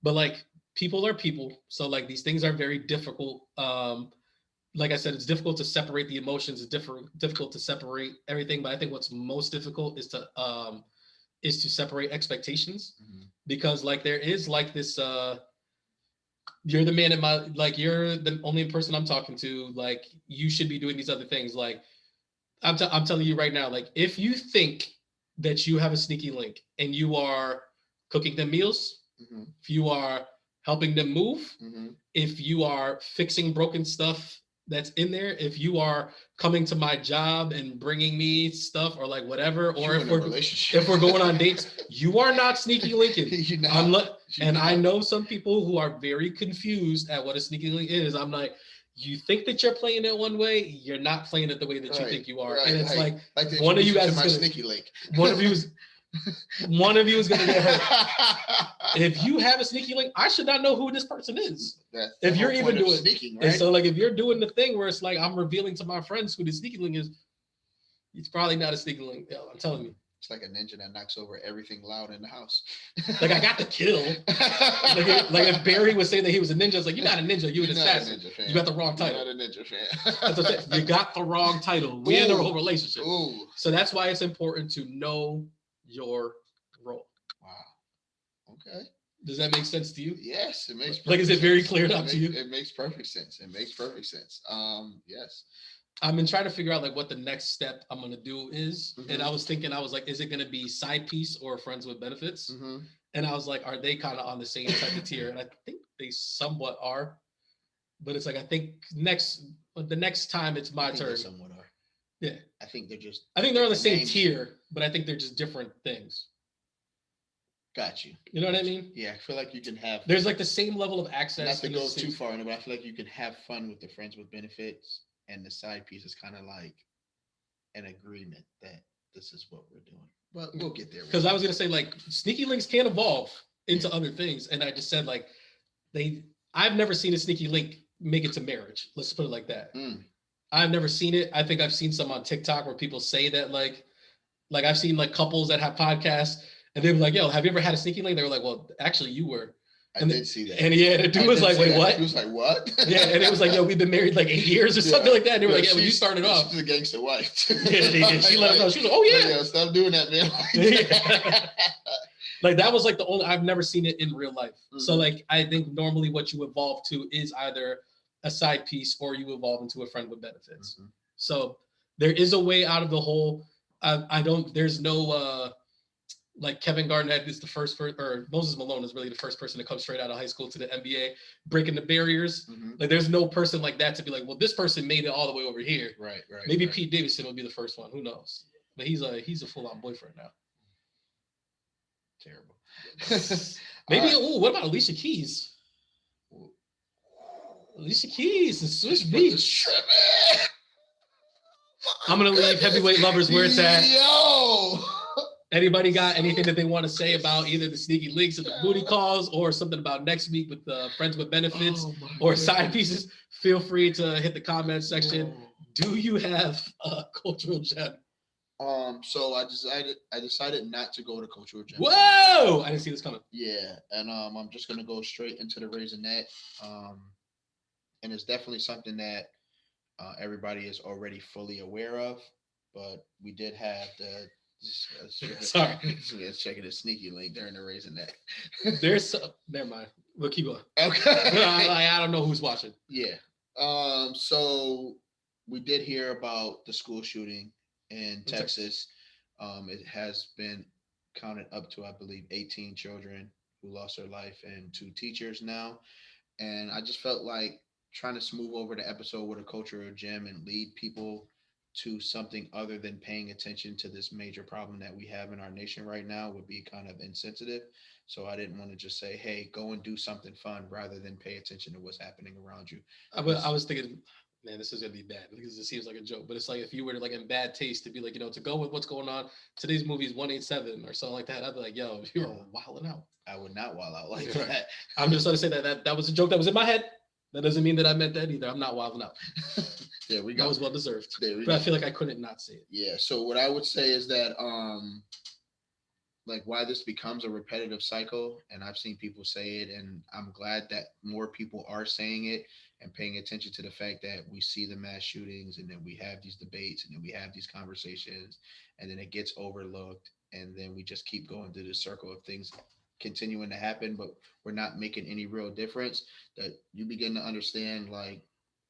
But like people are people. So like these things are very difficult. Like I said, it's difficult to separate the emotions. It's difficult to separate everything. But I think what's most difficult is to separate expectations, because like there is like this. You're the man in my like. You're the only person I'm talking to. Like you should be doing these other things. Like I'm telling you right now. Like if you think that you have a sneaky link and you are cooking them meals, if you are helping them move, if you are fixing broken stuff that's in there, if you are coming to my job and bringing me stuff or like whatever, or if we're going on dates, you are not sneaky linking. I know some people who are very confused at what a sneaky link is. I'm like, you think that you're playing it one way, you're not playing it the way that you think you are. And it's like one of you guys is gonna, sneaky link. One of you is gonna get hurt. If you have a sneaky link, I should not know who this person is. If you're even doing sneaking, right? And so like if you're doing the thing where it's like I'm revealing to my friends who the sneaky link is, it's probably not a sneaky link. I'm telling you. It's like a ninja that knocks over everything loud in the house. Like I got the kill. like if Barry was saying that he was a ninja, it's like you're not a ninja, you're an assassin. You got the wrong title. You're not a ninja fan. That's what I'm saying. You got the wrong title. We in a whole relationship. So that's why it's important to know your role. Wow. Okay. Does that make sense to you? Yes, it makes. Like, is it very clear enough to you? It makes perfect sense. Yes. I've been trying to figure out like what the next step I'm gonna do is, and I was like, is it gonna be side piece or friends with benefits? And I was like, are they kind of on the same type of tier? And I think they somewhat are, but it's like I think the next time it's my turn. They somewhat are. Yeah. I think they're on the same tier, but I think they're just different things. Got you. You know what I mean? Yeah, I feel like you can have. There's like the same level of access. Not to go too far in it, but I feel like you can have fun with the friends with benefits, and the side piece is kind of like an agreement that this is what we're doing. But we'll get there. Because I was gonna say like sneaky links can evolve into other things, and I just said like I've never seen a sneaky link make it to marriage. Let's put it like that. I've never seen it. I think I've seen some on TikTok where people say that like I've seen like couples that have podcasts. And they were like, yo, have you ever had a sneaky link? They were like, well, actually you were. And I did see that. And yeah, the dude was like, wait, what? He was like, what? Yeah, and it was like, yo, we've been married like 8 years or something like that. And they were like, yeah, when you started off. She's a gangster wife. Yeah, she let us know. She was like, oh yeah. Yeah, stop doing that, man. Like that was like the only, I've never seen it in real life. So like, I think normally what you evolve to is either a side piece or you evolve into a friend with benefits. So there is a way out of the whole, there's no like Kevin Garnett is the first person, or Moses Malone is really the first person to come straight out of high school to the NBA, breaking the barriers. Like there's no person like that to be like, well, this person made it all the way over here. Right. Maybe Pete Davidson will be the first one. Who knows? But he's a full-on boyfriend now. Terrible. Maybe. What about Alicia Keys? Alicia Keys and Swiss Beach. I'm gonna leave Heavyweight Lovers where it's at. Yo. Anybody got anything that they want to say about either the sneaky links or the booty calls or something about next week with the Friends with Benefits or side pieces? Feel free to hit the comment section. Do you have a cultural gem? So I decided not to go to cultural gem. Whoa! I didn't see this coming. Yeah, and I'm just gonna go straight into the Raisinet. And it's definitely something that everybody is already fully aware of. But we did have the sorry, let's check it a sneaky link during the Raisinet. There's never mind. We'll keep going. Okay. I don't know who's watching. Yeah. So we did hear about the school shooting in Texas. It has been counted up to, I believe, 18 children who lost their life and 2 teachers now. And I just felt like trying to smooth over the episode with a cultural gem and lead people to something other than paying attention to this major problem that we have in our nation right now would be kind of insensitive. So I didn't want to just say, hey, go and do something fun rather than pay attention to what's happening around you. I was thinking, man, this is going to be bad because it seems like a joke, but it's like if you were like in bad taste to be like, to go with what's going on, today's movie is 187 or something like that. I'd be like, yo, you're wilding out. I would not wild out like that. I'm just going to say that was a joke that was in my head. That doesn't mean that I meant that either. I'm not wilding out. There we go. That was well deserved. But I feel like I couldn't not say it. Yeah. So what I would say is that, like why this becomes a repetitive cycle, and I've seen people say it, and I'm glad that more people are saying it and paying attention to the fact that we see the mass shootings and then we have these debates and then we have these conversations and then it gets overlooked and then we just keep going through the circle of things continuing to happen, but we're not making any real difference. That you begin to understand, like,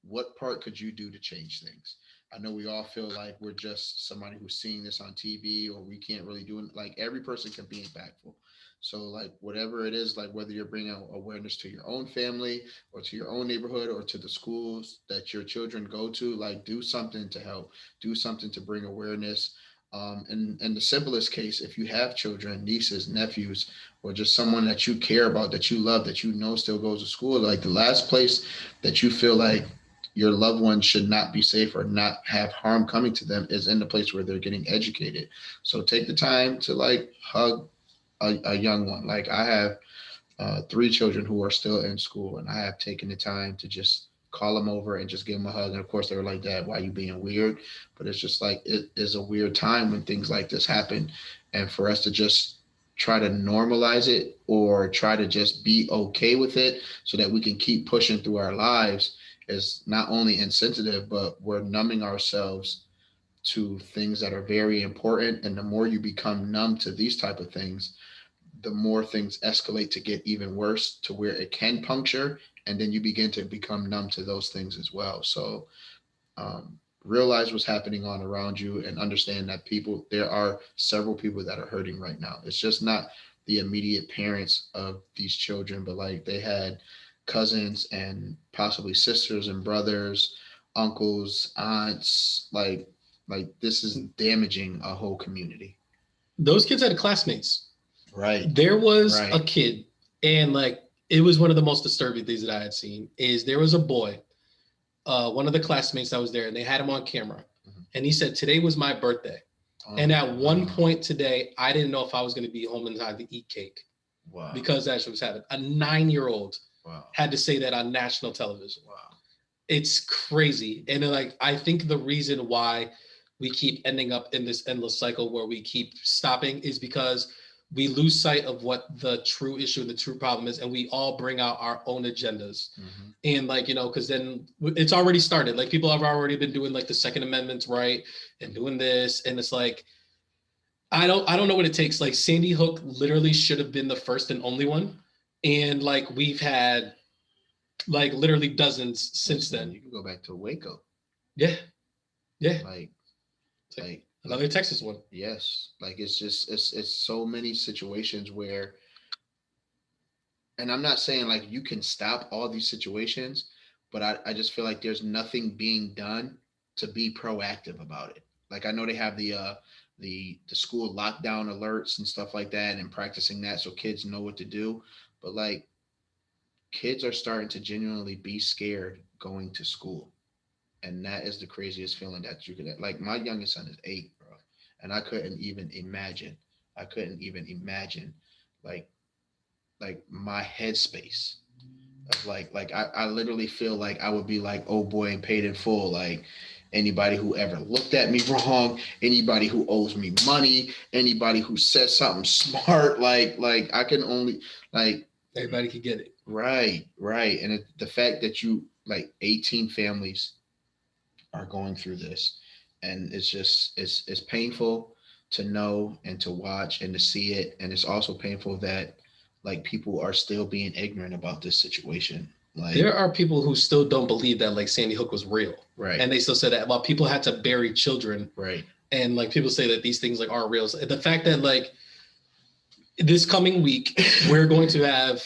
what part could you do to change things? I know we all feel like we're just somebody who's seeing this on TV or we can't really do it. Like every person can be impactful. So like whatever it is, like whether you're bringing awareness to your own family or to your own neighborhood or to the schools that your children go to, like do something to help, do something to bring awareness. And in the simplest case, if you have children, nieces, nephews, or just someone that you care about, that you love, that you know still goes to school, like the last place that you feel like your loved one should not be safe or not have harm coming to them is in the place where they're getting educated. So take the time to like hug a young one. Like I have 3 children who are still in school, and I have taken the time to just call them over and just give them a hug. And of course they were like, Dad, why are you being weird? But it's just like, it is a weird time when things like this happen. And for us to just try to normalize it or try to just be okay with it so that we can keep pushing through our lives is not only insensitive, but we're numbing ourselves to things that are very important. And the more you become numb to these type of things, the more things escalate to get even worse to where it can puncture. And then you begin to become numb to those things as well. So realize what's happening on around you and understand that there are several people that are hurting right now. It's just not the immediate parents of these children, but like they had cousins and possibly sisters and brothers, uncles, aunts, like this is damaging a whole community. Those kids had classmates. Right. There was a kid, and like it was one of the most disturbing things that I had seen is there was a boy, one of the classmates that was there, and they had him on camera. And he said, today was my birthday. And at one point today, I didn't know if I was going to be home in time to eat cake. Wow. Because that's what was happening. A 9-year-old wow. had to say that on national television. Wow. It's crazy. And like, I think the reason why we keep ending up in this endless cycle where we keep stopping is because we lose sight of what the true issue, the true problem is, and we all bring out our own agendas. Mm-hmm. And like, because then it's already started. Like people have already been doing like the Second Amendment's right and doing this. And it's like, I don't know what it takes. Like Sandy Hook literally should have been the first and only one. And like, we've had like literally dozens since then. You can go back to Waco. Yeah. Yeah. Like Another Texas one. Yes, like it's just it's so many situations where, and I'm not saying like you can stop all these situations, but I just feel like there's nothing being done to be proactive about it. Like I know they have the school lockdown alerts and stuff like that and practicing that so kids know what to do, but like kids are starting to genuinely be scared going to school. And that is the craziest feeling that you could, like my youngest son is 8, bro. And I couldn't even imagine like my headspace of I literally feel like I would be like, oh boy, and paid in full. Like anybody who ever looked at me wrong, anybody who owes me money, anybody who says something smart, like I can only like Everybody can get it. right. And the fact that you like 18 families are going through this, and it's just it's painful to know and to watch and to see it, and it's also painful that like people are still being ignorant about this situation. Like There are people who still don't believe that like Sandy Hook was real. right, And they still say that while people had to bury children. right, And like people say that these things like aren't real. So the fact that like this coming week we're going to have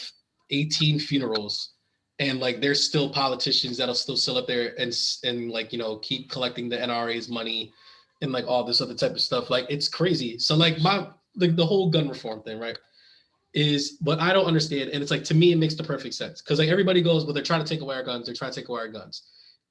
18 funerals, and like there's still politicians that'll still sit up there and like, you know, keep collecting the NRA's money and like all this other type of stuff. Like it's crazy. So like the whole gun reform thing, right, is what I don't understand. And it's like, to me, it makes the perfect sense. Because like everybody goes, well, they're trying to take away our guns. They're trying to take away our guns.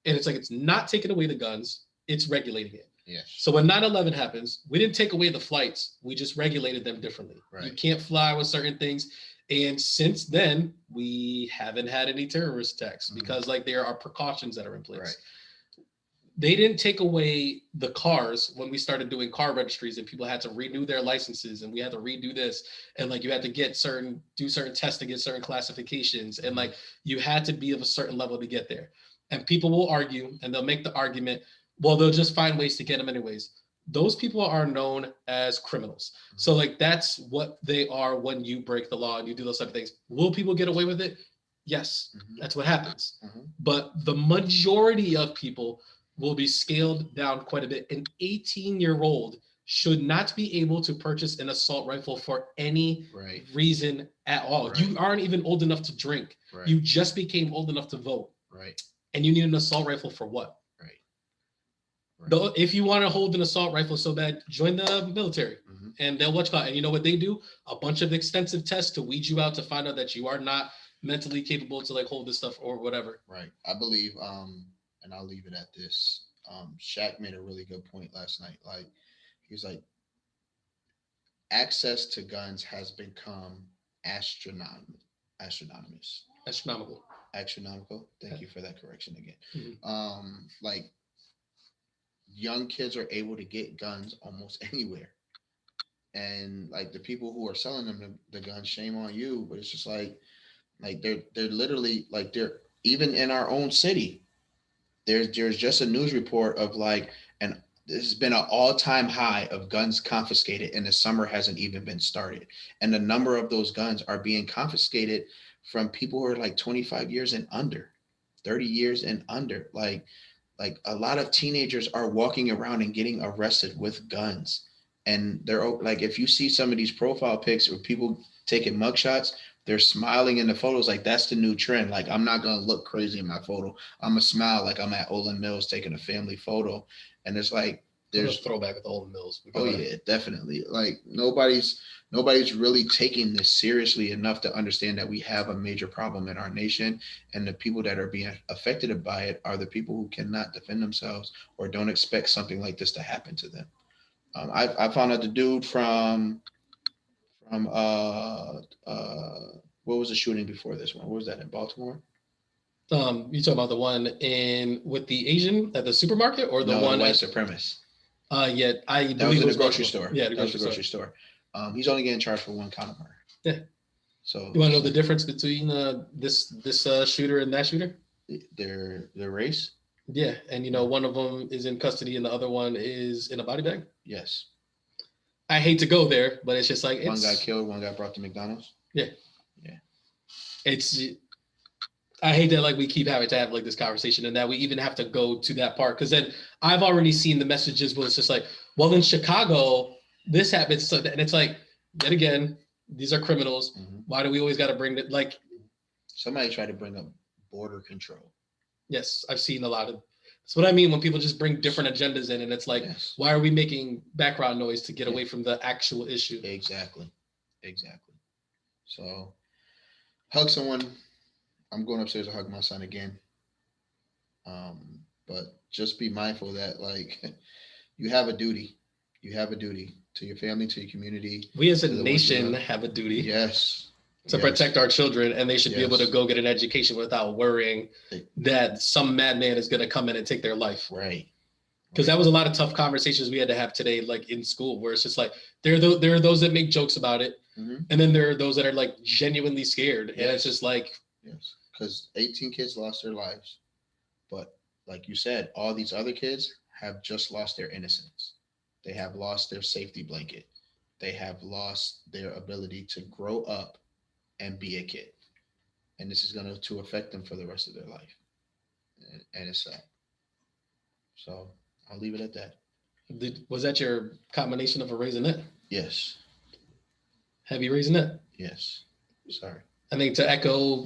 And it's like, it's not taking away the guns. It's regulating it. yes, So when 9/11 happens, we didn't take away the flights. We just regulated them differently. Right. You can't fly with certain things. And since then, we haven't had any terrorist attacks because like there are precautions that are in place. right, They didn't take away the cars when we started doing car registries and people had to renew their licenses and we had to redo this. And like you had to do certain tests to get certain classifications. And like you had to be of a certain level to get there. And people will argue and they'll make the argument, well, they'll just find ways to get them anyways. Those people are known as criminals. So like that's what they are when you break the law and you do those type of things. Will people get away with it? Yes, that's what happens. But the majority of people will be scaled down quite a bit. An 18-year-old should not be able to purchase an assault rifle for any reason at all. Right. You aren't even old enough to drink. right, You just became old enough to vote. right, And you need an assault rifle for what? right. If you want to hold an assault rifle so bad, join the military. And they'll watch. And you know what they do? A bunch of extensive tests to weed you out to find out that you are not mentally capable to like hold this stuff or whatever. Right. I believe, and I'll leave it at this. Shaq made a really good point last night. Like he was like, access to guns has become astronomical. Thank you for that correction again. Like young kids are able to get guns almost anywhere. And like the people who are selling them the guns, shame on you. But it's just like they're literally like they're even in our own city. There's just a news report of like, and this has been an all-time high of guns confiscated, and the summer hasn't even been started. And the number of those guns are being confiscated from people who are like 25 years and under, 30 years and under. Like a lot of teenagers are walking around and getting arrested with guns. And they're like, if you see some of these profile pics or people taking mugshots, they're smiling in the photos. Like that's the new trend. Like I'm not going to look crazy in my photo. I'm going to smile like I'm at Olin Mills taking a family photo. And it's like, there's a throwback with Olin Mills. Oh yeah, definitely. Like nobody's really taking this seriously enough to understand that we have a major problem in our nation. And the people that are being affected by it are the people who cannot defend themselves or don't expect something like this to happen to them. I found out the dude from what was the shooting before this one? What was that in Baltimore? You talking about the one with the Asian at the supermarket or the one white supremacist? Yeah, I that was in the grocery store. Yeah, the grocery store. He's only getting charged for one count of murder. Yeah. So you want to know the difference between this shooter and that shooter? Their race. Yeah, and you know one of them is in custody and the other one is in a body bag. Yes. I hate to go there, but it's just like one got killed, one got brought to McDonald's. Yeah. Yeah. It's I hate that like we keep having to have like this conversation and that we even have to go to that part because then I've already seen the messages where it's just like, well, in Chicago, this happens. So, and it's like, yet again, these are criminals. Mm-hmm. Why do we always got to bring it? Like, somebody tried to bring up border control. yes, I've seen a lot of. That's what I mean when people just bring different agendas in, and it's like, Yes. why are we making background noise to get away from the actual issue? Exactly. So, hug someone. I'm going upstairs to hug my son again. But just be mindful that like you have a duty. You have a duty to your family, to your community. We as a nation have a duty. Yes. To protect our children, and they should be able to go get an education without worrying that some madman is going to come in and take their life. Right. Because that was a lot of tough conversations we had to have today, like in school, where it's just like there are those that make jokes about it, and then there are those that are like genuinely scared, and it's just like because 18 kids lost their lives, but like you said, all these other kids have just lost their innocence. They have lost their safety blanket. They have lost their ability to grow up and be a kid, and this is going to affect them for the rest of their life, and it's sad. So I'll leave it at that. Was that your combination of a Raisinet? Yes. Heavy Raisinet? Yes. Sorry. I think to echo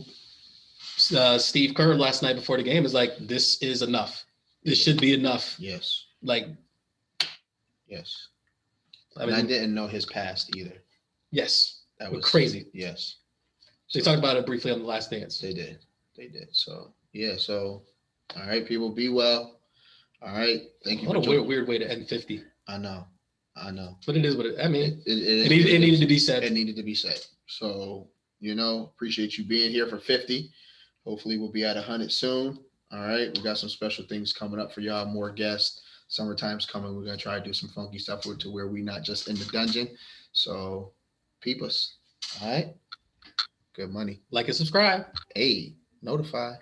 Steve Kerr last night before the game is like, this is enough. This should be enough. Yes. Like. Yes. I mean, I didn't know his past either. Yes. That was crazy. Yes. They talked about it briefly on The Last Dance. They did. So, yeah. So, all right, people, be well. All right. Thank you. What a weird way to end 50. I know. But it is what I mean. It needed to be said. It needed to be said. So, appreciate you being here for 50. Hopefully we'll be at 100 soon. All right. We got some special things coming up for y'all. More guests. Summertime's coming. We're going to try to do some funky stuff to where we're not just in the dungeon. So, peep us. All right. Good money. Like and subscribe. Hey, notify.